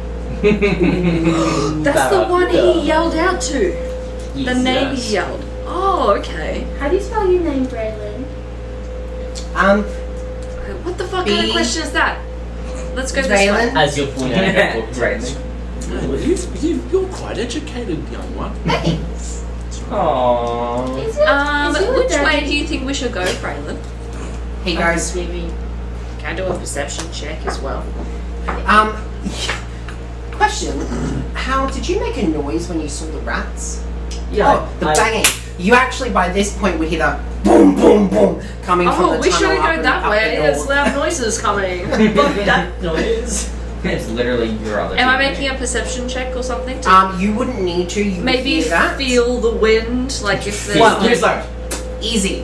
That's the one he yelled out to. The Yes. name he yelled. Oh, okay. How do you spell your name, Braylon? What the fuck kind of question is that? Let's go this way. Braylon? As you're pointing out your book. Right. You're quite educated, young one. Thanks. Aww. Is it? Is your Which daddy- way do you think we should go, Braylon? He goes, Maybe. Can I do a perception check as well? question, how, did you make a noise when you saw the rats? Yeah. Oh, the banging. You actually, by this point, would hear the boom, boom, boom coming from the Oh, we tunnel should up have and gone that up way. the There's door. loud noises coming. Fuck that noise. It's literally your other. Am I teammate. making a perception check or something? To You wouldn't need to. You would maybe hear that. feel the wind, like if there's Well, like, here's like easy.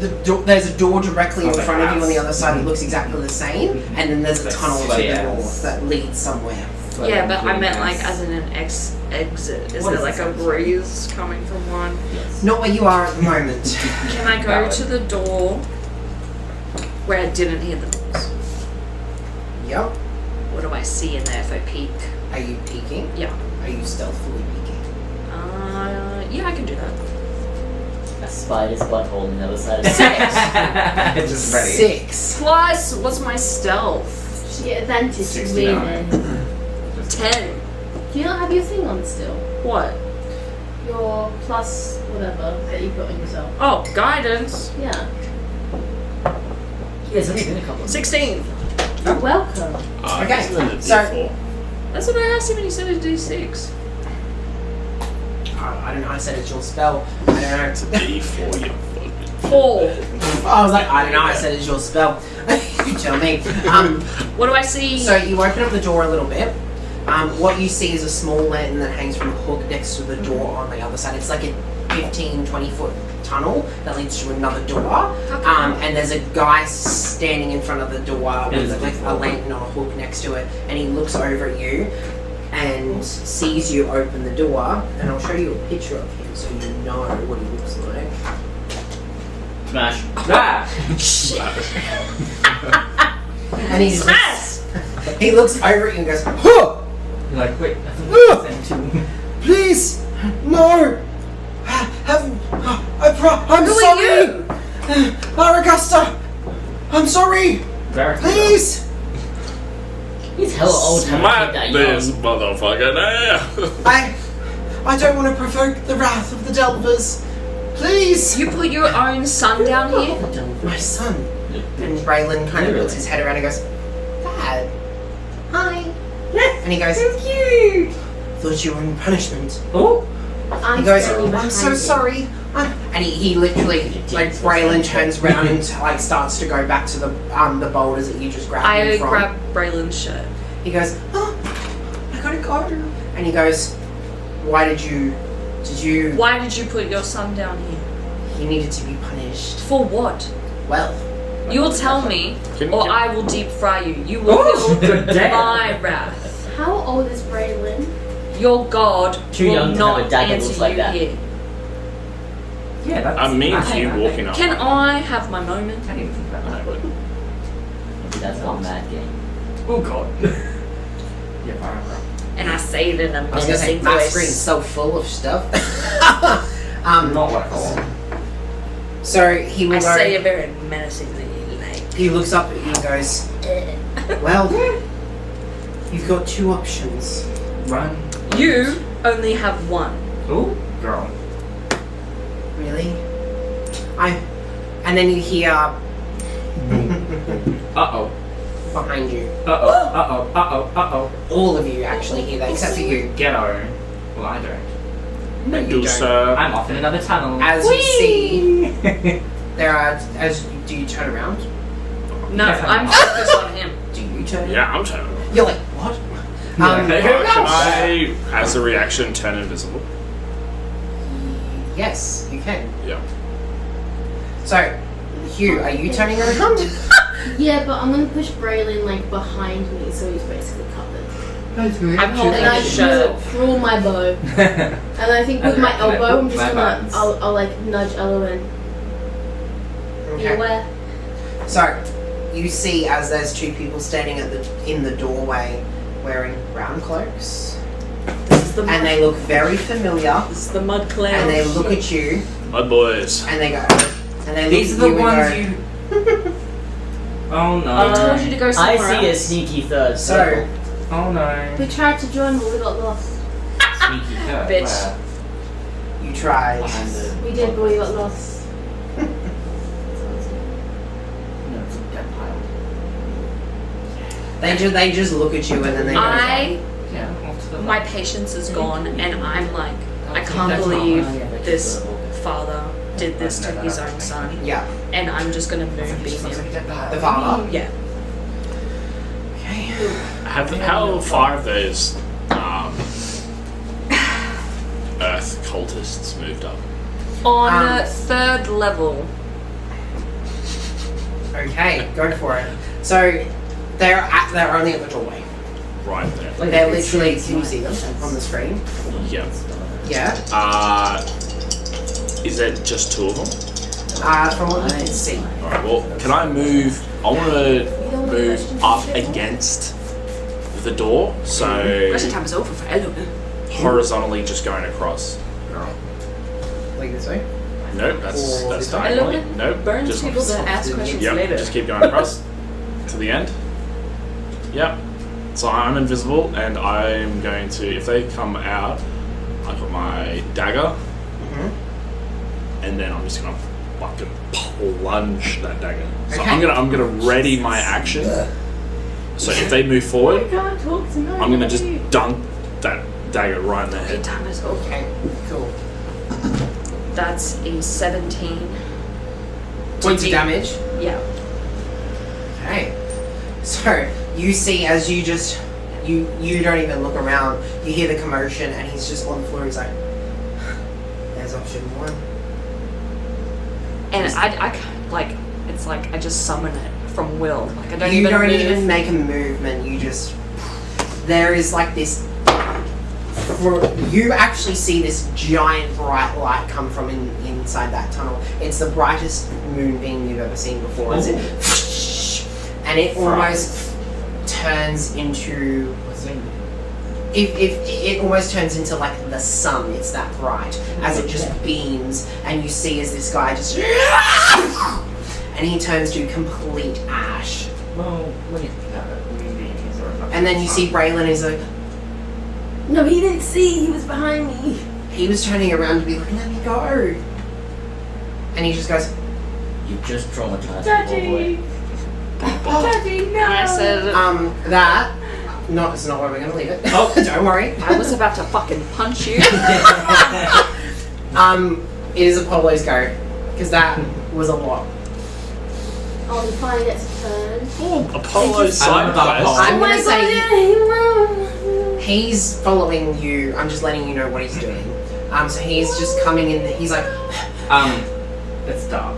There's a door directly in Sounds like front of you on the rats. other side. It looks exactly the same, and then there's a Like tunnel to the sweats. north that leads somewhere. yeah, but I meant like as in an exit. Is What there is like a this? breeze coming from one? Yes. Not where you are at the moment. Can I go Valid. to the door where I didn't hear the noise? Yep. What do I see in there if I peek? Are you peeking? Yeah. Are you stealthily peeking? Yeah, I can do that. A spider's butthole on the other side of It's just ready. 6. Plus, what's my stealth? She get advantage to 69. women. 10. Do you not have your thing on still? What? Your plus whatever that you put on yourself. Oh, guidance. Yeah. Yes, only been a couple of 16. You're welcome. Okay, Isn't it so- D4? That's what I asked him when he said a D6. I don't know. I said it's your spell. I don't know. It's a D4, you fucking. 4. I was like, I don't know. I said it's your spell. You tell me. What do I see? So you open up the door a little bit. What you see is a small lantern that hangs from a hook next to the door on the other side. It's like a 15-20 foot tunnel that leads to another door. And there's a guy standing in front of the door with like a lantern on a hook next to it. And he looks over at you and sees you open the door. And I'll show you a picture of him so you know what he looks like. Smash. And he's just, he looks over at you and goes, huh! You're like, wait, I think it's sent to. Please, no! I'm Who are sorry! Laragasta! I'm sorry! Please! He's hella old to have a Smack kid that this young. motherfucker there! I don't want to provoke the wrath of the Delvers. Please! You put your own son down here? My son. And Braylon kind of puts his head around and goes, Dad. Hi. And he goes, Thank you. thought you were in punishment. Oh, I'm He goes, standing I'm behind so you. sorry. And he literally, like, Braylon turns around and like starts to go back to the boulders that you just grabbed I him from. grab Braylon's shirt. He goes, oh, I gotta go. And he goes, did you, Why did you put your son down here? he needed to be punished. For what? Well, You will tell me, Can- or can- I will deep fry you. You will feel my wrath. How old is Braylon? Your god Too will young to not have a dagger answer looks like you that. here. Yeah, that's. Me and you walking up. Can I have my moment? I didn't think about that. Maybe that's not a mad game. Oh god. Yeah, fire. And I say it in a I was gonna say, menacing my screen's voice. so full of stuff. Not what I thought. So he will I go, say it very menacingly, like. he looks up at you and goes, well, you've got two options. Run. You only have one. Oh, girl. Really? And then you hear Uh-oh. behind you. Uh-oh. Uh-oh. Uh-oh. Uh-oh. All of you actually hear that, except for you. Ghetto. Well, I don't. No, you don't. Medusa. I'm off in another tunnel. As you see, do you turn around? No, Yes, I'm I'm- focused on him. Do you turn? Yeah, I'm turning. You're like, what? Can I, as a reaction, turn invisible? Yes, you can. Yeah. So, Hugh, are you turning around? Yeah, but I'm gonna push Braylon like behind me, so he's basically covered. That's good. I'm holding And I his shirt. draw my bow, and I think with my elbow, I'm just My gonna, buttons. I'll like nudge Elowen. Be Okay. aware. So, you see as there's two people standing in the doorway wearing brown cloaks, This is the mud. and they look very familiar, This is the mud cloud. and they look at you, Mud boys. and they go, and they These are look the at you ones and go, you. Oh no. I told you to go I somewhere see a else. sneaky third So, circle. Oh no. We tried to join, but we got lost. Sneaky cut. Bitch. Where? you tried. Behind the. We did, but we got lost. No, it's a dead pile. They just look at you and then they go, Yeah, off to the My left. patience is gone, and I'm like, I That's can't not believe mine. this father did this to his own son, yeah, and I'm just gonna moonbeam him. the father. Yeah. Okay. How far have those Earth cultists moved up? On third level. Okay, go for it. So, they're only at the doorway. Right there. They're literally, can you see them on the screen? Yeah. Yeah. Is that just two of them? From what you can see. Alright, well, can I move? I want to move up against the door, so Question time is over for Elowen. horizontally just going across. Like this way? Nope, that's Or this way? diagonally. Elowen Nope, burns just people that ask questions yep, later. just keep going across to the end. Yep. So I'm invisible, and I'm going to. If they come out, I got my dagger, and then I'm just gonna fucking plunge that dagger. So Okay. I'm gonna ready my action. So if they move forward, Can't talk to me. I'm gonna just dunk that dagger right in their Okay, head. time is over. Okay, cool. That's a 17. Points of damage. Yeah. Okay. So you see as you just you don't even look around. You hear the commotion, and he's just on the floor. He's like, "There's option one." And I like, it's like I just summon it from will. Like I don't You even don't move. even make a movement. You just there is like this. You actually see this giant bright light come from inside that tunnel. It's the brightest moonbeam you've ever seen before. It's and it almost turns into. If it almost turns into like the sun, it's that bright as it just beams, and you see as this guy just and he turns to complete ash. Well, when you think about it, moonbeams are a And then you see Braylon is like, No, he didn't see. He was behind me. he was turning around to be like, let me go. And he just goes, You just traumatized the poor boy. Daddy, no. And I said, that No, it's not where we're gonna leave it. Oh. Don't worry. I was about to fucking punch you. It is Apollo's go, because that was a lot. Oh, he finally gets a turn. Oh, Apollo's side about quest. Apollo. I'm Oh my gonna god, say yeah, he's following you. I'm just letting you know what he's doing. So he's just coming in. He's like, It's dark.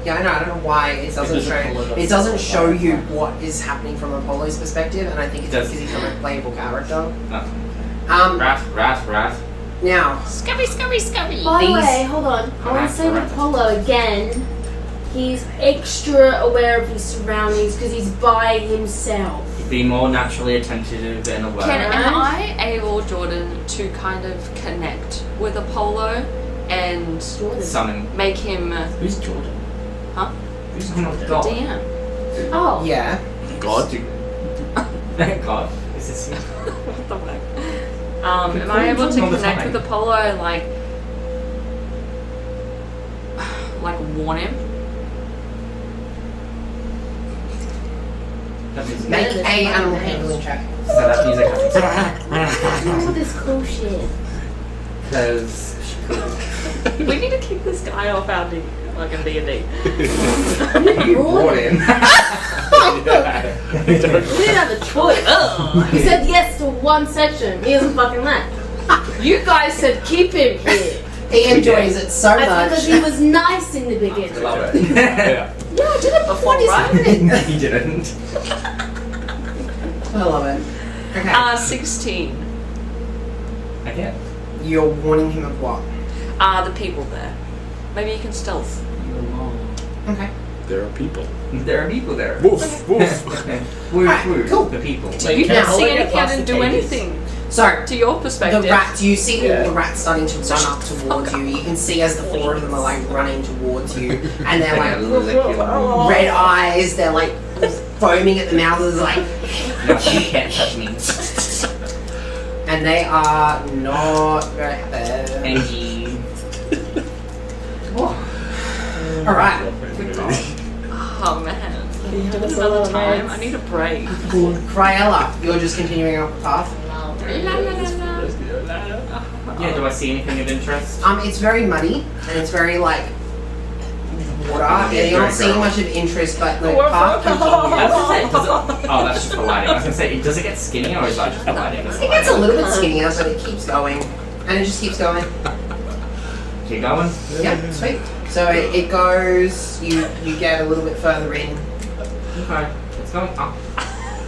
yeah, I know. I don't know why it doesn't show. It doesn't show you what is happening from Apollo's perspective, and I think it's Does- because he's not a playable character. Oh. Rat. Now, Scubby. By the These- way, hold on. I want to say with Apollo again, he's extra aware of his surroundings because he's by himself. Be more naturally attentive and aware. Am I able, Jordan, to kind of connect with Apollo and Jordan. Summon. make him Who's Jordan? Who's God? DM? Oh. yeah, God. Thank God. Is this you? What the fuck? Am I able to All the connect time. with Apollo and like warn him? That music. make a animal handling check. So that music All this cool shit. Because We need to keep this guy off our fucking D&D. brought in. We didn't have a choice. He said yes to one section. He doesn't fucking left. You guys said keep him here. He enjoys it so That's much. because he was nice in the beginning. Love it. Yeah. Yeah, I did it before, What is right? happening? He didn't. I love it. Okay, 16. Again. you're warning him of what? The people there. Maybe you can stealth. Okay. There are people. There are people there. Woof, woof. Woof, Alright, woof. cool. The people. You Now, didn't see I'll get anything, I past didn't the do cages. anything. So, To your perspective. the rat, you see all the rats starting to run up towards you. You can see as the four of them are like running towards you, and they're like red eyes. They're like foaming at the mouth. It's like, No, you can't touch me. and they are not very happy. Angie. All right, Oh man. Another time. I need a break. Cryella, you're just continuing up the path. Yeah, do I see anything of interest? It's very muddy and it's very like water. Yeah, you're not seeing much of interest, but the path I was continues. gonna say, does it, oh, that's just the lighting. I was gonna say, does it get skinnier or is that just the lighting? It gets a little bit skinnier, but it keeps going, and it just keeps going. Keep going. Yeah, sweet. So it goes. You get a little bit further in. Okay. It's going up.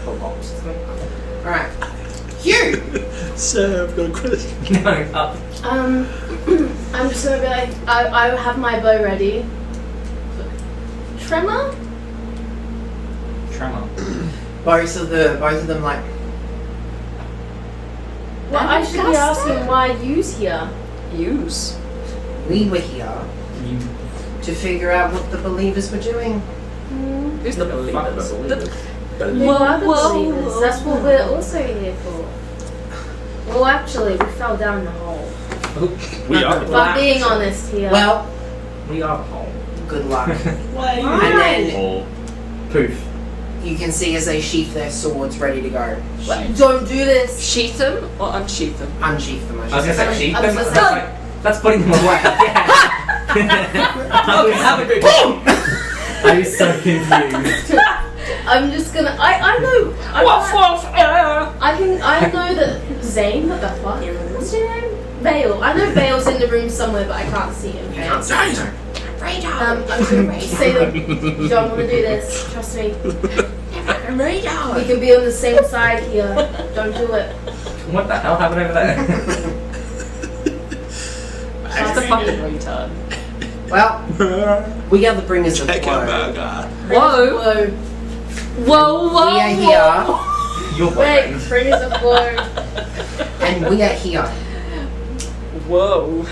A lot. It's going up. All right, Hugh. Sir, I've got a question. No, up. I'm just gonna be like, I have my bow ready. Tremor? Tremor. Both of them like. Well, I should be asking why you's here. Use. We were here to figure out what the believers were doing. Who's the believers? Well, other believers. That's what we're also here for. Well, actually, we fell down the hole. We are. If I'm being honest here. Well, We are home. good luck. why? And then Oh. Poof. you can see as they sheath their swords, ready to go. Don't do this. Sheath them or unsheath them? Unsheath them. I was gonna say sheep. I was gonna That's putting them away. Have a good I was so confused. I'm just gonna. I know. I know that Zane. What the fuck? What's your name? Vale. I know Vale's in the room somewhere, but I can't see him. You can't see them. I'm gonna say that you don't want to do this. Trust me. We can be on the same side here. Don't do it. What the hell happened over there? That's the fucking retard. Well, we are the bringers of Check woe. him out, guy. Whoa. Whoa. Whoa, We are here, Your Wait, boyfriend. bring us a blow. and we are here Whoa.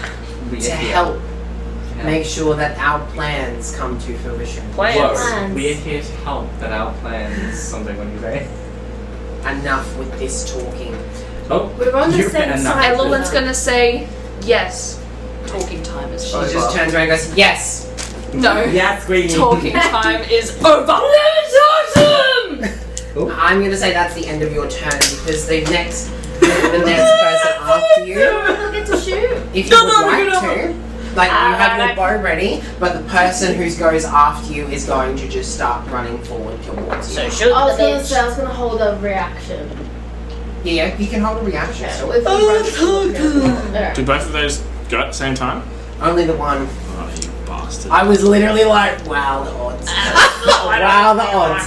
We to are here. help make sure that our plans come to fruition. Plans. Whoa. We are here to help that our plans. Something when you say. Enough with this talking. Oh, We're on the you're same enough. side. Everyone's gonna say yes. Talking time is She over. just turns around and goes, "Yes." No. Yeah, Queenie. Talking time is over. I'm going to say that's the end of your turn because the next person after you, I get to shoot. if you would like to, like you have your bow ready, but the person who goes after you is going to just start running forward towards you. So shoot I was the gonna bitch. say I was gonna hold a reaction. Yeah, you can hold a reaction. So if Alright. Do both of those go at the same time? Only the one. Oh, you bastard. I was literally like, wow, the odds. Wow, the odds.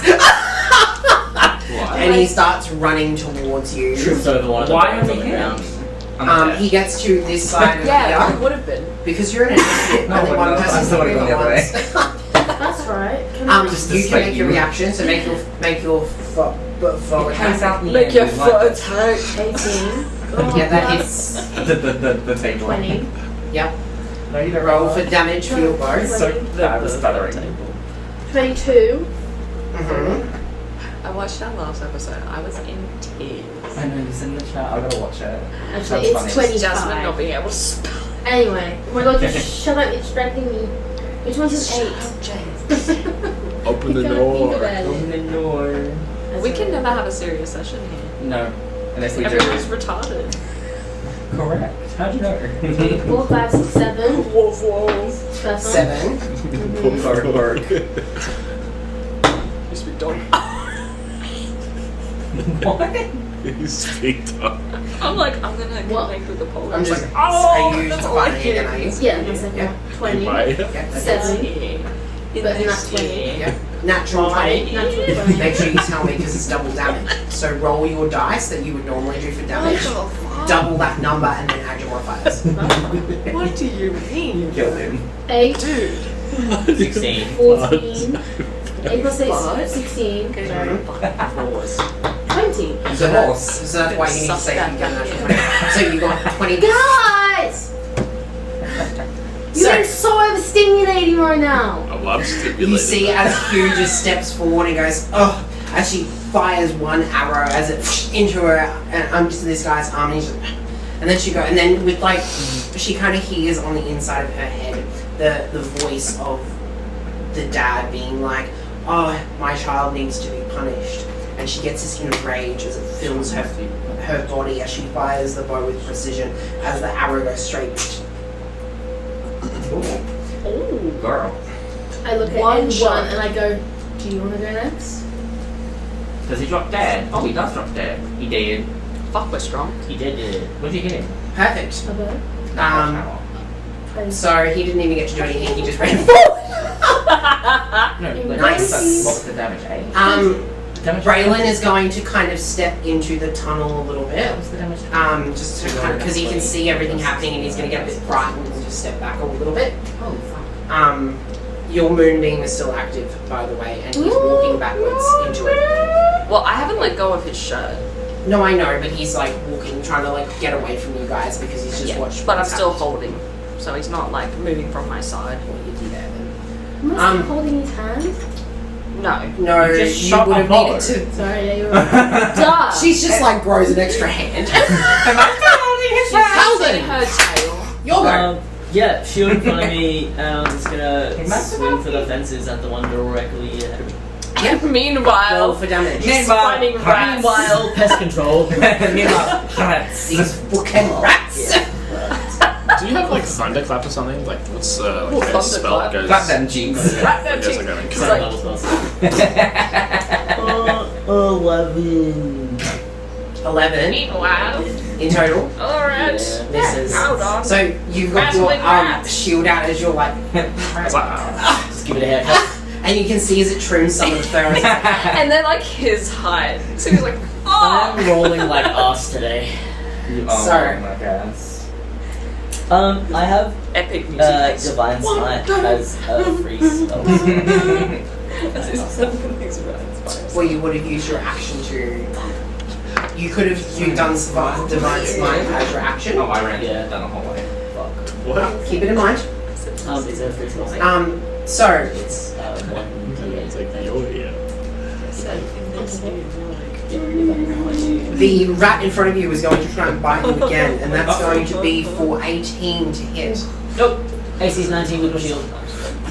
And he starts running towards you. Trips over one of the Why bones are on we the ground. He gets to this side of Yeah, here it would have been. because you're an idiot. Only one person I thought it can went the other way. That's right. Can Just to you can spite make your you. reaction, so make your forward attack. Make your foot attack. 18. Yeah, that Plus hits. The table. 20. Yep. No, you don't Roll for damage for your bow. So I was stuttering. 22. Mm-hmm. I watched that last episode. I was in tears. I know it's in the chat. I gotta watch it. Actually, That's it's funny. Jasmine not 25. being able to spell. Anyway, oh my god, just shut up, you're distracting me. Which one's an 8? Open the You can't door. think about it. Open the door. We can never have a serious session here. No. Unless we do. Everyone's retarded. Correct. How'd you know? 4, 5, 6, 7. Wolf wolf. First one. 7. Work. You speak dog. What? You speak dog. I'm like, I'm gonna What? connect with the polar. I'm just. like, Are you that's all fine I again? Are hear. you? Yeah, the second Yeah. one. 20. Bye. Yeah, that's 7. In But this not 20. year. Yeah. Natural 20. Natural 20. Make sure you tell me because it's double damage. So roll your dice that you would normally do for damage. Double that number and then add your modifiers. What do you mean? You killed him. 8. 16. 14. 8 plus 6, What? 16. Okay. Sorry. Fours. 20. So that's why you need to say you get an natural 20. So you got 20. Guys! You're getting so overstimulating right now. I love stimulating. You see as Hugh just steps forward and goes, oh, as she fires one arrow as it into her and into this guy's arm, and, and then she goes, and then with like, she kind of hears on the inside of her head the voice of the dad being like, oh, my child needs to be punished, and she gets this in a rage as it fills her body as she fires the bow with precision as the arrow goes straight. Ooh, girl. I look at One N1 shot. and I go, do you want to go next? Does he drop dead? Oh, he does drop dead. He did. Fuck, we're strong. He did. What did he hit him? Perfect. Okay. So he didn't even get to do anything, he just ran forward. No, Nice. What was the damage? 8? Damage. Braylon is going to kind of step into the tunnel a little bit. What was the damage? Just to kind of, because he can see everything happening and he's going to get a bit frightened and just step back a little bit. Oh, fuck. Your moonbeam is still active, by the way, and he's walking backwards into it. Well, I haven't let go of his shirt. No, I know, but he's like walking, trying to like get away from you guys because he's just watched. But I'm what's still happened. holding. So he's not like moving from my side. What you do there then? Am I still holding his hand? No. No, You just you shot would my have bow. needed to. Sorry, yeah, you're right. Duh! She's just like grows an extra hand. Am I still holding his She's Howden. holding her tail. Your go. Yeah, shield in front of me, and I'm just It gonna must swing have for the fences at the one directly ahead of me. Roll Meanwhile, for damage. finding rats. Meanwhile, pest control. Meanwhile, rats. These fucking rats. Do you have like thunderclap or something? Like what's like What, a spell that goes? Clap them cheeks. Rat I that guess I chick. gotta It's count. like- Level spells. 11. 11 Meanwhile, in total. alright. Misses. Hold on. So you've got your Rattling rats. shield out as you're like, It's like, ah. Just give it a haircut. and you can see as it trims some of the fur. It's like, And then like his height. So he's like, oh! I'm rolling like ass today. Oh Sorry. my gosh. I have Epic music. Divine Smite as a free spell. well, you would have used your action to. You could have done divine smite as your action. Oh, I ran Yeah. down the hallway. Fuck. What? Keep it in mind. Is there a free spell? So It's 1d8. It's like you're here. the rat in front of you is going to try and bite you again, and that's going to be for 18 to hit. Nope. AC's 19 with my shield.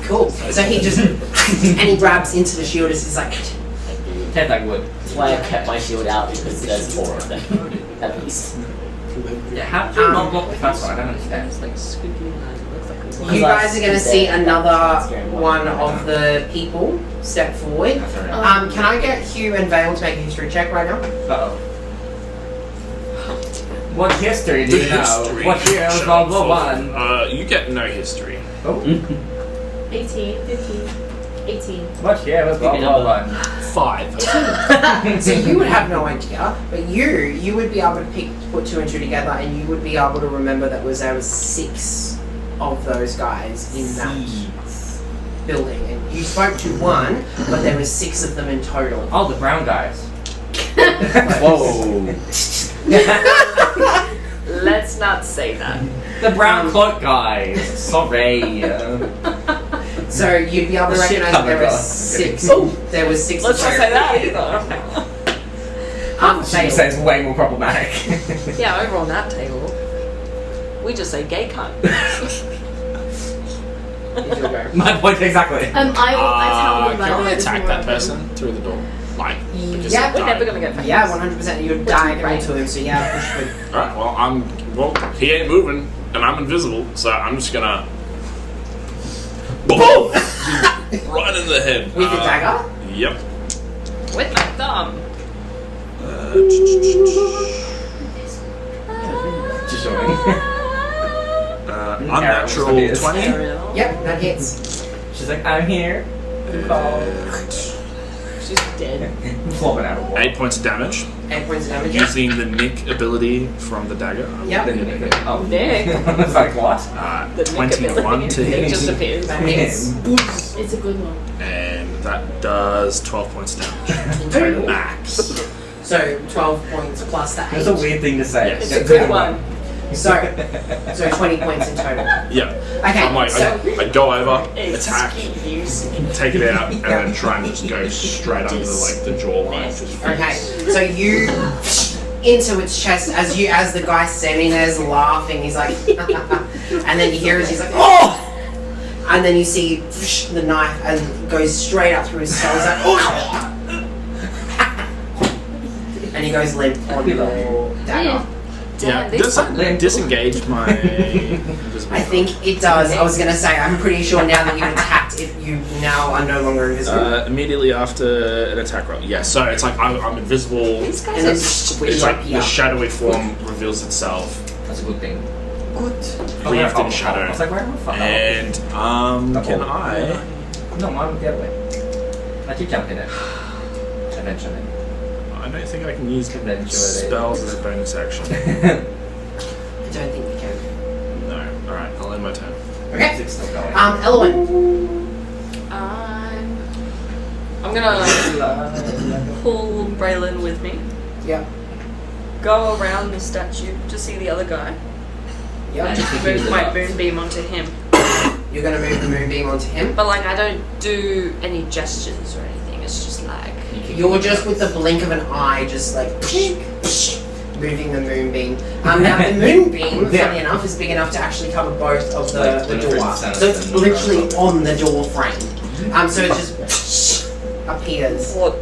Cool. So he just and he grabs into the shield as he's like, Ted like wood. why I kept my shield out, because there's 4 of them, at least. Yeah, how do you not block the first one? I don't understand. It's like squiggly line. It looks like a You guys are going to see another one of the people step forward. That's alright. Can I get Hugh and Vale to make a history check right now? Uh-oh. What history do The you know? history What year was check World War for- One? You get no history. 18, 15, 18. What year was World War One? 5. So you would have no idea, but you would be able to put 2 and 2 together, and you would be able to remember that there was 6 of those guys in that building, and you spoke to 1, but there was 6 of them in total. Oh, the brown guys. Whoa. Let's not say that. The brown cloak guys. Sorry. So you'd be able to The shit recognize that there cover was guy. 6. There was 6. Let's not say that either. She says way more problematic. Yeah, over on that table, we just say gay cunt. My point exactly. I tell them by Can the I way attack before that I person through the door? Like, just Yeah, We're die? never gonna get famous. Yeah, 100%. You're diagonal to him, so yeah, push through. Alright, well, he ain't moving, and I'm invisible, so I'm just gonna. Boom! Right in the head. With the dagger? Yep. With my thumb. Just showing. Unnatural Arrows, 20. Yep, that hits. She's like, I'm here. She's dead. Flopping out of wall. 8 points of damage. 8 points of damage. Using the nick ability from the dagger. Yep. Oh, Nick. I was like, what? The Nick 21 ability. to It hit. just appears. That hits. It's a good one. And that does 12 points of damage. Max. So 12 points plus the 8. That's a weird thing to say. Yes. It's a good one. So 20 points in total. Yeah. Okay, I'm like, so I go over, attack, Excuse. take it out, and then try and just go straight under the jawline. Just okay, so you into its chest as the guy standing there is laughing. He's like, and then you hear as he's like, oh, and then you see the knife and goes straight up through his skull. He's like, oh, and he goes limp on your dagger. Yeah, does that disengage my invisible? I think it does. I was gonna say, I'm pretty sure now that you've attacked it, you now are no longer invisible. Immediately after an attack roll. Yeah, so it's like I'm invisible. These And guys then are It's like the shadowy form reveals itself. That's a good thing. Cleaved in shadow. I was like, where am I from? And can I? No, mine would the other way. I keep jumping it. Eventually. I don't think I can use Eventually. spells as a bonus action. I don't think you can. No. All right, I'll end my turn. Okay. It's still going. Elowen. I'm gonna pull Braylon with me. Yep. Go around the statue to see the other guy. Yep. Move my moonbeam onto him. You're gonna move the moonbeam onto him. But like I don't do any gestures or anything. It's just like You're just with the blink of an eye, just like moving the moonbeam. Now the moonbeam, funny enough, is big enough to actually cover both of the door. So it's literally on the door frame. So it just appears. what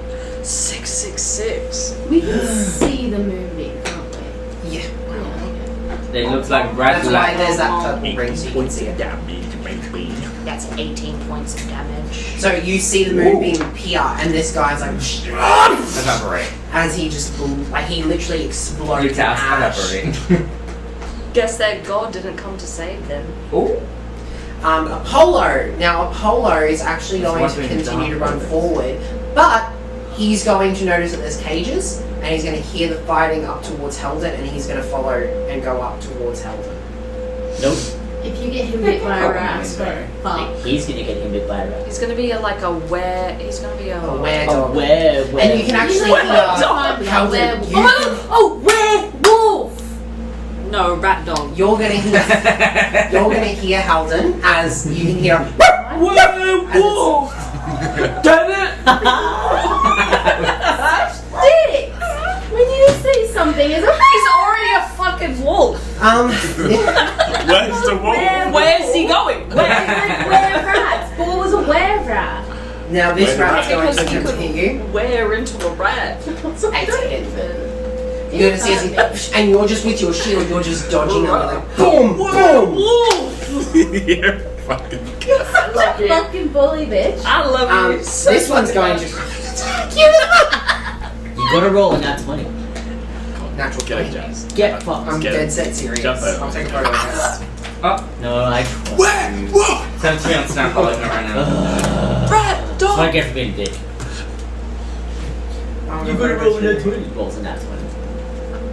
666. We can see the moonbeam, can't we? Yeah. Yeah, They look like bright That's why light. there's that purple ring, so you can see it. That's 18 points of damage. So you see the moonbeam appear, and this guy's like, Evaporate. as he just, like, he literally You explodes in cast ash. evaporate. Guess that god didn't come to save them. Ooh. Apollo. Now Apollo is actually It's going one to thing continue to dark run about forward, but he's going to notice that there's cages, and he's going to hear the fighting up towards Helden, and he's going to follow and go up towards Helden. Nope. If you get him hit by a rat, fuck. He's gonna get him bit by a rat. He's gonna be like a were. He's gonna be a A were-dog. Where? And you can actually hear Helden. Oh, werewolf! No, rat dog. You're going to hear Helden as you can hear. Werewolf! Damn it! Dick! When you say something, it's He's already a fucking wolf. Where's the wolf? Where's he going? were rats. What was a were rat? Now this Wait, rat's going Because to he attempt to hit you. could wear into a rat. 8 to hit. You're gonna see as he, and you're just with your shield, you're just dodging under like boom, boom. You're fucking. I love you. Fucking bully, bitch. I love you. So This one's going to attack you. You gotta roll a nat 20. Natural Get it, 20. Jazz. Get fucked. I'm Get dead it. set serious. Jump over. I'll take a photo of that. No, I. Send it to me on Snap. I'll open it right now. Rat, So I dog. get for being a dick. I'm You gonna gotta photo roll a you. nat 20. Rolls a nat 20.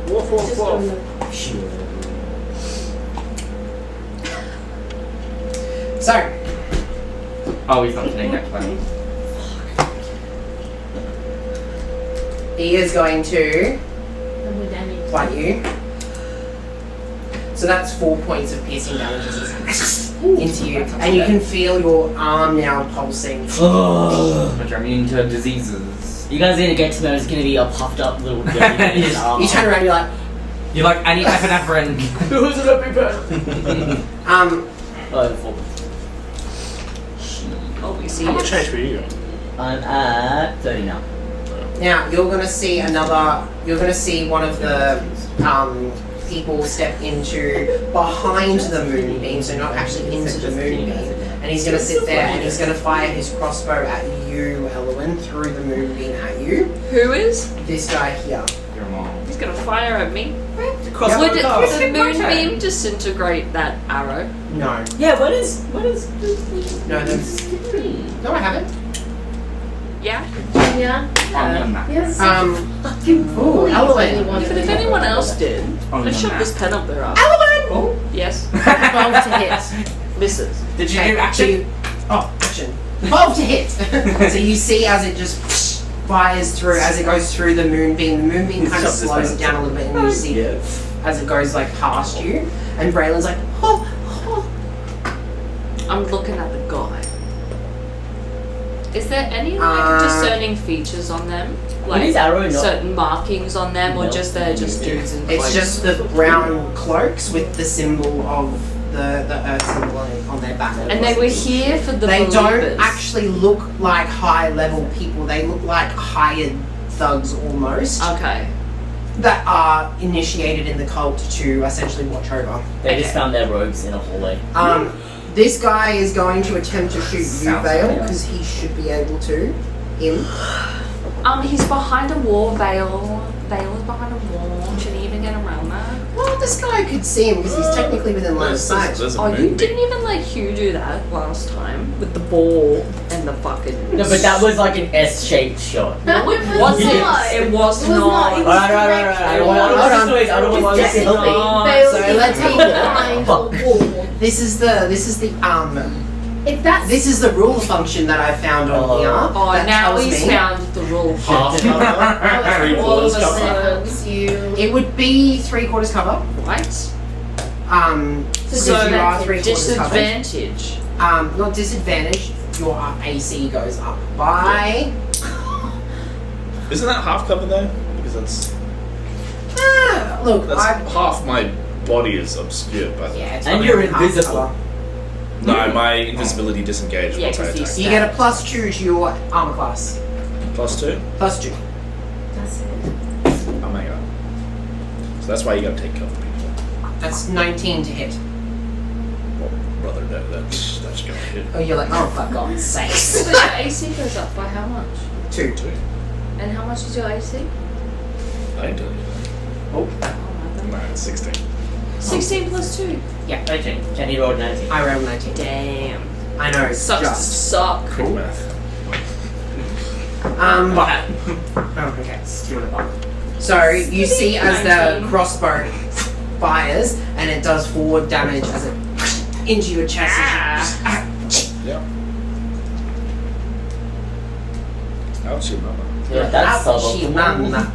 Just gonna- Sure. So, Oh, he's not getting that funny. he is going to And we're damaged. bite you. So that's 4 points of piercing damage into you, and you can feel your arm now pulsing. But you're immune to diseases. You guys need to get to know it's gonna be a puffed up little jelly. You turn around, you're like, You're like, I need epinephrine. Who's an epipet? Oh, 4 points. Oh, we see How it. much HP are you got? I'm at 30 now. now you're gonna see another. You're gonna see one of the people step into behind the moonbeam, so not actually into the moonbeam, and he's gonna sit there and he's gonna fire his crossbow at you, Elwyn, through the moonbeam at you. Who is? This guy here. Your mom. He's gonna fire at me. Crossbow Would the my turn. moonbeam disintegrate that arrow? No, Yeah, what is. no, no, I haven't. Yeah. Yeah. On the map. Yes. Ooh, Bully is Elwyn. only one But if anyone else did, On let's the shove map. this pen up their ass. Elwyn. Yes. 12 to hit. Misses. Did you Okay, do so action? you- oh, action. 12 to hit. So you see as it just fires through, as it goes through the moonbeam. The moonbeam kind of Shove this slows pen. it down a little bit, and you see it as it goes like past you. And Braylon's like, oh, oh. I'm looking at the guy. Is there any discerning features on them? What is arrow not? certain markings on them, or No. just they're just dudes in It's clothes? just the brown cloaks with the symbol of the earth symbol on their back. And they were here for the They believers. don't actually look like high level people. They look like hired thugs almost Okay. that are initiated in the cult to essentially watch over. They just found their robes in a hallway. This guy is going to attempt to shoot you, Sounds Vale, familiar. because he should be able to. Him. He's behind a wall. Vale is behind a wall. Should he even get around that? Well, this guy could see him because he's technically within line of sight. There's a Oh, you moonbeam. didn't even let Hugh do that last time with the ball and the fucking. No, but that was like an S-shaped shot. No, it was wasn't. not. It was It was not. It was Alright. I don't want to I don't want to It's see definitely Oh, so let's behind take a wall. This is the If that's this is the rule function that I found on here. Oh, that now tells he's me found the rule. Half cover, three All of quarters a cover. sudden. helps you. it would be 3/4 cover. Right? Because So you are 3/4 covered. disadvantage. Not disadvantage. Your AC goes up by. Isn't that half cover though? Because that's Look, half my body is obscured by the. yeah, it's And not you're even half invisible. cover. No, my invisibility disengaged Yeah, once I 'cause attack. he's- You get a +2 to your armor class. +2? +2. That's it. Oh my god. So that's why you gotta take cover, people. That's 19 to hit. Well, brother, no, that's gonna hit. Oh, you're like, oh, for God's sakes. But your AC goes up by how much? 2. 2. And how much is your AC? I ain't doing Oh my it. No, it's 16. 16 plus 2. Okay, and he rolled 19. I rolled 19. Damn. I know, it's Sucks to just. suck. Quick math. Oh, okay. So you see as the 19. crossbow fires and it does forward damage as it into your chest. Yeah. Ouch, your mama. Yeah, that's Ouchie, subtle. mama.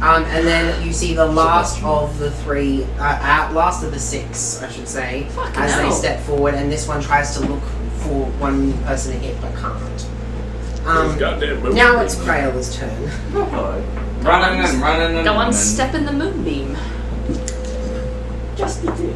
And then you see the last of the 3, last of the 6, I should say, Fucking as they hell. step forward, and this one tries to look for one person to hit but can't. Goddamn movie. Now it's Krayl's turn. Running. Go on, step in the moonbeam. Just the two.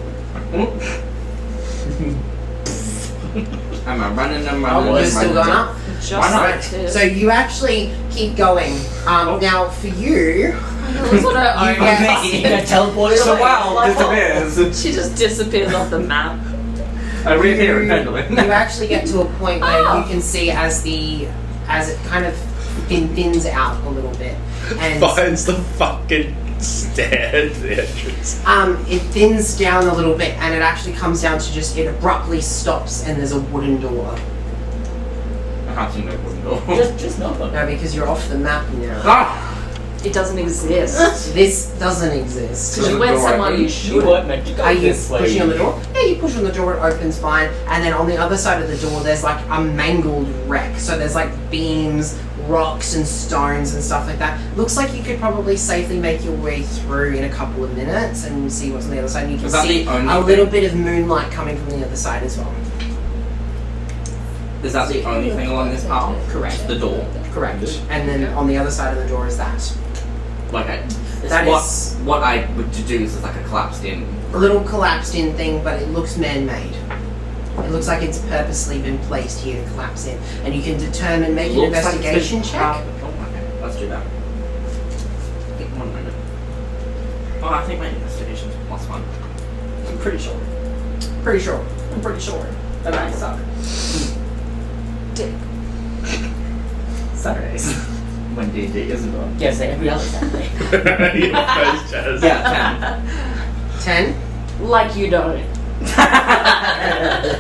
I'm running. You're still going up. Just Why not? like this. So you actually keep going. Now for you, That's what I You get- You got teleported So away. wow, Like what? disappears. She just disappears off the map. I reappear you randomly. actually get to a point where you can see as it kind of thins out a little bit, and Finds the fucking stairs, the entrance. it thins down a little bit, and it actually comes down to just it abruptly stops, and there's a wooden door. I can't see no wooden door. Just not one. No, because you're off the map now. Ah! It doesn't exist. This doesn't exist. Because you went somewhere you You should. weren't meant to go Are you this way. pushing on the door? Yeah, you push on the door, it opens fine. And then on the other side of the door, there's like a mangled wreck. So there's like beams, rocks, and stones and stuff like that. Looks like you could probably safely make your way through in a couple of minutes and see what's on the other side. And you can Is that see the only a little thing? bit of moonlight coming from the other side as well. Is that the only thing along this path? Correct. The door. Correct. And then on the other side of the door is that. Like That what is- what I would deduce is like a collapsed in. A little collapsed in thing, but it looks man-made. It looks like it's purposely been placed here to collapse in. And you can determine, make an Looks like it's investigation been check. carved- Oh, okay. Let's do that. Wait 1 minute. Oh, I think my investigation's +1. I'm pretty sure. Pretty sure. I'm pretty sure that I suck. Dick. Saturdays. When D&D isn't on. Yes, every other Saturday. Your face, Jazz. Yeah, 10? Like you don't.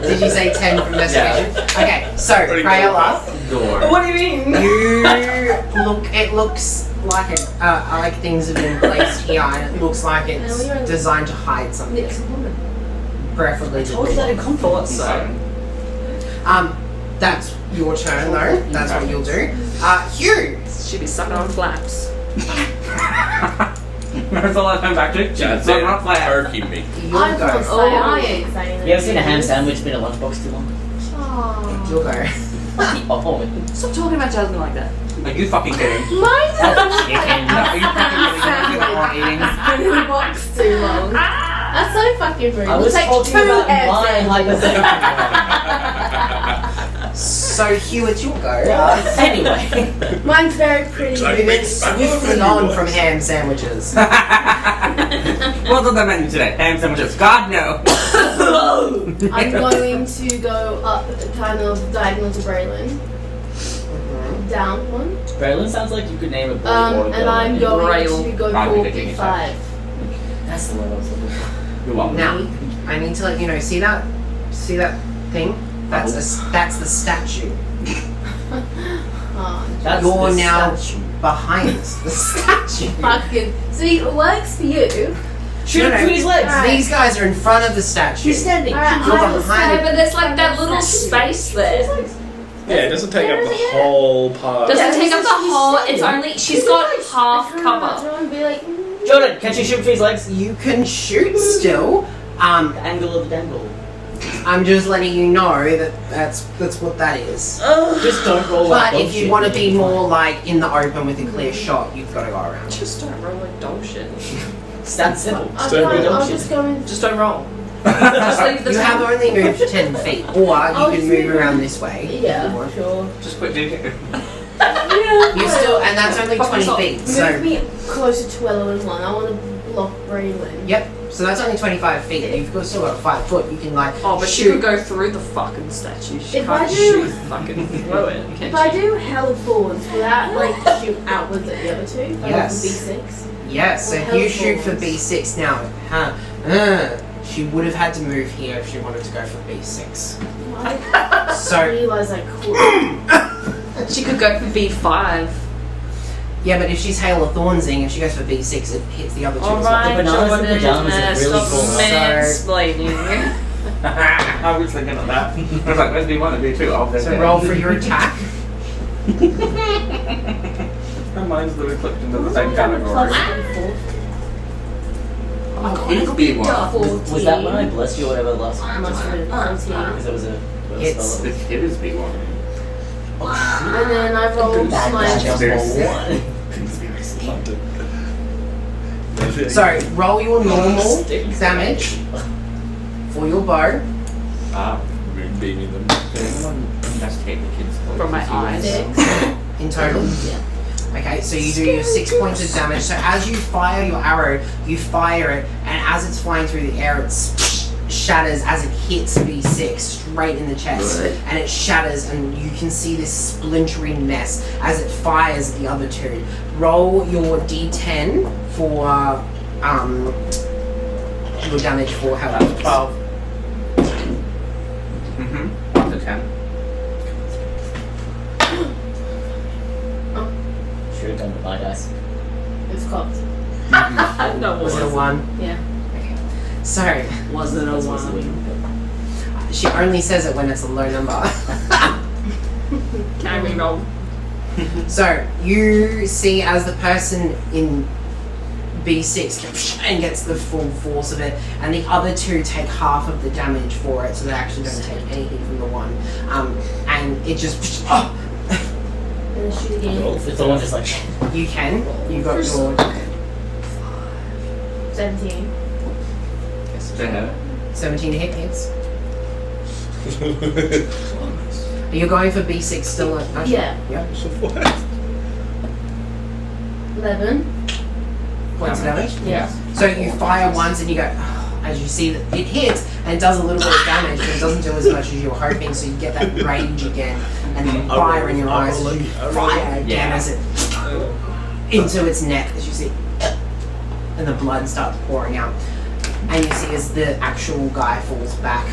Did you say 10 for investigation? Okay, so, Pretty Crayola, 10. Door. What do you mean? it looks like like things have been placed here, and it looks like it's designed to hide something. Nick's a woman. Preferably the Told you that door. in confidence. So, That's your turn though, that's what you'll do. Hugh! She'd be sucking on flaps. That's all I come back to. Jazz Not not flat. turkey meat. You'll I can't go. say I ain't saying You ever seen a ham sandwich been in a lunchbox too long? Oh. You'll go. Oh, Stop talking about Jasmine like that. Are you fucking kidding? Mine's chicken. No, are you fucking kidding? You not eating? been in the box too long. That's so fucking rude. I We'll was take talking 2 about ham my sandwiches. hypothetical. So Hugh, it's your go. Anyway. Mine's very pretty. We went swiftly on from ham sandwiches. What's on the menu today? Ham sandwiches. God no. I'm going to go up kind of diagonal to Braylon. Down one. Braylon sounds like you could name a boy or a And girl. I'm going Braille. to go I'm for picking B5. That's the word I was looking for. You're welcome. Now, I need to let you know, see that thing? That's the statue. Oh, That's You're the now statue. behind the statue. fucking. See, it works for you. Shoot No, him no. through his legs. Alright. These guys are in front of the statue. He's standing. Alright, You're I will behind Yeah, it. but there's like that little space there. Yeah, it doesn't take up the whole part. Doesn't take up the whole. It's only she's got half I cover. don't want to be like. Jordan, can you shoot through his legs? You can shoot still. The angle of the dangle. I'm just letting you know that that's what that is. Just don't roll like But if you want to be more like in the open with a clear shot, you've got to go around. Just don't roll like dog shit. It's that simple. I'm Don't fine, roll I'll shit. just go in. Just don't roll. Just leave the You have only moved 10 feet, or I'll you just can move move around around. this way. Yeah, sure. Just quit doing it. You still, and that's only 20 feet. Move So, me closer to Element 1. I want to block Braylon. yep. So that's only 25 feet. You've still got 5 foot. You can like Oh, but she shoot. could go through the fucking statue. She If can't I do- shoot fucking through it. If Can I she? do Hell of Thorns, will that like shoot outwards at the other two? If I go Yes. for B6? Yes. So Or if you hell shoot for balls. B6 now, she would have had to move here if she wanted to go for B6. I So realised I could. She could go for B5. yeah, but if she's Hail of Thornsing, if she goes for B6, it hits the other two as well. Alright, The bananas and Jordan, pajamas are really stop cool. mansplaining. I was thinking of that. I was like, let's do one and do two. Oh, So roll for your attack. And mine's the reflection of the same Plus category. It's B1. 14. Was that when I blessed you or whatever last I must have been 14. Because it was a It's- spell. It is B1. And then I rolled Bad my. match number one. So roll your normal damage for your bow. Moonbeaming them. investigate the kids' toys. From my eyes. In total? Yeah. Okay, so you do your 6 points of damage. So as you fire your arrow, you fire it, and as it's flying through the air, it shatters as it hits B6 straight in the chest. And it shatters, and you can see this splintering mess as it fires the other two. Roll your D10 for your damage for how That's 12. Up to 10. Should have done with my dice. It's cocked. No, Was it a 1? Yeah. So, Was it a That's what's the one? win. she only says it when it's a low number. Can I reroll? So, you see as the person in B6 and gets the full force of it, and the other two take half of the damage for it, so they actually don't take anything from the one. And it just... And then shoot again. It's the one just like. You can. You got your... 17. They have it. 17 to hit hits. You're going for B6 still? Okay. Yeah. Yep. 11. Points of damage? Yeah. So you fire once and you go, as you see that it hits and it does a little bit of damage, but it doesn't do as much as you were hoping, so you get that rage again and then fire in your eyes. As you fire again as it into its neck, as you see, and the blood starts pouring out. And you see as the actual guy falls back.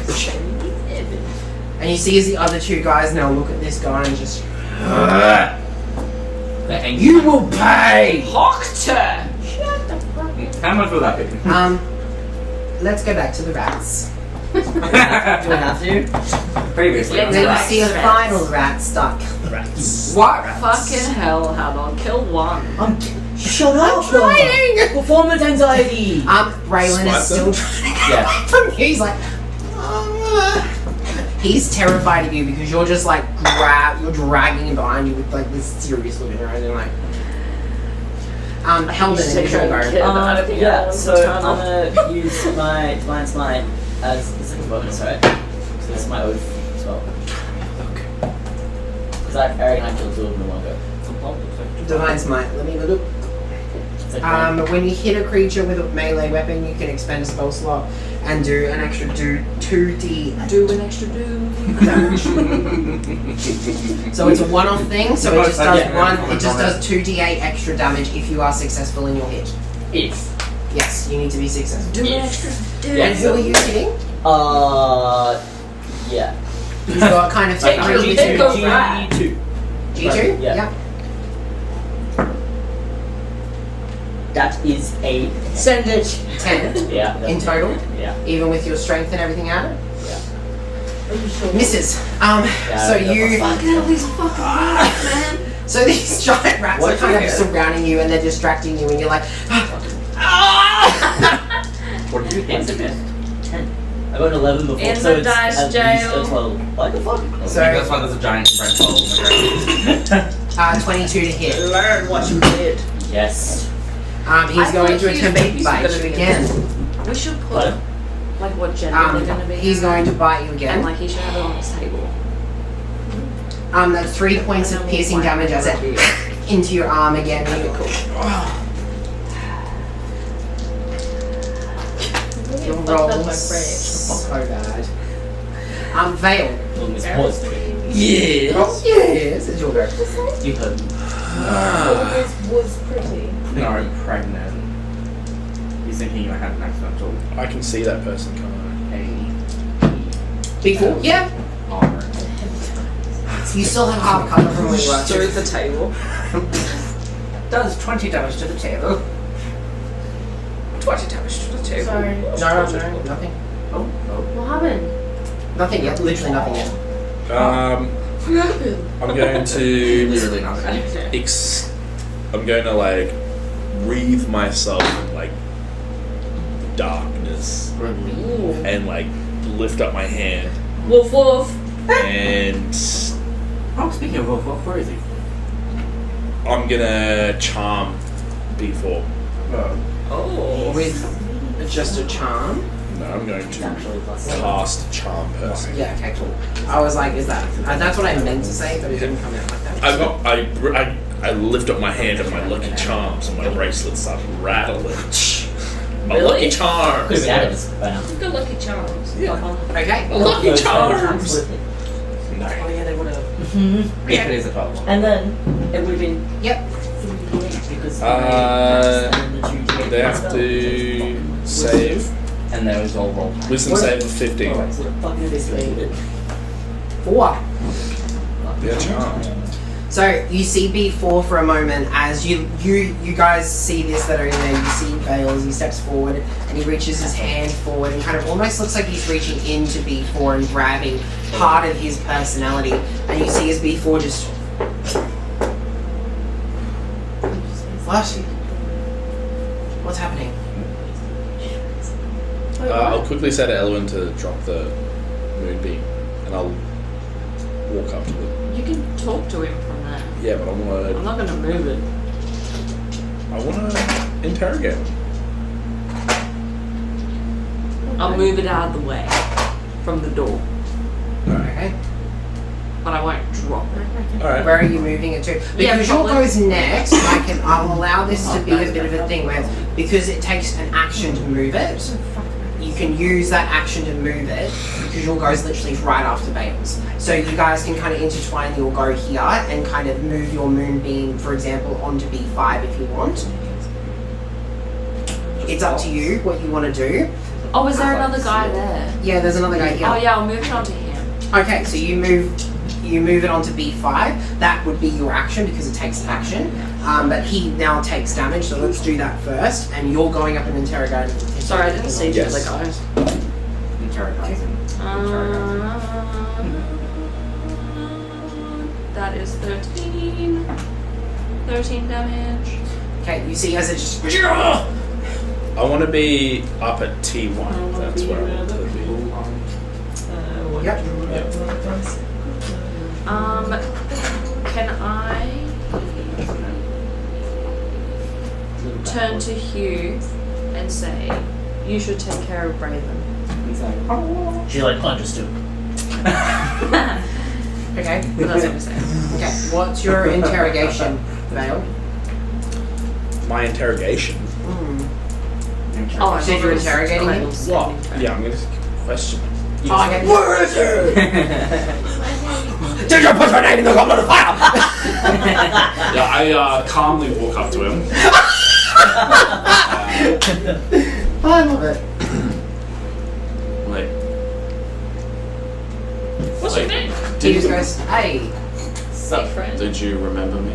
And you see as the other two guys now look at this guy and just, They're angry. you will pay! Hoctor! How much will that be? Let's go back to the rats. Do I have to? Previously. Yeah, Then you Rats. see a final rat start. Rats. What fucking hell? How do I kill one? Shut up! Trying! Performance anxiety! Braylon is still Swipe trying to get Yeah. away from you. He's like, he's terrified of you because you're just like you're dragging him behind you with like this serious look in your eyes and like, Helden, Just it is your take go. a kid. I don't think I Yeah, want so to I'm turn off. gonna use my Divine Smite as the second bonus, right? So this is my oath as well. Because I already had killed two of them in one go. Divine Smite. Let me look. It's like When you hit a creature with a melee weapon, you can expend a spell slot and do an extra 2d Do an extra do. damage. So it's a one-off thing. So it just does Yeah. one. It just does 2d8 extra damage if you are successful in your hit. if. Yes, you need to be successful. Do an Yes. extra do. Yeah. And who are you hitting? Yeah. He's got kind of Take three your pick G2. of rat. G2? Yeah. Yep. That is a. Send it! 10 Yeah. in total, Yeah. even with your strength and everything added. Are you sure? Misses. So Yeah, you. Fucking hell, these fucking rats, man. So these giant rats What are did kind you of get? surrounding you and they're distracting you and you're like, What did you It's a hit? miss. 10. I got an 11 before, In so the it's dice at jail. least a 12. What the fuck? So- That's why there's a giant red hole in the ground. 22 to hit. Learn what you did. Yes. He's I going thought to his attempt to babies were bite gonna you be again. We should put What? like what gender they're gonna be. He's going to bite you and again. like he should have it on his table. That's 3 points of piercing damage as it into your arm again. And you go, your Fucked up my rolls phrase. so bad. Vale. Well, Miss Paws. Yes! Oh, yes, it's your go. You heard me. Was pretty. No, pregnant. He's thinking I had an accidental I can see that person coming. Before? Yeah. armor. You still have half cover from where you are. Through the table. Does 20 damage to the table. 20 damage to the table. Sorry. No, nothing. What happened? Nothing yet. Literally nothing yet. I'm going to Literally nothing. I'm going to like wreathe myself in like darkness and like lift up my hand Woof woof. and Oh, speaking of Wolf, where is he? I'm gonna charm B4. Oh. Oh. With just a charm. No, I'm going to Naturally plus. cast Charm Person. Yeah, okay, cool. I was like, is that... that's what I meant to say, but it didn't come out like that. I lift up my hand and my lucky charms and my bracelet starts rattling. My Really? lucky charms! Could be out of this by now. Good lucky charms. Yeah. Okay. Lucky charms! Oh No. yeah, they would have... If it is a 12. And then it would have been Yep. 3d8 because They have to save. And there was all roll. Wisdom save of 15. Alright, so the fuck is this way? 4. They're charmed. So you see B4 for a moment as you guys see this that are in there. You see Vales. He steps forward and he reaches his hand forward and kind of almost looks like he's reaching into B4 and grabbing part of his personality. And you see as B4 just what? What's happening? I'll quickly say to Elwyn to drop the moonbeam and I'll walk up to them. You can talk to him from there. Yeah, but I'm not going to move it. I want to interrogate them. I'll move it out of the way from the door, Okay. but I won't drop it. Alright. Where are you moving it to? Because Yeah, yours probably. goes next, I'll allow this to be a bit of a thing where, because it takes an action to move it, you can use that action to move it, because your goes literally right after Bales. So you guys can kind of intertwine your go here and kind of move your moonbeam, for example, onto B5 if you want. It's up to you what you want to do. Oh, is there another guy there? Yeah, there's another guy here. Oh yeah, I'll move it onto him. Okay, so you move it onto B5. That would be your action because it takes action. But he now takes damage, so let's do that first. And you're going up and interrogating. Sorry, I didn't see the Yes. other guys. Interrogating. That is 13. 13 damage. Okay, you see as it just. I want to be up at T1. That's where I want to be. Yep. Can I turn to Hugh and say, you should take care of Braven? She like understood. Okay. But that's what I'm saying. Okay. What's your interrogation, Vale? My interrogation? Oh, I Said you're interrogating him? What? Yeah, I'm going to question him. Oh, okay. Where is it? Did you put your name in the goblet of fire? Yeah, I calmly walk up to him. I love it. Like, What's your name? He just goes, hey, Say friend. did you remember me?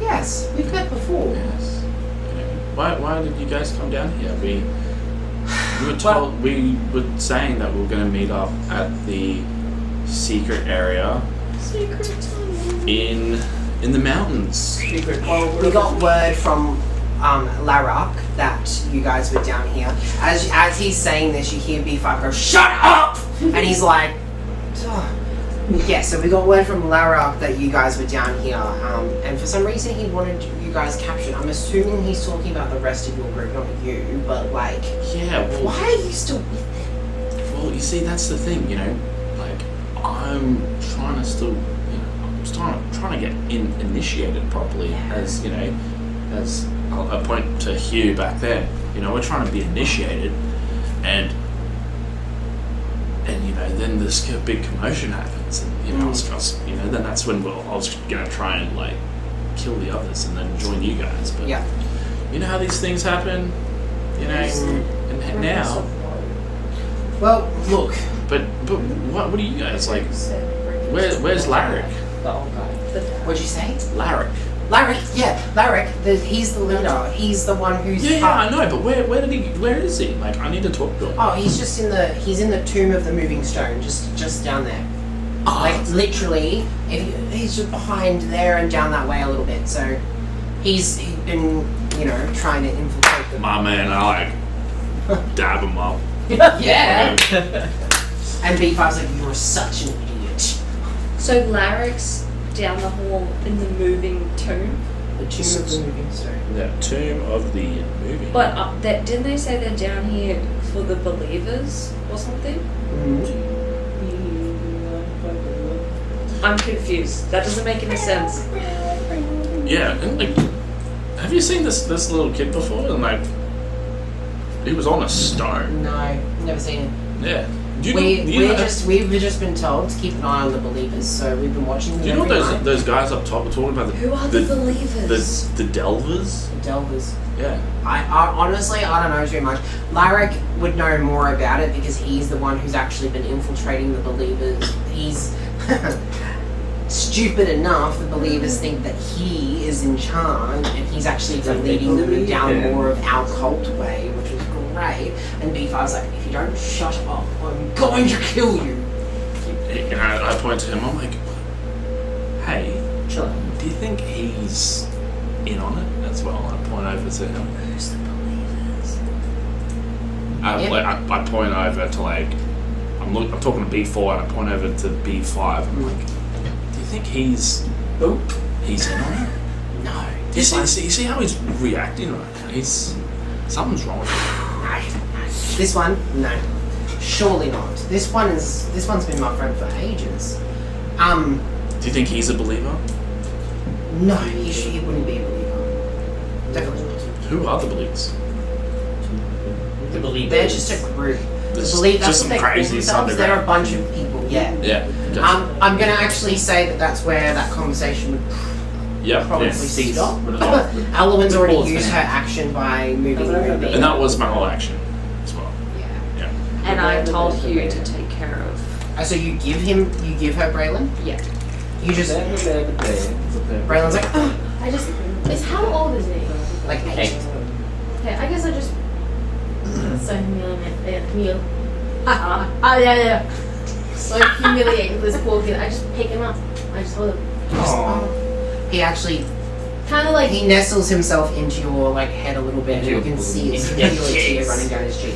yes, we've met before. Yes. Okay. Why did you guys come down here? We were told, we were saying that we were going to meet up at the secret area Secret tunnel. in the mountains. Well, we got word from Larak that you guys were down here. As he's saying this, you hear B5 go, shut up! And he's like, "Ugh." Yeah, so we got word from Larak that you guys were down here, and for some reason he wanted you guys captured. I'm assuming he's talking about the rest of your group, not you, but like, Yeah, well, why are you still with them? well, you see, that's the thing, you know, like, I'm trying to still, you know, I'm trying to get initiated properly, as, you know, as I point to Hugh back there, you know, we're trying to be initiated, and you know, then this big commotion happens, and, you know, I was, you know, then that's when I was gonna try and, like, kill the others and then join you guys, but, Yeah. you know how these things happen, you know, and now, Well, look, but what are you guys, like, where's Larrick? The old guy. what'd you say? Larrick. Larrick, he's the leader. He's the one who's Yeah, I know, but where is he? Like, I need to talk to him. Oh, he's just he's in the tomb of the moving stone, just down there. Oh, Like literally, he's just behind there and down that way a little bit. So he's been, you know, trying to infiltrate the. my man, I like dab him up. Yeah. And B5's like, you're such an idiot. So Larrick's down the hall in the moving tomb. The Tomb of the Moving Stone. Yeah, Tomb of the Moving. But didn't they say they're down here for the believers or something? I'm confused. That doesn't make any sense. Yeah, and like, have you seen this little kid before? And like, he was on a stone. No, never seen it. Yeah. Do you We've just been told to keep an eye on the believers, so we've been watching them. Do you know what every night. those guys up top were talking about? Who are the believers? The Delvers? The Delvers. Yeah. I honestly, I don't know too much. Lyric would know more about it because he's the one who's actually been infiltrating the believers. He's stupid enough, the believers think that he is in charge, and he's actually been leading them down more of our cult way, which is great. And B5's like, if you don't shut up, I'm going to kill you. And I point to him, I'm like, hey, Chill out. do you think he's in on it as well? I point over to him. Who's the believers? I point over to like, I'm talking to B4 and I point over to B5. I'm like, do you think he's in on it? No. You see how he's reacting right now? Something's wrong with him. This one, no. Surely not. This one's been my friend for ages. Do you think he's a believer? No, he wouldn't be a believer. Definitely not. Who are the believers? The believers. They're just a group. There's Believe that's just what they some call crazy themselves. They're a bunch of people. Yeah. Yeah. I'm gonna actually say that that's where that conversation would probably stop. Alwyn's already used her action by moving Ruby. And that was my whole action as well. Yeah. And I told Hugh to take care of. So you give her Braylon? Yeah. You just Braylon's like, oh, It's how old is he? like 8. Okay, I guess I just. So humiliating. Yeah. So humiliating this poor kid. I just pick him up. I just hold him. He actually Kind of like. he nestles himself into your like head a little bit, and you can see his tear running down his cheek.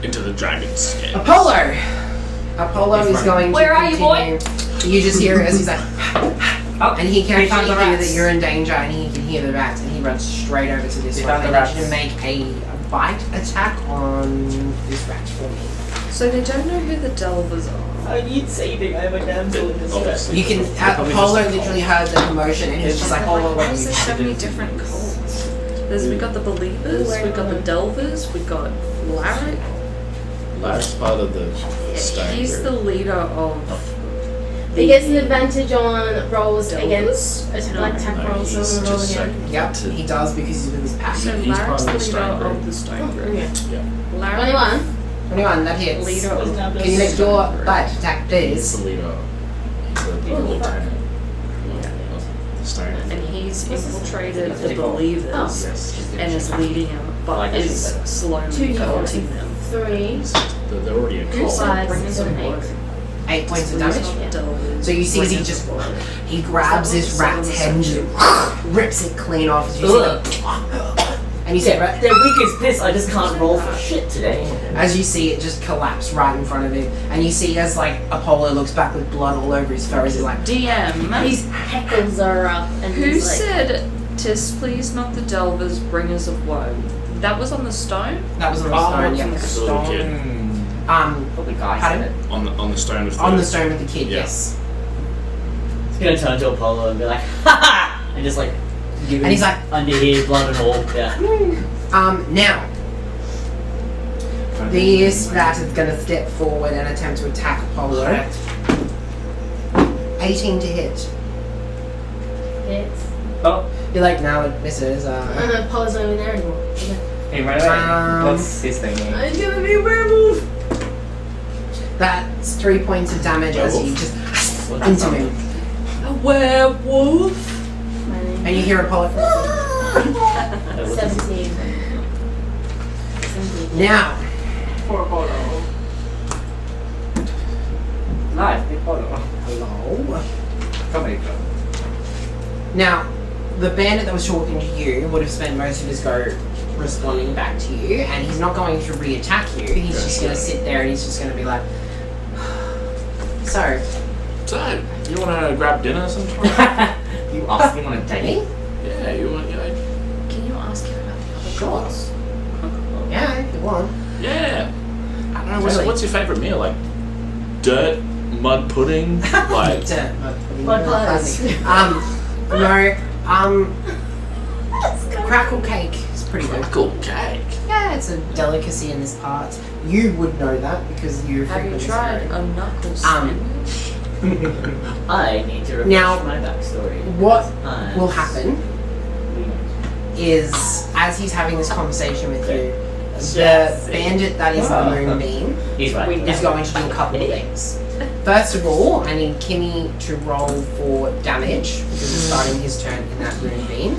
Into the dragon's skin. Apollo is going to Where are you, boy? continue. You just hear it as he's like, and he can actually hear that you're in danger, and he can hear the rats, and he runs straight over to this We one. found I the need you to make a bite attack on this rat for me. So they don't know who the Delvers are. I need saving. I have a damsel in distress. You can. Apollo literally heard the commotion, and he's just like, oh, Why is there so many different cults? We got the Believers, we got the Delvers, we got Larry. Last part of the stone. He's the leader of. He gets an advantage on rolls against attack rolls. So I'm gonna roll again. Yep, he does because he's with his pack. So He's Larry's part of the the leader stone group. of the Stone Group. Okay. Larry, 21. 21, that hits. leader of Can you make your bite attack, He's please? the leader. He's the lieutenant. The stone. and he's infiltrated the Believers and is leading them, but is slowly 2d4. culting them. 3, They're already a cult. 5, Bring us 7, on board. 8. 8 points of damage. Delvers. So you see as he grabs this rat's head and just rips it clean off. As you see and you see it, They're weak as piss. I just can't roll for shit today. as you see it just collapse right in front of him, and you see as like Apollo looks back with blood all over his fur, as he's like, DM. His heckles are up and Who he's like, said, "Tis please not the Delvers, bringers of woe"? That was on the stone. that was on the stone. Yeah. The little kid. The guy Pardon? said it. On the stone with On the stone with the kid. Yeah. Yes. He's gonna turn to Apollo and be like, ha ha! And just like, give And he's like, under here, blood and all. Yeah. now. This rat is going to step forward and attempt to attack Apollo. 18 to hit. It's. Oh, You're like, no, it misses. Apollo's not even there anymore. Okay. hey, right away. What's his thing? I'm gonna be a werewolf! That's 3 points of damage as you just into him. A werewolf. And you hear Apollo. 17. Now, Poor Apollo. Live, Apollo. hello. Comedy club. Now, the bandit that was talking to you would have spent most of his go responding back to you, and he's not going to re-attack you. He's just going to sit there and he's just going to be like, so, So, you want to grab dinner sometime? You asked him on a me? date? Yeah, you want Can you ask him about the other Sure. gods? Yeah, if you want. Yeah. I don't know. Really? What's your favorite meal? Like dirt, mud pudding, like Mud pies. No, crackle cake is pretty good. crackle cake. Yeah, it's a delicacy in this part. You would know that because you're Have you frequently tried screwed. a knuckle Um, sandwich? I need to refresh Now, my backstory. what I- will happen is, as he's having this conversation with you, the bandit that is the moonbeam He's right. is going to do a couple of things. First of all, I need Kimmy to roll for damage because he's starting his turn in that moonbeam.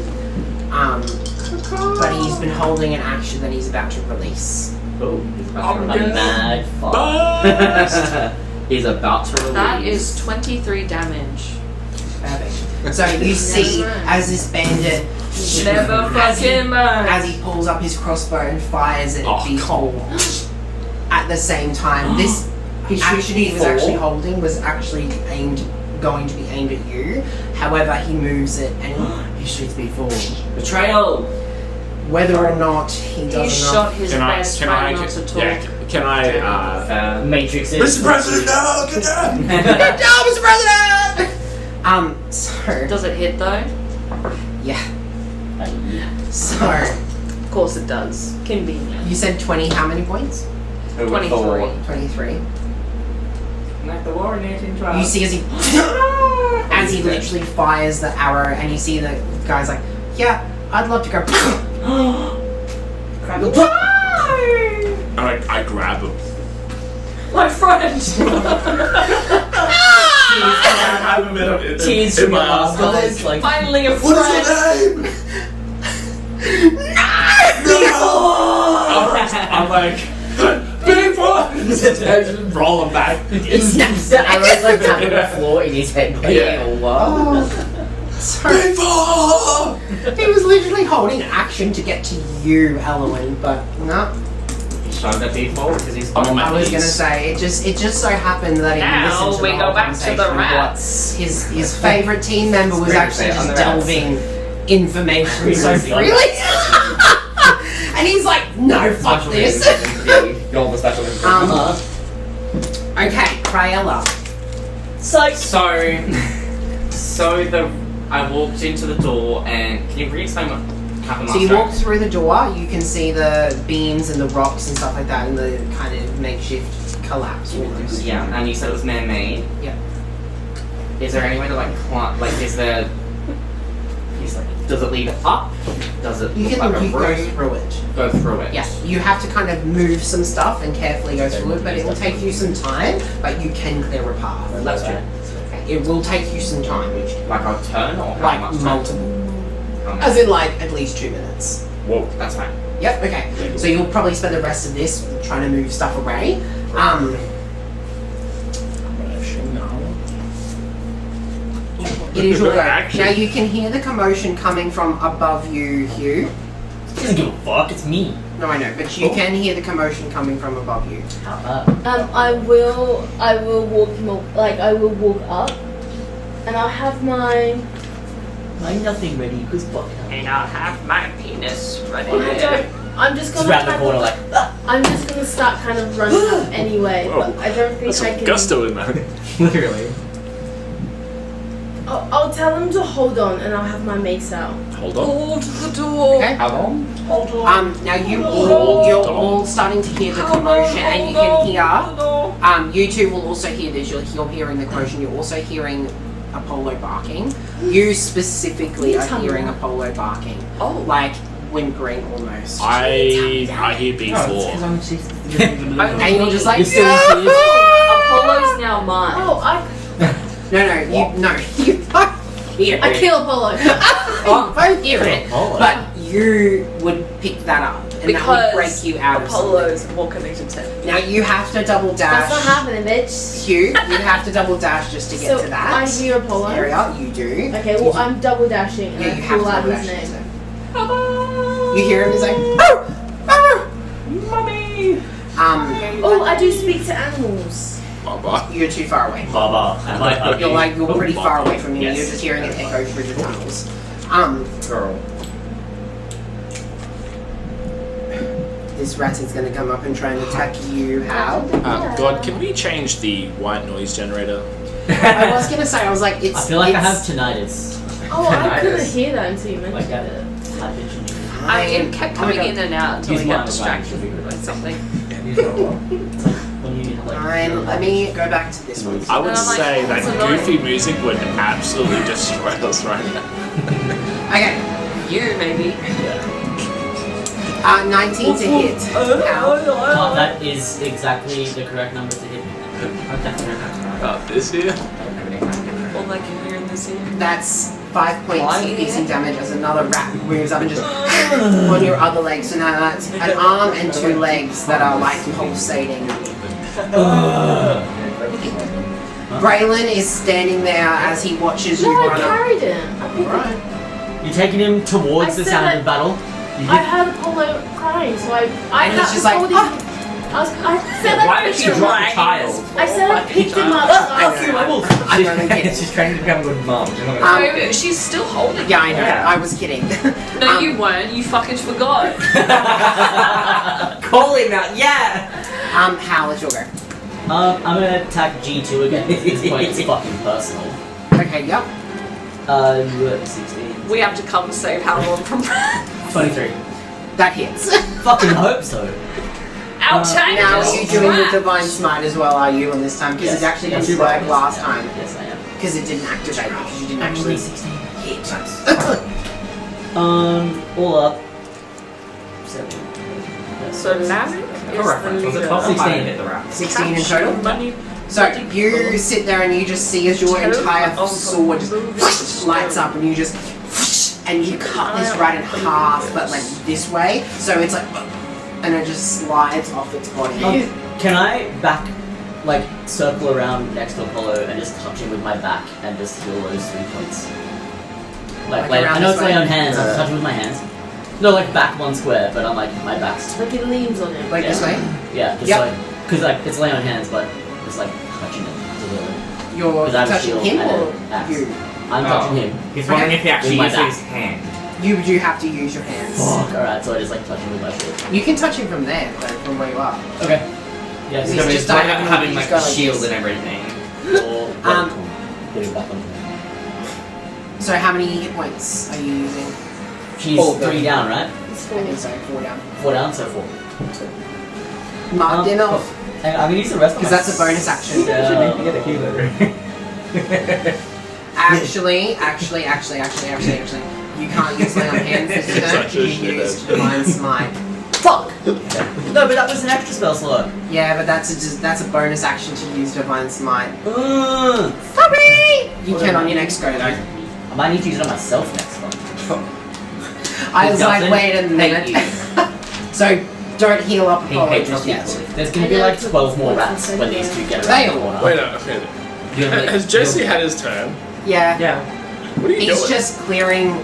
But he's been holding an action that he's about to release. Oh, he's about to I'm run a gonna mad Burst! fire. He's about to release. That is 23 damage. Perfect. So you see, as this bandit, Never fucking mind. as he pulls up his crossbow and fires it Oh, at B4. At the same time, this action he was B4? actually holding was actually going to be aimed at you. However, he moves it, and He shoots before. Betrayal! whether or not he He does shot enough, his best friend not to talk. Can I? Matrix is. Mr. President, no! Get down! Good job, Mr. President! So Does it hit though? yeah. So Of course it does. Convenient. you said 20. How many points? 23. 23. Like the war in 1812. You see as he literally fires the arrow, and you see the guy's like, yeah, I'd love to go. I grab him. My friend! I have him Tears in from my your arms. eyes, like. Finally a What friend! is your name? I'm like, big one! And roll him back. It snaps the arrows like tapping the floor in his head. Like, Yeah. what? So Big one! he was literally holding action to get to you, Elowen, but no. He showed at default because he's I'm on my I was gonna knees. say it just so happened that he Now listened to we the go whole back to the conversation of what rats. his favourite team member was Great to actually say, on just the rats. delving information so Seriously, on the freely. And he's like, no, fuck this. You're the special Okay, Craella. Psych! So I walked into the door and can you re-explain what happened So last you time? walk through the door, you can see the beams and the rocks and stuff like that, and the kind of makeshift collapse almost. Yeah, and you said it was man-made. Yeah. Is there any way to like climb? Like, is there? He's like, does it lead up? Does it You look can like a you go room? through it. Go through it. Yeah, you have to kind of move some stuff and carefully go through it, but it will take you some time, but you can clear a path. That's true. It will take you some time, Like a turn or how like much time? multiple. How much? As in like at least 2 minutes. Whoa. That's fine. Yep, okay. So you'll probably spend the rest of this trying to move stuff away. It is your go. Action. Now you can hear the commotion coming from above you, Hugh. Doesn't give a fuck, it's me. No, I know, but you can hear the commotion coming from above you. I will walk him I will walk up, and I'll have my. I'm nothing ready, because fuck. And I'll have my penis ready. I'm just Just gonna. round the kind corner of- like, I'm just gonna start kind of running up anyway, but I don't think That's I some can. gusto in there. literally. I'll tell him to hold on, and I'll have my mace out. Hold on. Hold the door. Okay. How long? Now you're all starting to hear the commotion, and you can hear. You two will also hear this. You're hearing the commotion. You're also hearing Apollo barking. You specifically are hearing Apollo barking, Oh. like whimpering almost. I hear B4. And you're just like, You're still in tears? Apollo's now mine. Oh, no, you both hear I it. kill Apollo. You both hear it, Apollo. but you would pick that up, and that would Because break you out of Apollo's more connected to something. Now you have to double dash. That's not happening, bitch. Hugh, you have to double dash just to get So to that I hear Apollo. area. You do. Okay, well I'm double dashing and Yeah, I you have call to out double his dash. name. You hear him? He's like, "Oh, oh." Mummy! Oh, I do speak to animals. Baba. You're too far away. Baba. Am I ugly? You're pretty far away from him. Yes. You're just hearing it echo through the tunnels. Girl. This rat is going to come up and try and attack you. How? God, can we change the white noise generator? I was going to say, I was like, it's. I feel like I have it's tinnitus. Oh, I couldn't hear that until you Like mentioned that. it. High pitch and It kept coming in and out until Use I mine got as distracted well. by something. when you have, like, Fine, let me go back to this one. I would And I'm like, say that it's annoying. goofy music would absolutely destroy us right now. Okay, You, maybe. 19 to hit. How? That is exactly the correct number to hit. This here? All I can hear in this ear. That's 5 points of piercing damage as another rat moves up and just on your other leg. So now that's an arm and 2 legs that are like pulsating. Braylon is standing there as he watches you No, I run up. carried it. I picked it. Alright. You're taking him towards I the said sound that- of battle. You I hit- heard Apollo crying, so I And he's had just to like, hold his. I said Why I did picked she him drop up. the child? I said I picked him up. I last know. I'm only kidding. She's trying to become a good mom. She's not Um, gonna No, she's still holding Yeah, I know. Yeah. I was kidding. No, you weren't. You fucking forgot. call him out. Yeah. Hal, it's your go. I'm gonna attack G2 again. At this point, it's fucking personal. Okay, yep. 16. We have to come save Howard from 23. That hits. Fucking hope so. outtake. Now, are you doing the Trapped. Divine Smite as well, are you, on this time? Because Yes. it actually Yes. didn't work last time. Yes, I am. Because it didn't activate, because you didn't actually 16. hit. All up. 7. So Larry For reference, was it 12 or 16. 5 hit the rat? 16 in total. Money. So you sit there and you just see as your entire sword just lights up and you just and you cut this rat in half, but like this way. So it's like and it just slides off its body. Can I back, like, circle around next to Apollo and just touch him with my back and just heal those 3 points? Like Like around I know this it's lay way? on hands, I'm touching with my hands. No, like back 1 square, but I'm like, my back's. Like it leans on him. Like this way. Yeah, just Yep. like, because like, it's lay on hands, but it's like touching it. You're Because I have a touching shield him and or an axe. you? I'm touching him. He's wondering if he actually With my uses back. his hand. You do have to use your hands. Fuck, alright, so I just like touch him with my shield. You can touch him from there, though, from where you are. Okay. Yeah, He's So just he's like diagonal, having you like just go a like shield this. and everything. or getting back on him. So how many hit points are you using? She's Oh, 3 down, right? It's I think full. so, 4 down. 4 down, so 4. Marked him off. And I'm gonna use the rest of Because my that's a bonus action. Yeah. get a healer. Actually, you can't use lay on hands this turn. actually You shit, use actually. Divine Smite. Fuck! No, but that was an extra spell slot. Yeah, but that's a bonus action to use Divine Smite. Ugh. Sorry! You can on your next go though. I might need to use it on myself next one. I was like, Doesn't wait a minute. hate So don't heal up He Apollo hates just you. yet. There's gonna be like 12 more rats when these two get They around the all- corner. Wait a minute. Has Jesse had his turn? Yeah. Yeah. What are you He's doing? just clearing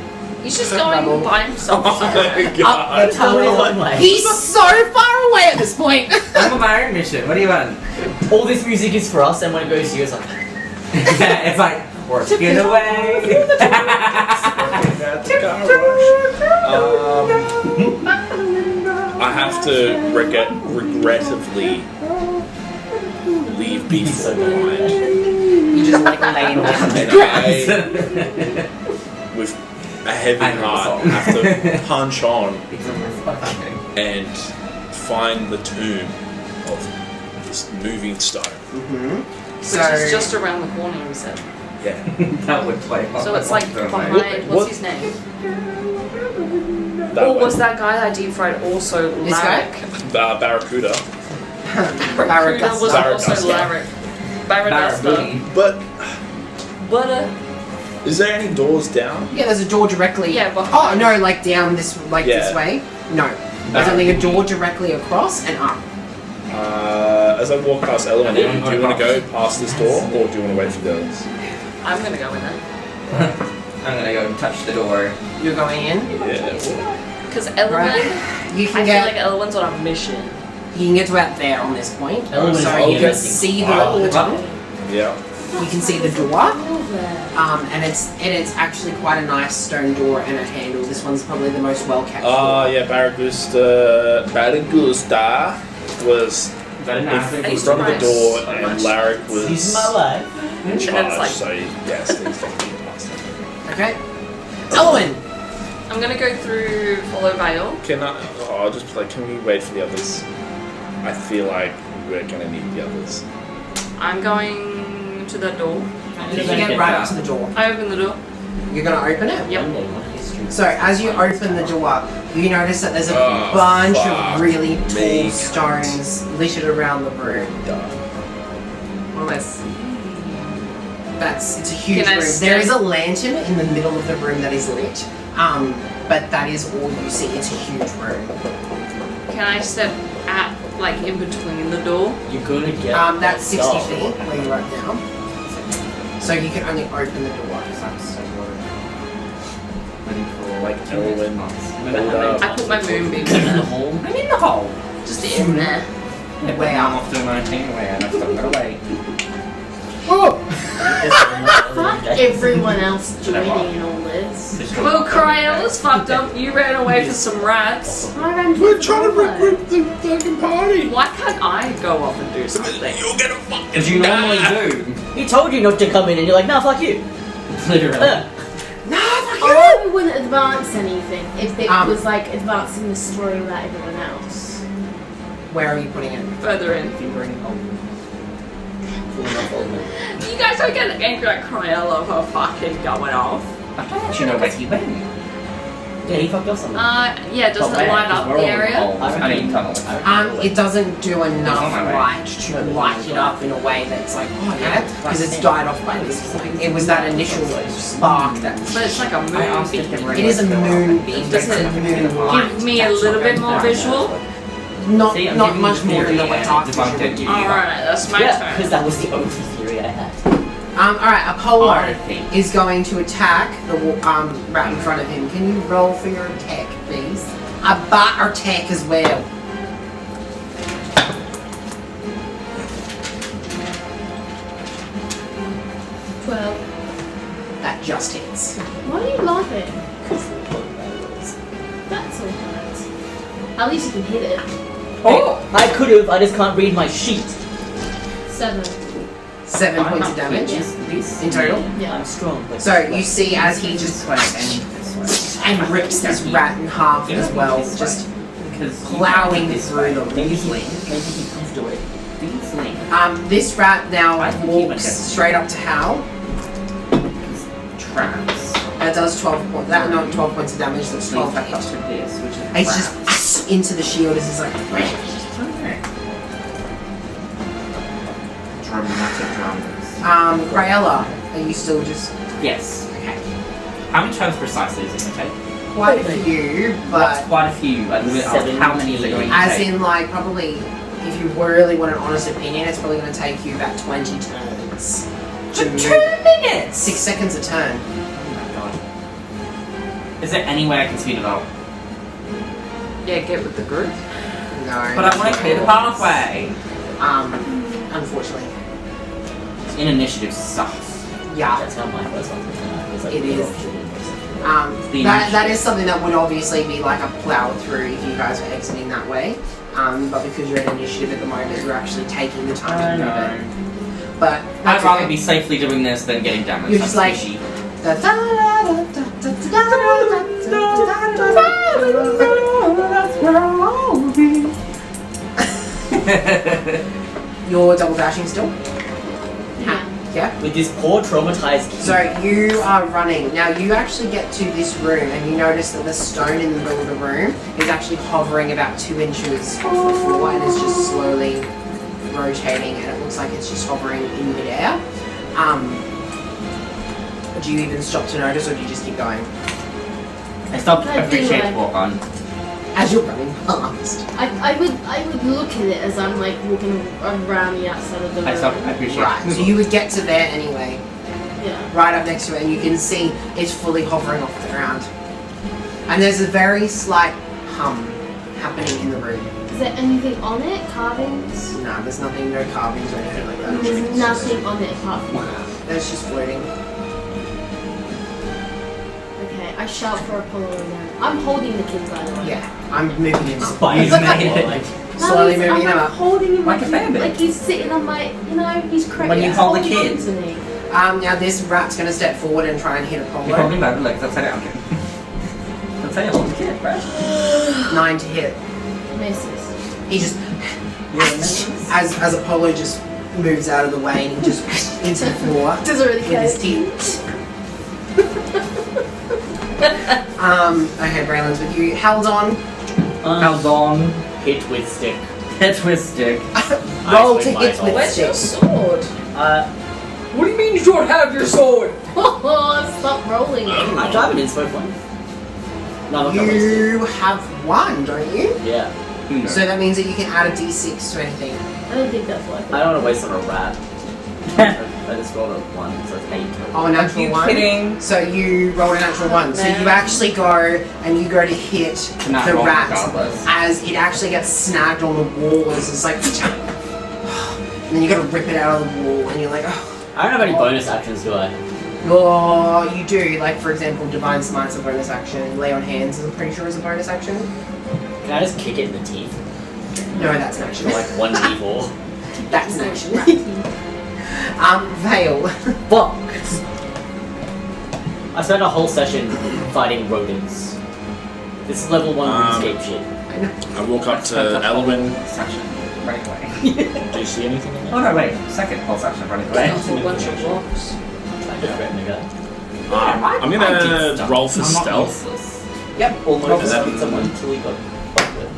He's just Rubble. going by himself. Oh my up the god. tunnel. Like- He's so far away at this point. I'm on my own mission. What do you want? All this music is for us, and when it goes to you, it's like. It's like, we're skin away. I have to regrettably leave before behind. You just like laying down. And with a heavy I know heart, the song. have to punch on It's almost fucking. and find the tomb of this moving stone. So Which is just around the corner, we said. Yeah. That would play. So it's like behind. What's his name? That Or way. was that guy that deep fried also This guy? Larrick? Barracuda. Barracuda was Barracuda. also Larrick. Barracuda. Barracuda. But But is there any doors down? Yeah, there's a door directly. Yeah, Oh behind. no, like down this, like Yeah. this way. No, there's only a door directly across and up. As I walk past Ellen, do you want to go past this door, or do you want to wait for the others? I'm gonna go in there. I'm gonna go and touch the door. You're going in. Yeah. Because Elwyn, Right. You I can feel like get Elwyn's on a mission. you can get to about there on this point. Elwyn's So all you can everything. see Wow. the tunnel. Yeah. you can see the door. And it's actually quite a nice stone door and a handle. This one's probably the most well kept. Oh yeah, Baragusta was in front of the door, and Larrick was He's my life. in charge. And it's like- So yes, things can be past him. Okay. Elwyn! I'm gonna go through Follow Veil. Can I? Oh, I'll just play. Can we wait for the others? I feel like we're gonna need the others. I'm going to the door. You can get right up to the door. I open the door. You're gonna open it? Yep. So as you open the door, you notice that there's a Oh, bunch fuck of really tall me. stones littered around the room. Almost. It's a huge Can I room. step- There is a lantern in the middle of the room that is lit. But that is all you see. It's a huge room. Can I step at, like, in between the door? You're gonna get. That's 60 Oh. feet where you're right now. So you can only open the door. Like Elwyn. I put my moonbeam In in the there. hole. I'm in the hole. Just in there. Yeah, but now I'm off doing my own thing away and I've still got away. Fuck everyone else joining in all this. Well, Cryolla's fucked up. You ran away for some rats. I ran We're trying to regroup the fucking party. Why can't I go off and do something? You'll get a fucking. Because you normally do. He told you not to come in, and you're like, no, fuck you. Literally. Oh, we wouldn't advance anything if it Um, was like advancing the story without everyone else. Where are you putting it? Further in. Fingering hole. You guys don't get angry at Cryolla for fucking going off. I don't actually know where he went. Yeah, he fucked off something. Yeah, doesn't But it where? light 'Cause up we're the all in area? holes. I mean tunnels. It doesn't do enough on my way. light to light it up in a way that's like, oh yeah, because it's died off by this point. It was that initial spark that. But it's like a I asked if the moonbeam. ring It is a was still on. moonbeam. Does It's a it moonlight. Give me a little bit more visual. Not See, I'm not giving much you more than theory the and dark debunked vision. it. You Alright, that's my Yeah, turn. because that was the only theory I had. Alright, Apollo I think. is going to attack the rat in front of him. Can you roll for your attack, please? A bat attack as well. Well, That just hits. why are you laughing? That's all right. At least you can hit it. Oh! I could have, I just can't read my sheet. 7. 7 points of damage in total. Yeah. I'm strong. But So you see as he just and rips this rat in half as well, just plowing through them. maybe he comes to it. This rat now I think he walks went down. straight up to Hal. Traps. That does 12 points. That not 12 points of damage. That's 12 Back up hit. to this, which is And he's just into the shield as he's like. Dramatic dramas. Craella, are you still just Yes. okay? How many turns precisely is it going to take? Quite a few, That's but quite a few. How many is it going to as take? in like probably, if you really want an honest opinion, it's probably going to take you about 20 turns. To move it. minutes! 6 seconds a turn. Oh my god. Is there any way I can speed it up? Yeah, get with the group. No. But I want to clear the pathway. Unfortunately. In initiative sucks. Yeah. That's how my first one was. Like, It is. The That is something that would obviously be like a plow through if you guys were exiting that way. But because you're in initiative at the moment, you're actually taking the time I to move know. it. But I'd that's rather okay. be safely doing this than getting damaged. You're just That's like- fishy. You're double dashing still? Yeah. Yeah. With this poor traumatized kid. So you are running. Now you actually get to this room and you notice that the stone in the middle of the room is actually hovering about 2 inches off the floor and is just slowly rotating and it looks like it's just hovering in midair. Do you even stop to notice or do you just keep going? I stopped I do appreciate like- walk on. As you're running past. I would look at it as I'm like walking around the outside of the room. I stopped appreciate. Right, so you would get to there anyway. Yeah. Right up next to it and you can see it's fully hovering off the ground. And there's a very slight hum happening in the room. Is there anything on it? Carvings? Nah, there's nothing, no carvings or anything like that. There's nothing on it apart from that. That's just floating. Okay, I shout for Apollo again. I'm holding the kid, by the way. Yeah, I'm moving him up. He's made it. Slowly I'm moving him like up. holding him Like a bandit. like he's sitting on my, he's crazy. When you hold the holding kid. on to me. Now this rat's gonna step forward and try and hit You're Apollo. holding back the legs upside down, kid. That's how you hold the kid, right? 9 to hit. Misses. He just as Apollo just moves out of the way and he just into the floor Doesn't really with care. his teeth. Okay, Braylon's with you. Held on. Held on. Hit with stick. Hit with stick. Roll to swing my hit with Where's your stick. sword? What do you mean you don't have your sword? Stop rolling it. I drive an inspo point. No, I'm not gonna waste it. You have 1, don't you? Yeah. So that means that you can add a d6 to anything. I don't think that's worth I it. don't want to waste on a rat. I just rolled a 1, so it's 8 total. Oh, a natural You 1. kidding? So you rolled a natural 1. So you actually go and you go to hit the Not roll rat regardless. as it actually gets snagged on the wall. As it's like, and then you got to rip it out of the wall, and you're like, oh. I don't have any bonus actions, do I? Oh, you do. Like, for example, Divine Smite's a bonus action. Lay on Hands is, I'm pretty sure, is a bonus action. Can I just kick it in the teeth? No, that's an action. For like 1d4? That's an action. Veil. Fuck! I spent a whole session fighting rodents. This is level 1 RuneScape shit. I know. I walk up to Elwyn. Section. Running away. Do you see anything in there? Oh no, wait. Second whole section. Running away. A whole bunch of rocks. I just threatened the guy. I'm gonna roll for I'm not stealth. useless. Yep. Almost Is that- hit someone until he got fucked with.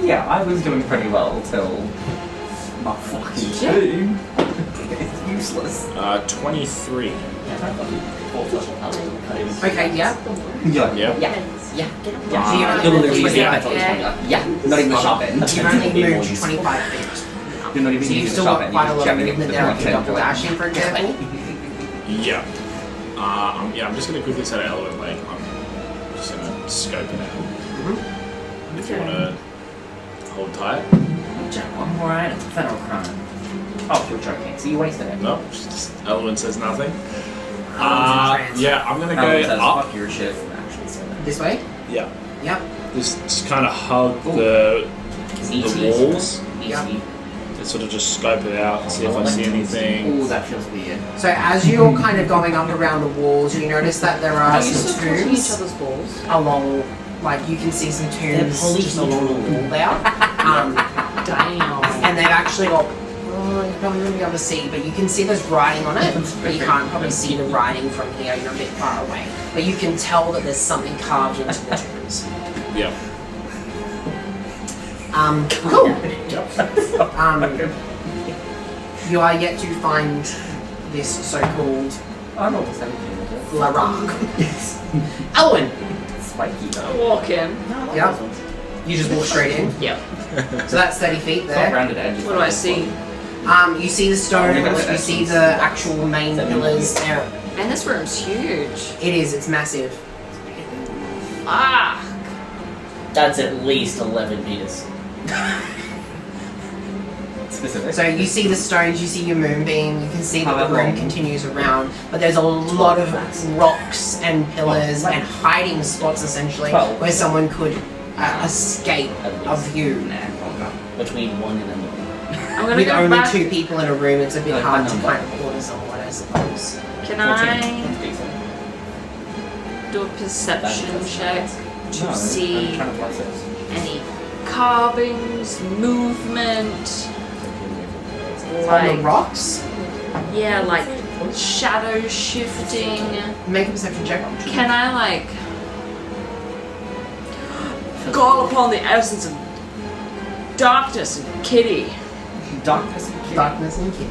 Yeah, I was doing pretty well till my fucking team. It's useless. 23. Okay, yeah. Yeah. Yeah. Yeah. Yeah. So you only You're moved literally using 25 it. feet. Yeah. Not even the sharp end. You've only moved 25 feet. You're not even So you've using still the sharp got end. quite a You're lot just of jamming it movement with the there if one you're hand double dashing, for example. Yeah. I'm just gonna quickly say to Elwyn, like, I'm just gonna scope it out. If you wanna hold tight. Jack, one more item. Federal crime. Oh, you're joking. So you wasted it. No, just Elwyn says nothing. Trance. Yeah, I'm gonna Alan go says, up. fuck your shit. Actually, say that. This way? Yeah. Yep. Just kind of hug the walls. Yeah. And sort of just scope it out and see if I see anything. Ooh, that feels weird. So as you're kind of going up around the walls, you notice that there are Are you some still touching each tombs other's balls? along, like you can see some tombs just along the wall there. Damn. And they've actually got, you probably wouldn't be able to see, but you can see there's writing on it, but you can't probably see the writing from here, you're a bit far away. But you can tell that there's something carved into the tombs. Yeah. Cool. You are yet to find this so-called I rolled a 17. Larak. Elwyn! Spiky though. Walk in. Yep. You just walk straight in. Yep. So that's 30 feet It's not there. rounded edges. What do I see? You see the stones, you see the actual main pillars there. Man, this room's huge. It is, it's massive. Ah. That's at least 11 meters. Specific. So you see the stones, you see your moonbeam, you can see How that the about room long? continues around, but there's a lot of rocks and pillars and hiding spots essentially 12. where someone could escape a view. Between 1 and another. I'm gonna With go only back. 2 people in a room, it's a bit Like hard one to number. kind of corner someone, I suppose. Can I do a perception check to see I'm trying to plus it. any carvings, movement, On the like rocks, yeah, like shadow shifting? make a perception check. Can I like call upon the essence of darkness and kitty? Darkness and Darkness and kitty.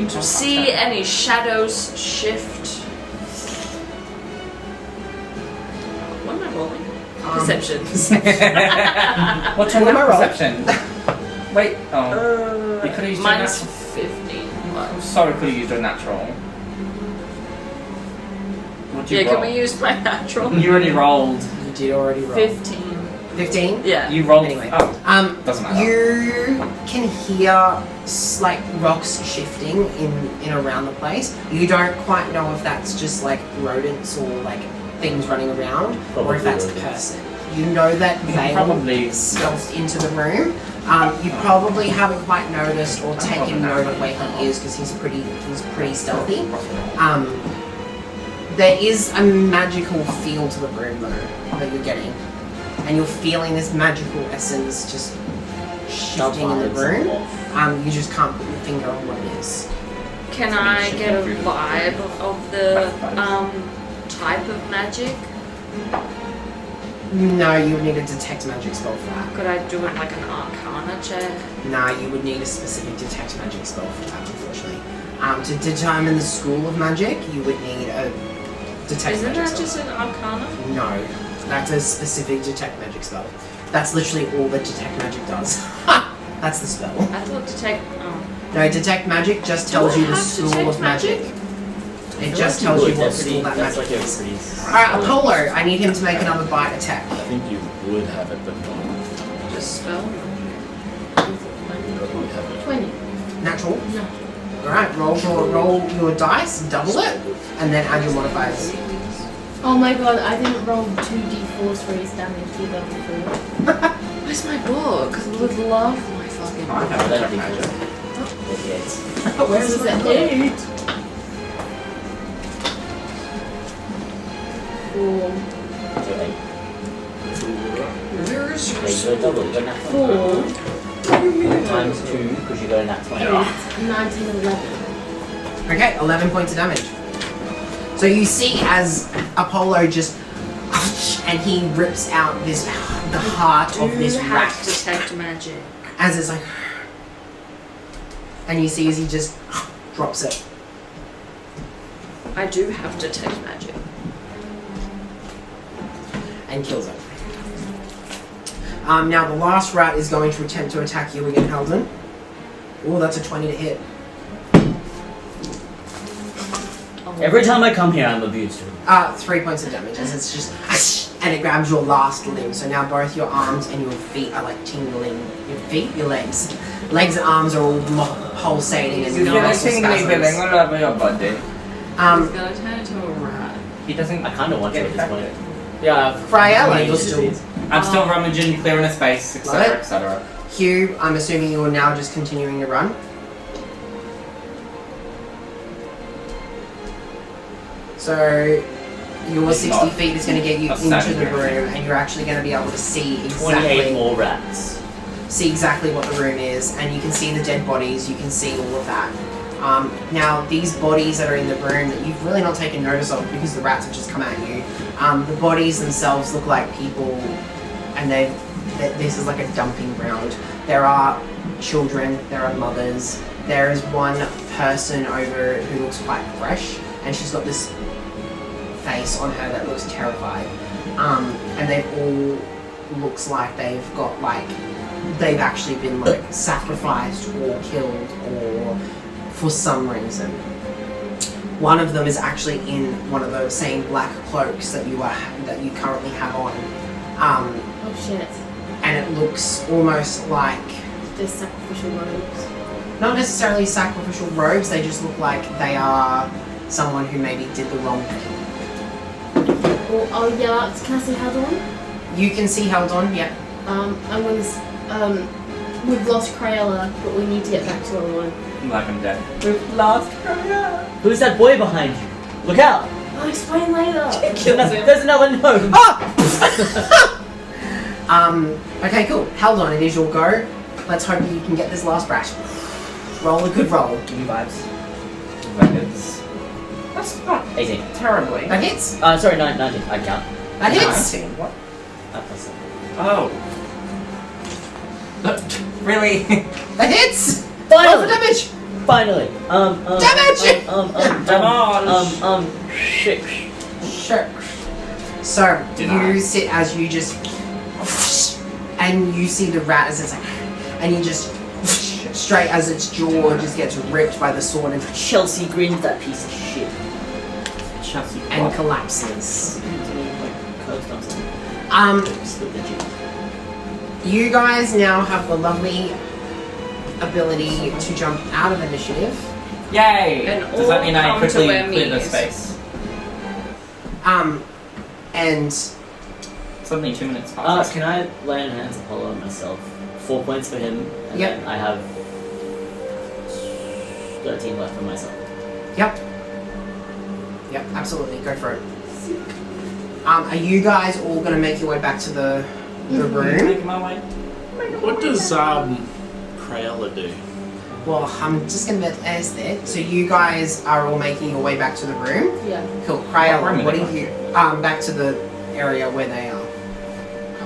To see any shadows shift? What am I rolling? Perception. What's What on am I that rolling? perception? Wait, oh. You could have used minus a 15. natural. I'm sorry, could have used a natural. What'd you Yeah, roll? can we use my natural? You already rolled. You did already roll. 15. 15? Yeah. You rolled. Anyway. Oh, doesn't matter. You can hear like rocks shifting in around the place. You don't quite know if that's just like rodents or like things running around, or if that's a person. You know that Vale Probably. stealthed into the room. You probably haven't quite noticed or taken note of where he is because he's pretty stealthy. There is a magical feel to the room though that you're getting, and you're feeling this magical essence just shifting in the room. You just can't put your finger on what it is. Can I get a vibe of the type of magic? No, you would need a detect magic spell for that. Could I do it like an arcana check? Nah, you would need a specific detect magic spell for that, unfortunately. To determine the school of magic, you would need a detect Isn't magic that spell. just an arcana? No, that's a specific detect magic spell. That's literally all that detect magic does. That's the spell. I thought detect. Oh. No, detect magic just tells Do I you the have school detect of magic. magic? It just tells you what school that magic is. Alright, Apollo, I need him to make another bite attack. I think you would have it, but not. Just spell. You probably have it. 20. Natural. No. Alright, roll your dice, double it, and then add your modifiers. Oh my god, I didn't roll 2d4s for his damage either before. Where's my book? I would love my fucking I book. have that magic. Where is it? 8. 4. So double, you got nat 20. 4. Times 2, because you got a nat 20. 8. 19, 11. Okay, 11 points of damage. So you see as Apollo just and he rips out the heart of this Do you rat have detect magic? as it's like, and you see as he just drops it. I do have detect magic. And kills it. Now the last rat is going to attempt to attack you again, Halden. Oh, that's a 20 to hit. Every time I come here, I'm abused. 3 points of damage as it's just and it grabs your last limb. So now both your arms and your feet are like tingling. Your feet, your legs. Legs and arms are all pulsating and You're muscle feeling feeling spasms. all over your body. He's gonna turn into a rat. He doesn't. I kind of want to get at this point. infected. Yeah. Friella, you're still... I'm still rummaging, clearing a space, What? etc., etc. Hugh, I'm assuming you're now just continuing to run. So your It's 60 not feet is going to get you a into standard the room. room, and you're actually going to be able to see 28 exactly more rats. what the room is, and you can see the dead bodies. You can see all of that. Now these bodies that are in the room that you've really not taken notice of because the rats have just come at you. The bodies themselves look like people, and this is like a dumping ground. There are children, there are mothers. There is one person over who looks quite fresh, and she's got this face on her that looks terrified. And they all looks like they've got they've actually been sacrificed or killed or for some reason. One of them is actually in one of those same black cloaks that you currently have on. Oh shit. And it looks almost like The sacrificial robes. not necessarily sacrificial robes, they just look like they are someone who maybe did the wrong thing. Oh yeah, can I see how on? You can see Heldon, yeah. I'm gonna we've lost Crayola, but we need to get back to our one. Like I'm dead. We've lost Korea. Who's that boy behind you? Look out! I'll explain later. There's another gnome. Okay, cool. Heldon, it is your go. Let's hope you can get this last rat. Roll a good roll. Give me vibes. That's not 18. terribly. That hits. Sorry, 19. I count. That hits. 19. What? Plus Oh. Really? That hits. Roll for Finally! damage. Finally! Damage! Shit. Sure. So Did you I? sit as you just, and you see the rat as it's like, and you just straight as its jaw just gets ripped by the sword and Chelsea Green's that piece of shit. Chelsea. and What? collapses. Curves or something. Split the gym. You guys now have the lovely ability to jump out of initiative. Yay! And Does that all mean I come to quickly where clear me the is. space? And Suddenly 2 minutes past. Can I lay on hands Apollo on myself? 4 points for him, and Yep. then I have 13 left for myself. Yep, absolutely, go for it. Are you guys all gonna make your way back to the room? Making my way. What does Crayola do? Well, I'm just gonna ask that. So you guys are all making your way back to the room? Yeah. Cool. What room Crayola, are what they are you back to the area where they are.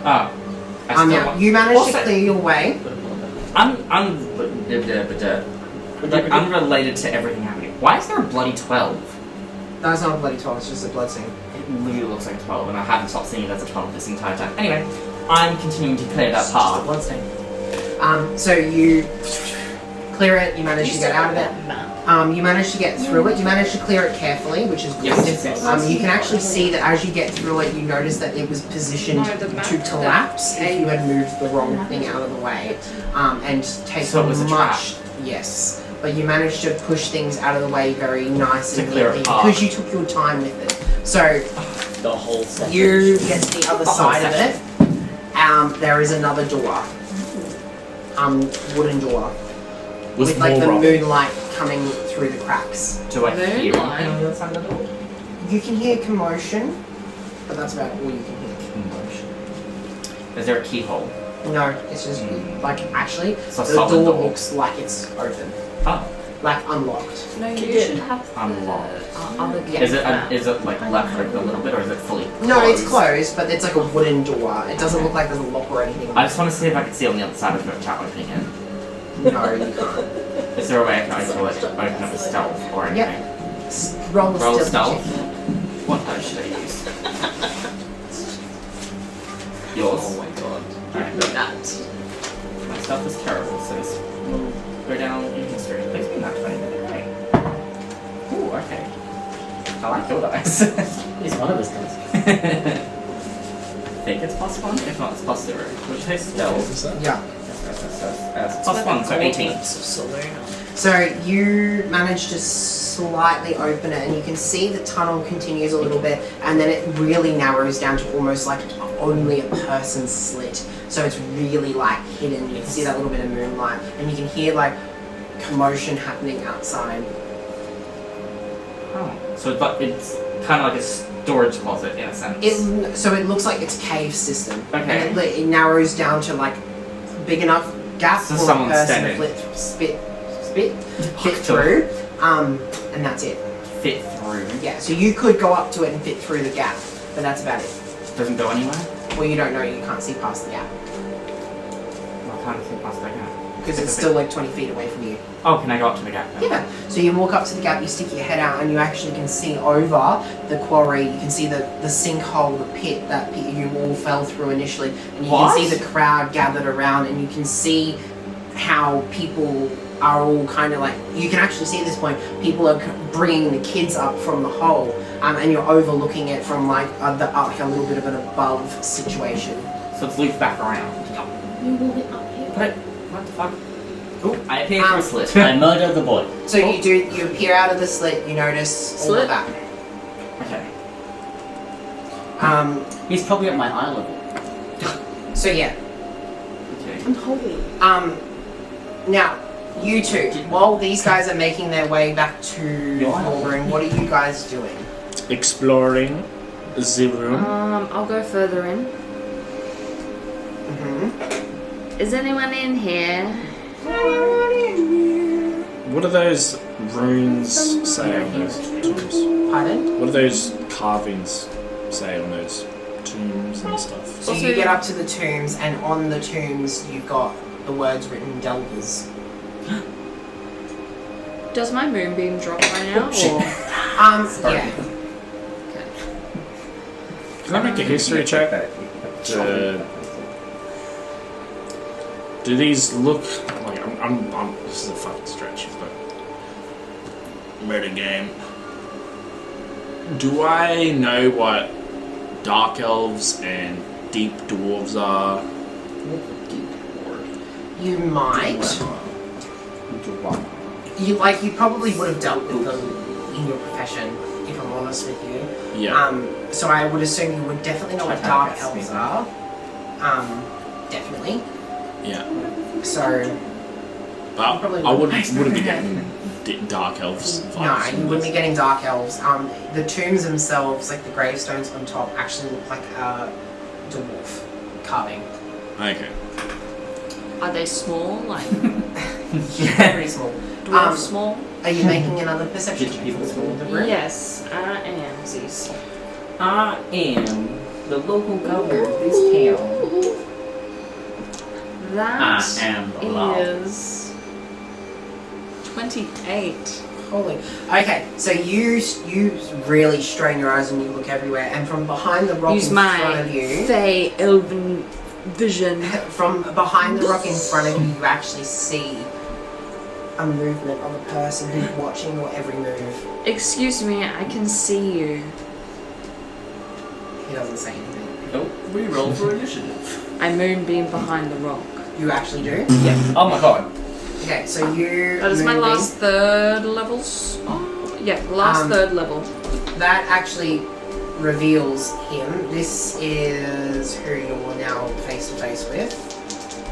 Ah. I still Now, want- you managed What's to it? clear your way. Like unrelated to everything happening. Why is there a bloody 12? That's not a bloody 12, it's just a blood stain. It literally looks like a 12, and I haven't stopped seeing it as a 12 this entire time. Anyway, I'm continuing to clear that It's just a path. blood stain. So you clear it, you manage to get out of it. You manage to get through it. You manage to clear it carefully, which is good. Yes. You can actually see that as you get through it, you notice that it was positioned No, the map to that- collapse if you had moved the wrong thing out of the way, and take So it was a much. Yes, but you managed to push things out of the way very nice To and clear it neatly apart. because you took your time with it. So The whole set. you get to the other The whole side of it. There is another door. Wooden door. With like the moonlight coming through the cracks. Do I hear anything Moonlight. on the other side of the door? You can hear commotion, but that's about all you can hear. Is there a keyhole? No, it's just like actually It's a the solid door door. looks like it's open, Oh, like unlocked. No, you Yeah. should have the unlocked. other Yeah. Is it map. like left open a little bit, or is it fully closed? No, it's closed, but it's like a wooden door. It doesn't look like there's a lock or anything. I just want to see if I can see on the other side of the chat opening it. No, you can't. Is there a way I can open up with stealth or anything? Roll the Roll stealth stealth. check. What dice should I use? Yours? Oh my god. Alright, my stuff is terrible, so this will go down in history. Please be not 20, that'd be great. Ooh, okay. I like your dice. At least one of us does. I think it's +1, if not it's +0. Which takes stealth. What's that? Yeah. +1, so 18. So you manage to slightly open it, and you can see the tunnel continues a little bit, and then it really narrows down to almost like only a person's slit. So it's really like hidden. You can see that little bit of moonlight, and you can hear like commotion happening outside. Oh. So but it's kind of like a storage closet in a sense. So it looks like it's a cave system. Okay. And it narrows down to like big enough gap So for a someone's person to standing. fit through, and that's it. Fit through. Yeah, so you could go up to it and fit through the gap, but that's about it. Doesn't go anywhere? Well, you don't know, you can't see past the gap, I can't see past that gap. because it's still like 20 feet away from you. Oh, can I go up to the gap now? Yeah, so you walk up to the gap, you stick your head out, and you actually can see over the quarry, you can see the sinkhole, the pit, that pit you all fell through initially, and you What? can see the crowd gathered around, and you can see how people are all kind of like, you can actually see at this point, people are bringing the kids up from the hole, and you're overlooking it from like a little bit of an above situation. So it's looped back around. You move it up here. But what the fuck? Ooh, I appear through a slit. I murdered the boy. So you appear out of the slit, you notice all of Slit? that. Okay. He's probably at my eye level. So yeah. Okay. I'm holding. Now, you two, while these guys are making their way back to your room, what are you guys doing? Exploring the room. I'll go further in. Mm-hmm. Is anyone in here? What do those runes say on those tombs? Pardon? What do those carvings say on those tombs and stuff? So you get up to the tombs, and on the tombs you've got the words written Delvers. Does my moonbeam drop right now? Shit. Or? Yeah. Can I make a history check? Do these look like I'm this is a fucking stretch, but murder game. Do I know what dark elves and deep dwarves are? You might. You probably would have dealt with them in your profession, if I'm honest with you. Yeah. So I would assume you would definitely know what dark elves are. Definitely. Yeah. So. But Probably I wouldn't. wouldn't be getting dark elves vibes. No, you wouldn't be getting dark elves. The tombs themselves, like the gravestones on top, actually look like a dwarf carving. Okay. Are they small? Like Yeah, pretty small. dwarf small? Are you making another perception check for the room? Yes, I am, Zeus. I am the local governor of this town. That I am the law. is 28. Holy. Okay, so you really strain your eyes and you look everywhere, and from behind the rock Use in my front of you, Fey Elven vision. from behind the rock in front of you, you actually see a movement of a person who's watching your every move. Excuse me, I can see you. He doesn't say anything. Oh, we roll for initiative. I moonbeam behind the rock. You actually do? Yeah. Oh my god. Okay, so you. That is my moonbeam. last third levels. Oh, yeah, last third level. That actually reveals him. This is who you're now face to face with.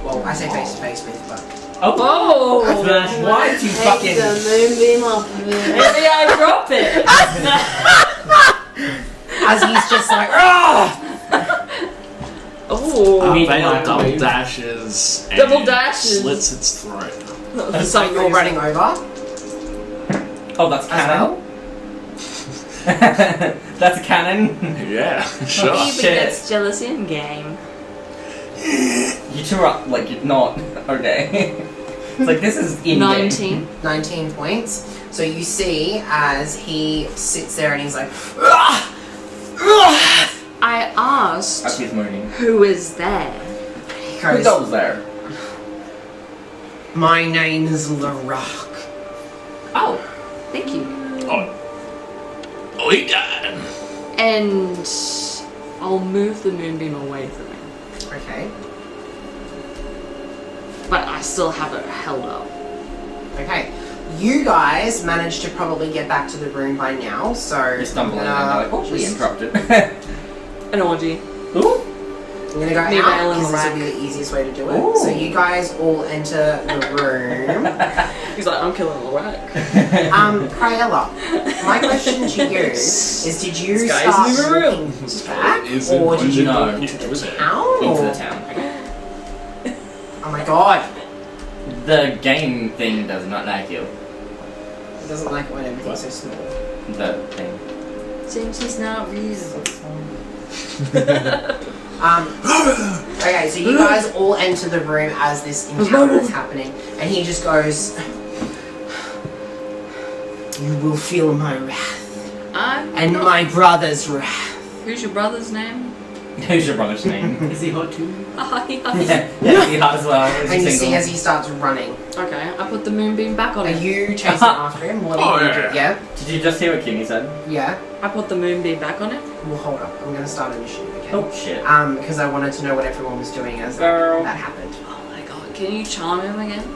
Well, I say face to face with, but. Oh! Why did you Take fucking... the moonbeam off of it. Maybe I drop it. As he's just like, ah! Oh, Fail double dashes. And Double dashes. Slits its throat. So you're running over Oh, that's as cannon? well. That's a cannon? Yeah, sure. even shit. gets jealous in game. You two are, like, you're not... Okay. It's like, this is in 19. 19 points. So you see as he sits there and he's like, ah! Ah! I asked That's his moaning. who is there. He Who goes, goes there? my name's Larock. Oh, thank you. Oh, he died. And I'll move the moonbeam away from him. Okay. But I still have it held up. Okay. You guys managed to probably get back to the room by now, so You're stumbling and like, oh, we interrupted. An orgy. Ooh. I'm gonna go Me, out Vale, and because this Larak. will be the easiest way to do it. Ooh. So you guys all enter the room. He's like, I'm killing the rack. Craella, my question to you is: did you This guy's start in the room. looking back, Is it or did you No. go into the town? Into Or- the town. Oh my god! The game thing does not like you. It doesn't like it when everything's so small. The thing. James is not real. Okay, so you guys all enter the room as this encounter is happening, and he just goes, "You will feel my wrath, and my brother's wrath." Who's your brother's name? Who's your brother's name? Is he hot too? Yeah, he hot as well. Is he And you see single? as he starts running. Okay, I put the moonbeam back on Are him. you chasing after him? What are you Oh, doing? Yeah? Did you just hear what Kimmy said? Yeah? I put the moonbeam back on him. Well, hold up. I'm gonna start initiative again. Oh shit. Because I wanted to know what everyone was doing as Girl. that happened. Oh my god, can you charm him again?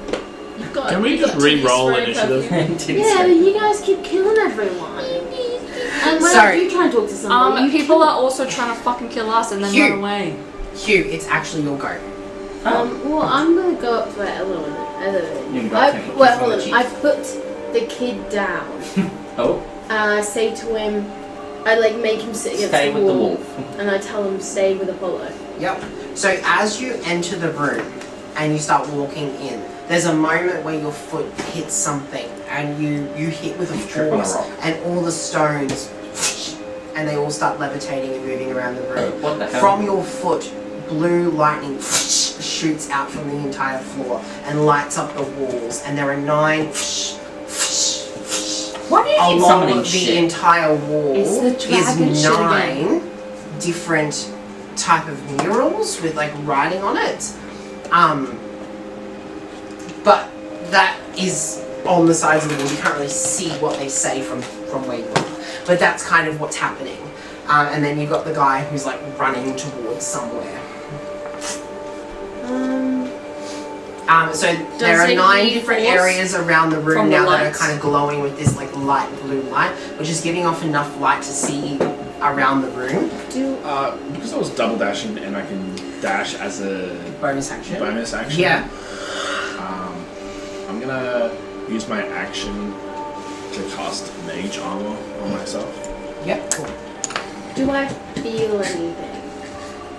You've got. Can we you've just got titty re-roll spray initiative? perfume. Yeah, but you guys keep killing everyone. And when Sorry. you try and talk to someone, you People are also trying to fucking kill us and then You. run away. Hugh, it's actually your go. well, I'm gonna go up to where Ellen. You can go I, to him. well, He's hold on on. the I put the kid down, Oh, and I say to him, I like make him sit against stay the with the wall, wolf. and I tell him stay with Apollo. Yep. So as you enter the room and you start walking in, there's a moment where your foot hits something and you hit with a Trip on a force rock. and all the stones and they all start levitating and moving around the room. What the hell? From your foot, blue lightning shoots out from the entire floor and lights up the walls, and there are 9 What do you keep along summoning the shit? entire wall It's the dragon is shit 9 different type of murals with like writing on it. But that is on the sides of the wall. You can't really see what they say from where you are. But that's kind of what's happening. And then you've got the guy who's like running towards somewhere. So there are it 9 need different force areas around the room from the now that are lights? kind of glowing with this like light blue light, which is giving off enough light to see around the room. Because I was double dashing and I can dash as a Bonus action. bonus action. Yeah. I'm gonna use my action to cast mage armor on myself. Yep. Cool. Do I feel anything?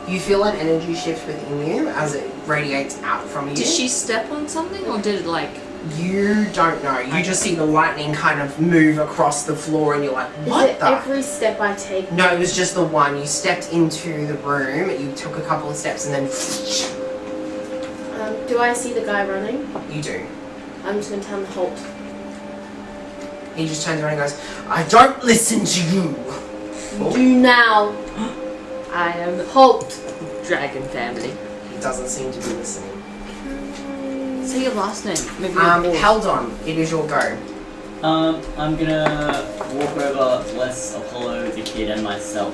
You feel an energy shift within you as it radiates out from you. Did she step on something, or did it like? You don't know. You just see the lightning kind of move across the floor, and you're like, "What Is it the?" every step I take? No, it was just the one. You stepped into the room. You took a couple of steps, and then Do I see the guy running? you do. I'm just gonna tell him to halt. He just turns around and goes, "I don't listen to you." Do now. I am Halt. Dragon family. He doesn't seem to be listening. Say your last name. Maybe you're bored. Heldon, it is your go. I'm gonna walk over, bless Apollo, the kid, and myself.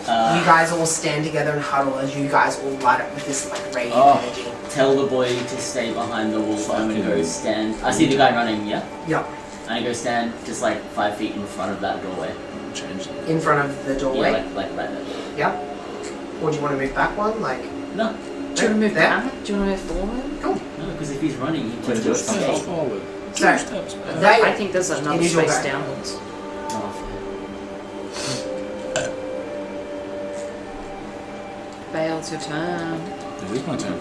You guys all stand together and huddle as you guys all light up with this like radiant Oh. energy. Tell the boy to stay behind the wall. I'm gonna go stand. I see the guy running, yeah? Yep. And I go stand just like 5 feet in front of that doorway. Change it. In front of the doorway. Yeah, like right there. Yep. Or do you want to move back one? Like, No, Do you want to move there? back? Do you want to move forward? no, because if he's running, he Wait, can do it just from stay. Forward. So, I they, think there's another It is your space go. downwards. Oh, Bale, it's your turn. It is my turn.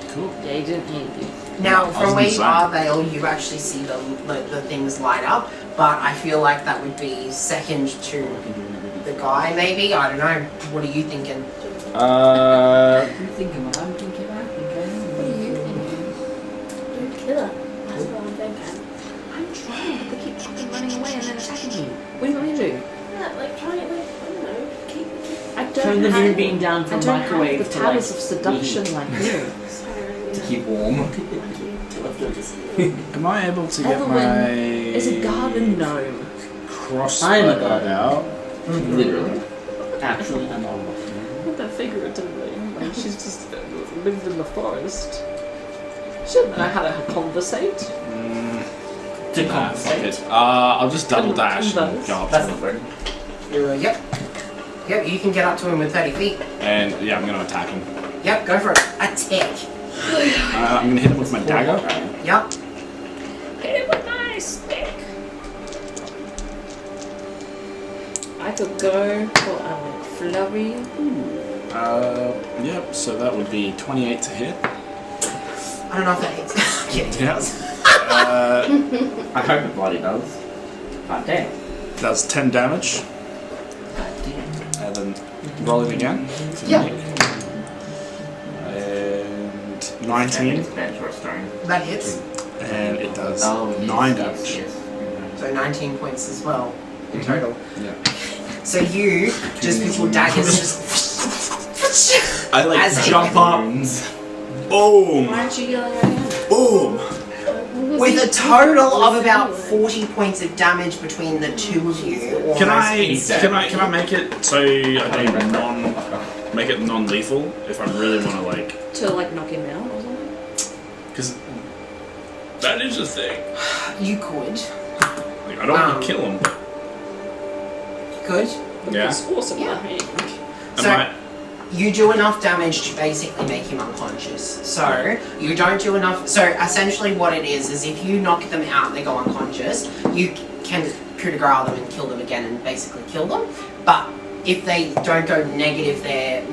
Cool. Yeah, you didn't hear you. now, I was from where you insane. are, Vale, you actually see the things light up, but I feel like that would be second to the guy, maybe? I don't know. What are you thinking? I'm thinking what I'm thinking. What are you thinking? Don't kill her. That's what I'm thinking. I'm trying, but they keep fucking running away and then attacking you. What do you want me to do? Yeah, like try it. Like I don't know. Keep. I don't Turn the have, moonbeam down I from don't microwave have the to powers like of seduction like you. Sorry. To keep warm. Am I able to get Evelyn my is a garden gnome. crossbow I'm a garden. out? Literally. actually I'm all Not that figuratively. Like she's just lived in the forest. She doesn't know how to conversate. to Nah, fuck compensate. it. I'll just double dash and Converse. go up That's to the him. word. Yep. Yep, you can get up to him with 30 feet. And yeah, I'm gonna attack him. Yep, go for it. Attack. I'm gonna hit him with my dagger. Yep. Hit it with my stick. I could go for a flurry. Yep, so that would be 28 to hit. I don't know if that hits. Kidding. Yes. I hope it bloody does. God damn. That's 10 damage. And then roll it again. Yeah. And 19. That hits. And it does Oh, 9 damage. So 19 points as well in total. Yeah. So you, just with your daggers, just... I like As jump up. Boom! Why aren't you yelling right now? Boom! With a total of about 40 points of damage between the two of you. Can I almost. make it so I can make it non-lethal if I really want to like, To like knock him out or something? because that is a thing. You could. Like, I don't want to kill him. You could. Yeah. It's awesome. Yeah. I mean. Am So- I? You do enough damage to basically make him unconscious. So, you don't do enough... So, essentially what it is if you knock them out and they go unconscious, you can coup de grace them and kill them again and basically kill them. But if they don't go negative their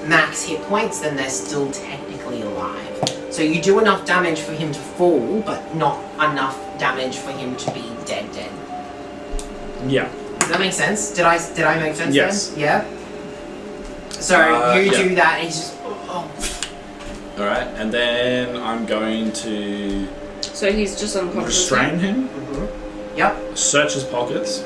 max hit points, then they're still technically alive. So you do enough damage for him to fall, but not enough damage for him to be dead. Yeah. Does that make sense? Did I make sense Yes. then? Yeah? So you yeah. do that and he's just... Oh. All right, and then I'm going to So he's just unconscious. restrain him, Yep, search his pockets.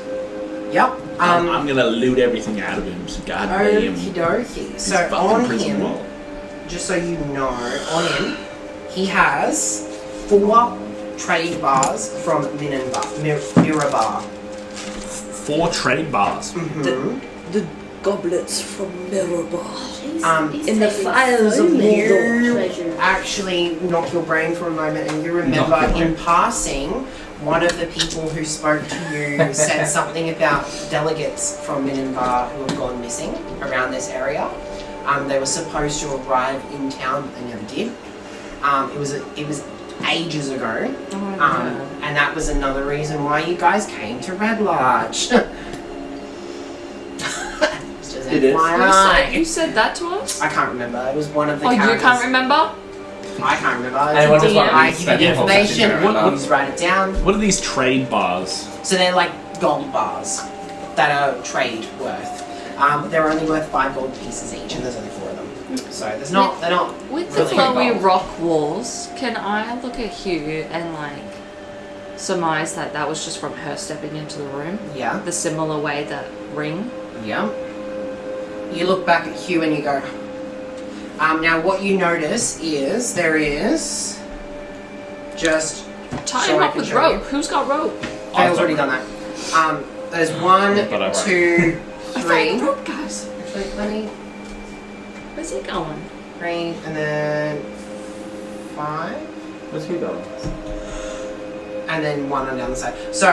yep. I'm gonna loot everything out of him. So goddamn. Okie dokie. He's So fucking on prison him, wall. just so you know, on him, he has 4 trade bars from Mirror Bar. 4 trade bars. Mm-hmm. The goblets from Mirrorbar. In the fires of Mordor. Actually knock your brain for a moment and you remember in passing one of the people who spoke to you said something about delegates from Minenbar who have gone missing around this area. They were supposed to arrive in town but they never did. It was ages ago. And that was another reason why you guys came to Red Lodge. It is. Who said that to us? I can't remember. It was one of the Oh, characters. you can't remember? I can't remember. And what does DM. I one give you spend the the whole session information. doing that? Please write it down. What are these trade bars? So they're like gold bars that are trade worth. They're only worth 5 gold pieces each, and there's only 4 of them. So there's not. They're not. With the really flowy gold. rock walls, can I look at Hugh and like surmise that that was just from her stepping into the room? Yeah. The similar way that ring. Yeah. You look back at Hugh and you go. Now what you notice is there is just. Tie So him I up can with show rope. you. Who's got rope? Dale's already done that. There's 1, But I won't. 2, I 3. found the rope, guys. Actually, let me. Where's he going? 3 and then 5. Where's who going? And then 1 on the other side. So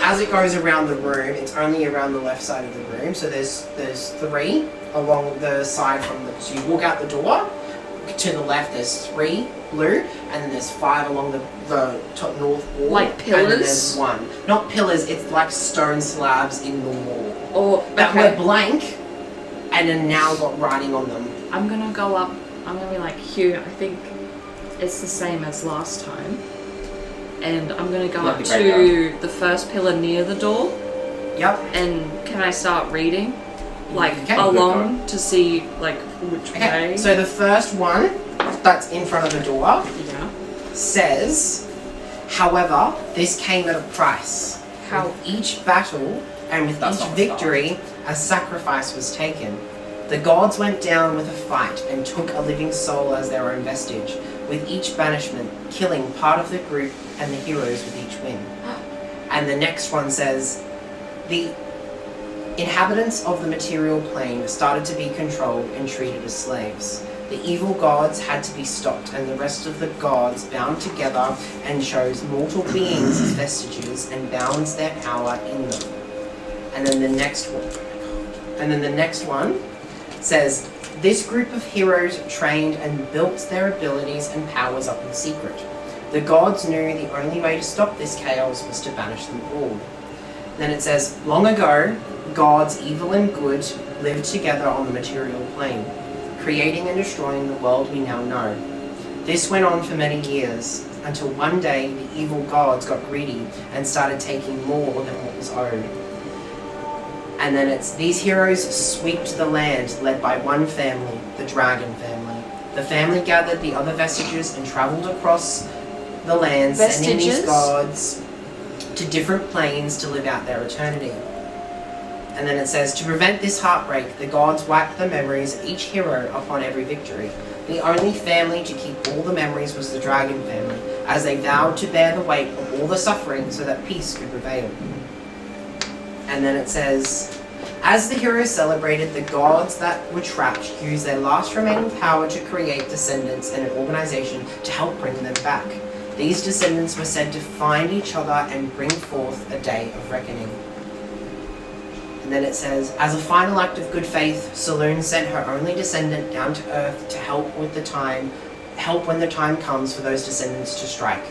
as it goes around the room, it's only around the left side of the room. So there's 3 along the side from the. So you walk out the door. To the left, there's 3 blue, and then there's 5 along the top north wall. Like And then pillars? there's 1. Not pillars. It's like stone slabs in the wall Or that were blank, and then now got writing on them. I'm gonna go up. I'm gonna be like, Hugh, I think it's the same as last time. And I'm gonna go Yeah, up the to the first pillar near the door. Yep. And can I start reading? Like You can. along to see like which Okay. way? So the first one that's in front of the door yeah. says, however, this came at a price. How? With each battle and with That's each not the victory, a sacrifice was taken. The gods went down with a fight and took a living soul as their own vestige, with each banishment killing part of the group and the heroes with each win. And the next one says, the inhabitants of the material plane started to be controlled and treated as slaves. The evil gods had to be stopped, and the rest of the gods bound together and chose mortal beings as vestiges and balanced their power in them. And then the next one says, this group of heroes trained and built their abilities and powers up in secret. The gods knew the only way to stop this chaos was to banish them all. Then it says, long ago, gods, evil and good, lived together on the material plane, creating and destroying the world we now know. This went on for many years, until one day the evil gods got greedy and started taking more than what was owed. And then it's, these heroes swept the land, led by one family, the dragon family. The family gathered the other vestiges and travelled across the land, sending these Vestiges? gods to different planes to live out their eternity. And then it says, to prevent this heartbreak, the gods wiped the memories of each hero upon every victory. The only family to keep all the memories was the dragon family, as they vowed to bear the weight of all the suffering so that peace could prevail. And then it says, as the heroes celebrated, the gods that were trapped used their last remaining power to create descendants and an organization to help bring them back. These descendants were said to find each other and bring forth a day of reckoning. And then it says, as a final act of good faith, Saloon sent her only descendant down to Earth to help when the time comes for those descendants to strike.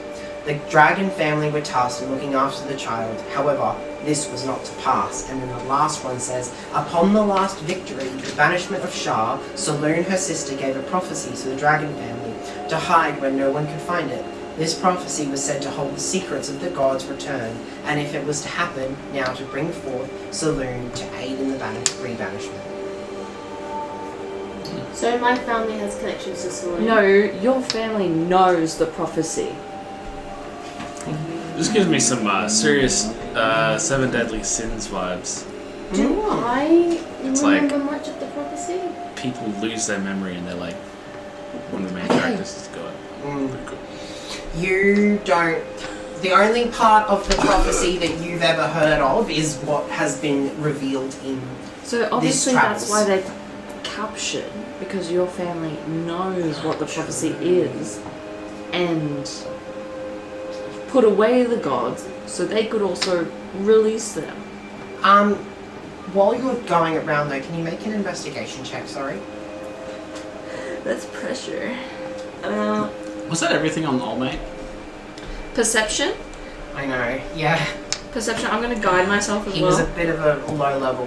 The dragon family were tasked in looking after the child. However, this was not to pass. And then the last one says, upon the last victory, the banishment of Shah, Saloon, her sister, gave a prophecy to the dragon family to hide where no one could find it. This prophecy was said to hold the secrets of the gods' return, and if it was to happen, now to bring forth Saloon to aid in the re-banishment. So my family has connections to Saloon. No, your family knows the prophecy. This gives me some serious 7 Deadly Sins vibes. Do I It's remember much of the prophecy? People lose their memory and they're like, one of the main characters is God. Pretty cool. You don't The only part of the prophecy that you've ever heard of is what has been revealed in. So obviously travels. that's why they're captured, because your family knows what the prophecy is and put away the gods so they could also release them. While you're going around though, can you make an investigation check, sorry? That's pressure. Was that everything on All Mate? Perception? I know, yeah. Perception, I'm going to guide myself as He well. was a bit of a low level.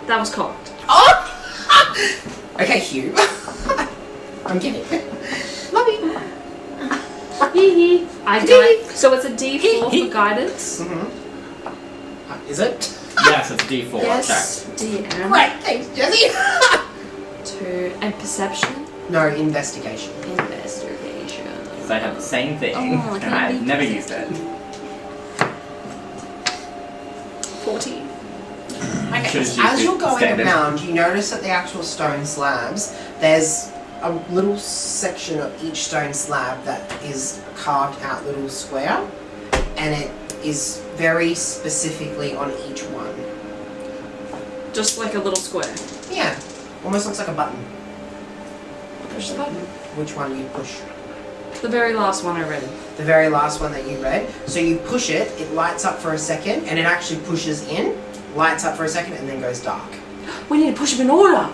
That was cocked. Oh! Okay, Hugh. I'm kidding. Love you. I guide. So it's a D4 for guidance. Is it? Yes, it's D4. Yes, DM. Great, thanks, Jesse. 2 and perception. No, investigation. Investigation. Because I have the same thing, Oh, and I've never used it. 14. Okay, Should've as used you're it going standard. around, you notice that the actual stone slabs, there's a little section of each stone slab that is carved out little square, and it is very specifically on each one. Just like a little square. Yeah, almost looks like a button. Push the button. Which one do you push? The very last one I read. The very last one that you read. So you push it, it lights up for a second, and it actually pushes in, lights up for a second, and then goes dark. We need to push them in order.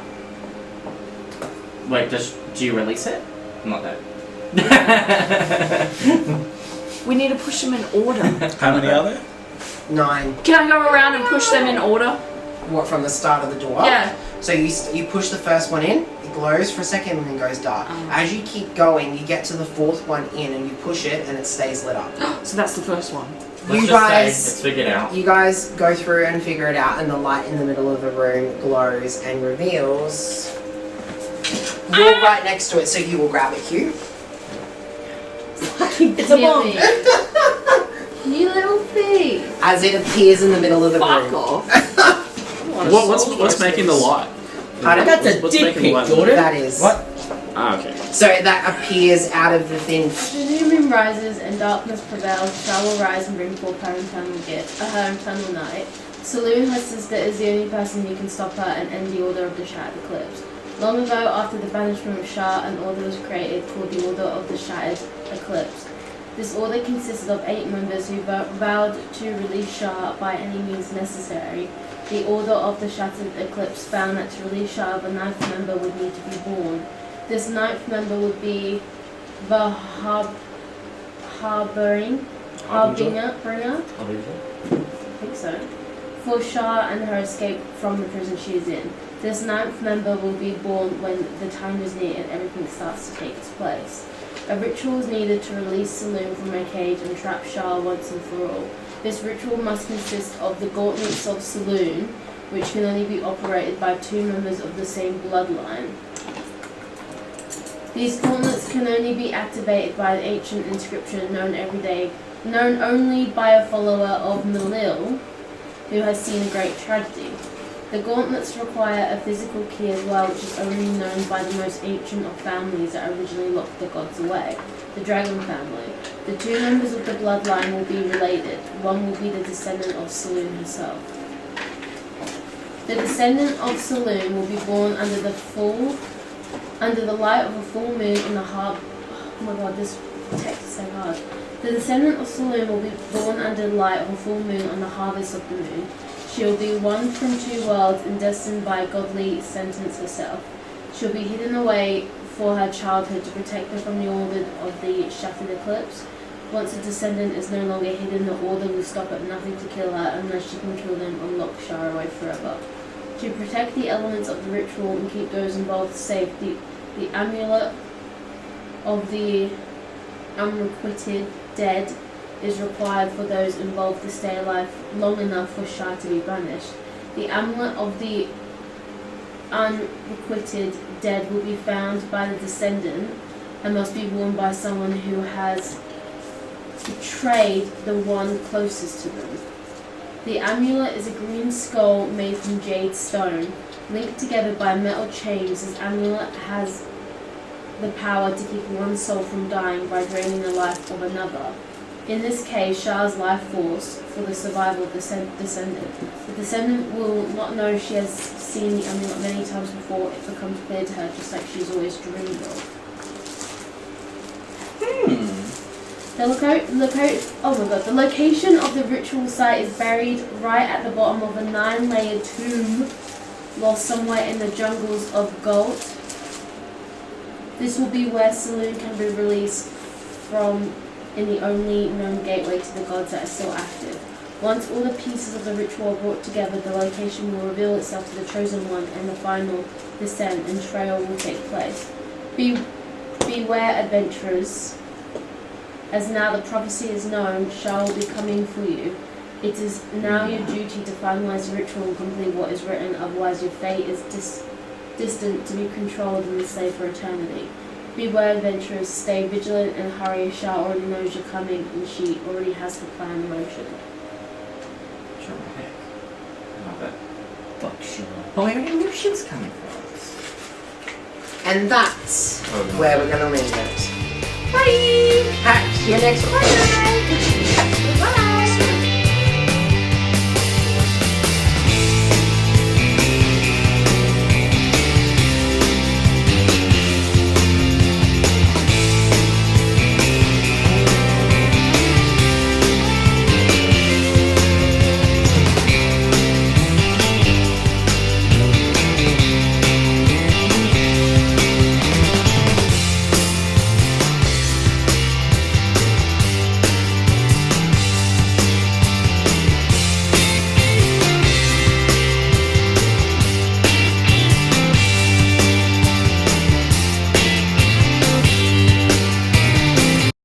Wait, do you release it? Not that. We need to push them in order. How many are there? 9. Can I go around and push them in order? What, from the start of the door? Yeah. So you push the first one in, it glows for a second and then goes dark. As you keep going, you get to the fourth one in and you push it and it stays lit up. So that's the first one. Let's You just guys- say it's figured out. You guys go through and figure it out, and the light in the middle of the room glows and reveals. You're right next to it, so you will grab it, Hugh. It's a bomb. You little thief. As it appears in the middle of the Fuck room. off. What's making the light? Pardon? That's a What's dick making pic, light? Jordan. That is. What? Ah, okay. So that appears out of the thing. The new moon rises and darkness prevails. Shall will rise and bring forth her eternal night. Saloon, her sister, is the only person who can stop her and end the order of the Shattered Eclipse. Long ago, after the banishment of Shah, an order was created called the Order of the Shattered Eclipse. This order consisted of 8 members who vowed to release Shah by any means necessary. The Order of the Shattered Eclipse found that to release Shah, the 9th member would need to be born. This 9th member would be the Harbinger, I think so, for Shah and her escape from the prison she is in. This 9th member will be born when the time is near and everything starts to take its place. A ritual is needed to release Saloon from her cage and trap Shah once and for all. This ritual must consist of the gauntlets of Saloon, which can only be operated by 2 members of the same bloodline. These gauntlets can only be activated by an ancient inscription known only by a follower of Melil, who has seen a great tragedy. The gauntlets require a physical key as well, which is only known by the most ancient of families that originally locked the gods away, the dragon family. The 2 members of the bloodline will be related. One will be the descendant of Saloon herself. The descendant of Saloon will be born under the light of a full moon in the oh my god, this text is so hard. The descendant of Saloon will be born under the light of a full moon on the harvest of the moon. She will be one from 2 worlds and destined by a godly sentence herself. She will be hidden away for her childhood to protect her from the order of the Shattered Eclipse. Once a descendant is no longer hidden, the order will stop at nothing to kill her unless she can kill them and lock Shah away forever. To protect the elements of the ritual and keep those involved safe, the amulet of the unrequited dead is required for those involved to stay alive long enough for Shah to be banished. The amulet of the unrequited dead will be found by the descendant and must be worn by someone who has betrayed the one closest to them. The amulet is a green skull made from jade stone. Linked together by metal chains, this amulet has the power to keep one soul from dying by draining the life of another. In this case, Shah's life force for the survival of the descendant. The descendant will not know she has seen the amulet many times before it becomes clear to her, just like she's always dreamed of. The location of the ritual site is buried right at the bottom of a 9-layered tomb, lost somewhere in the jungles of Gold. This will be where Saloon can be released from in the only known gateway to the gods that is still active. Once all the pieces of the ritual are brought together, the location will reveal itself to the Chosen One and the final descent and trail will take place. Beware, adventurers. As now the prophecy is known, Shah will be coming for you. It is now your duty to finalize the ritual and complete what is written, otherwise your fate is distant to be controlled and enslaved for eternity. Beware, adventurers, stay vigilant and hurry. Shah already knows you're coming and she already has the plan in motion. Sure, heck. I love it. Fuck sure. Oh, wait, Lucian's coming for us. And that's where we're going to leave it. Bye! Catch you next Friday!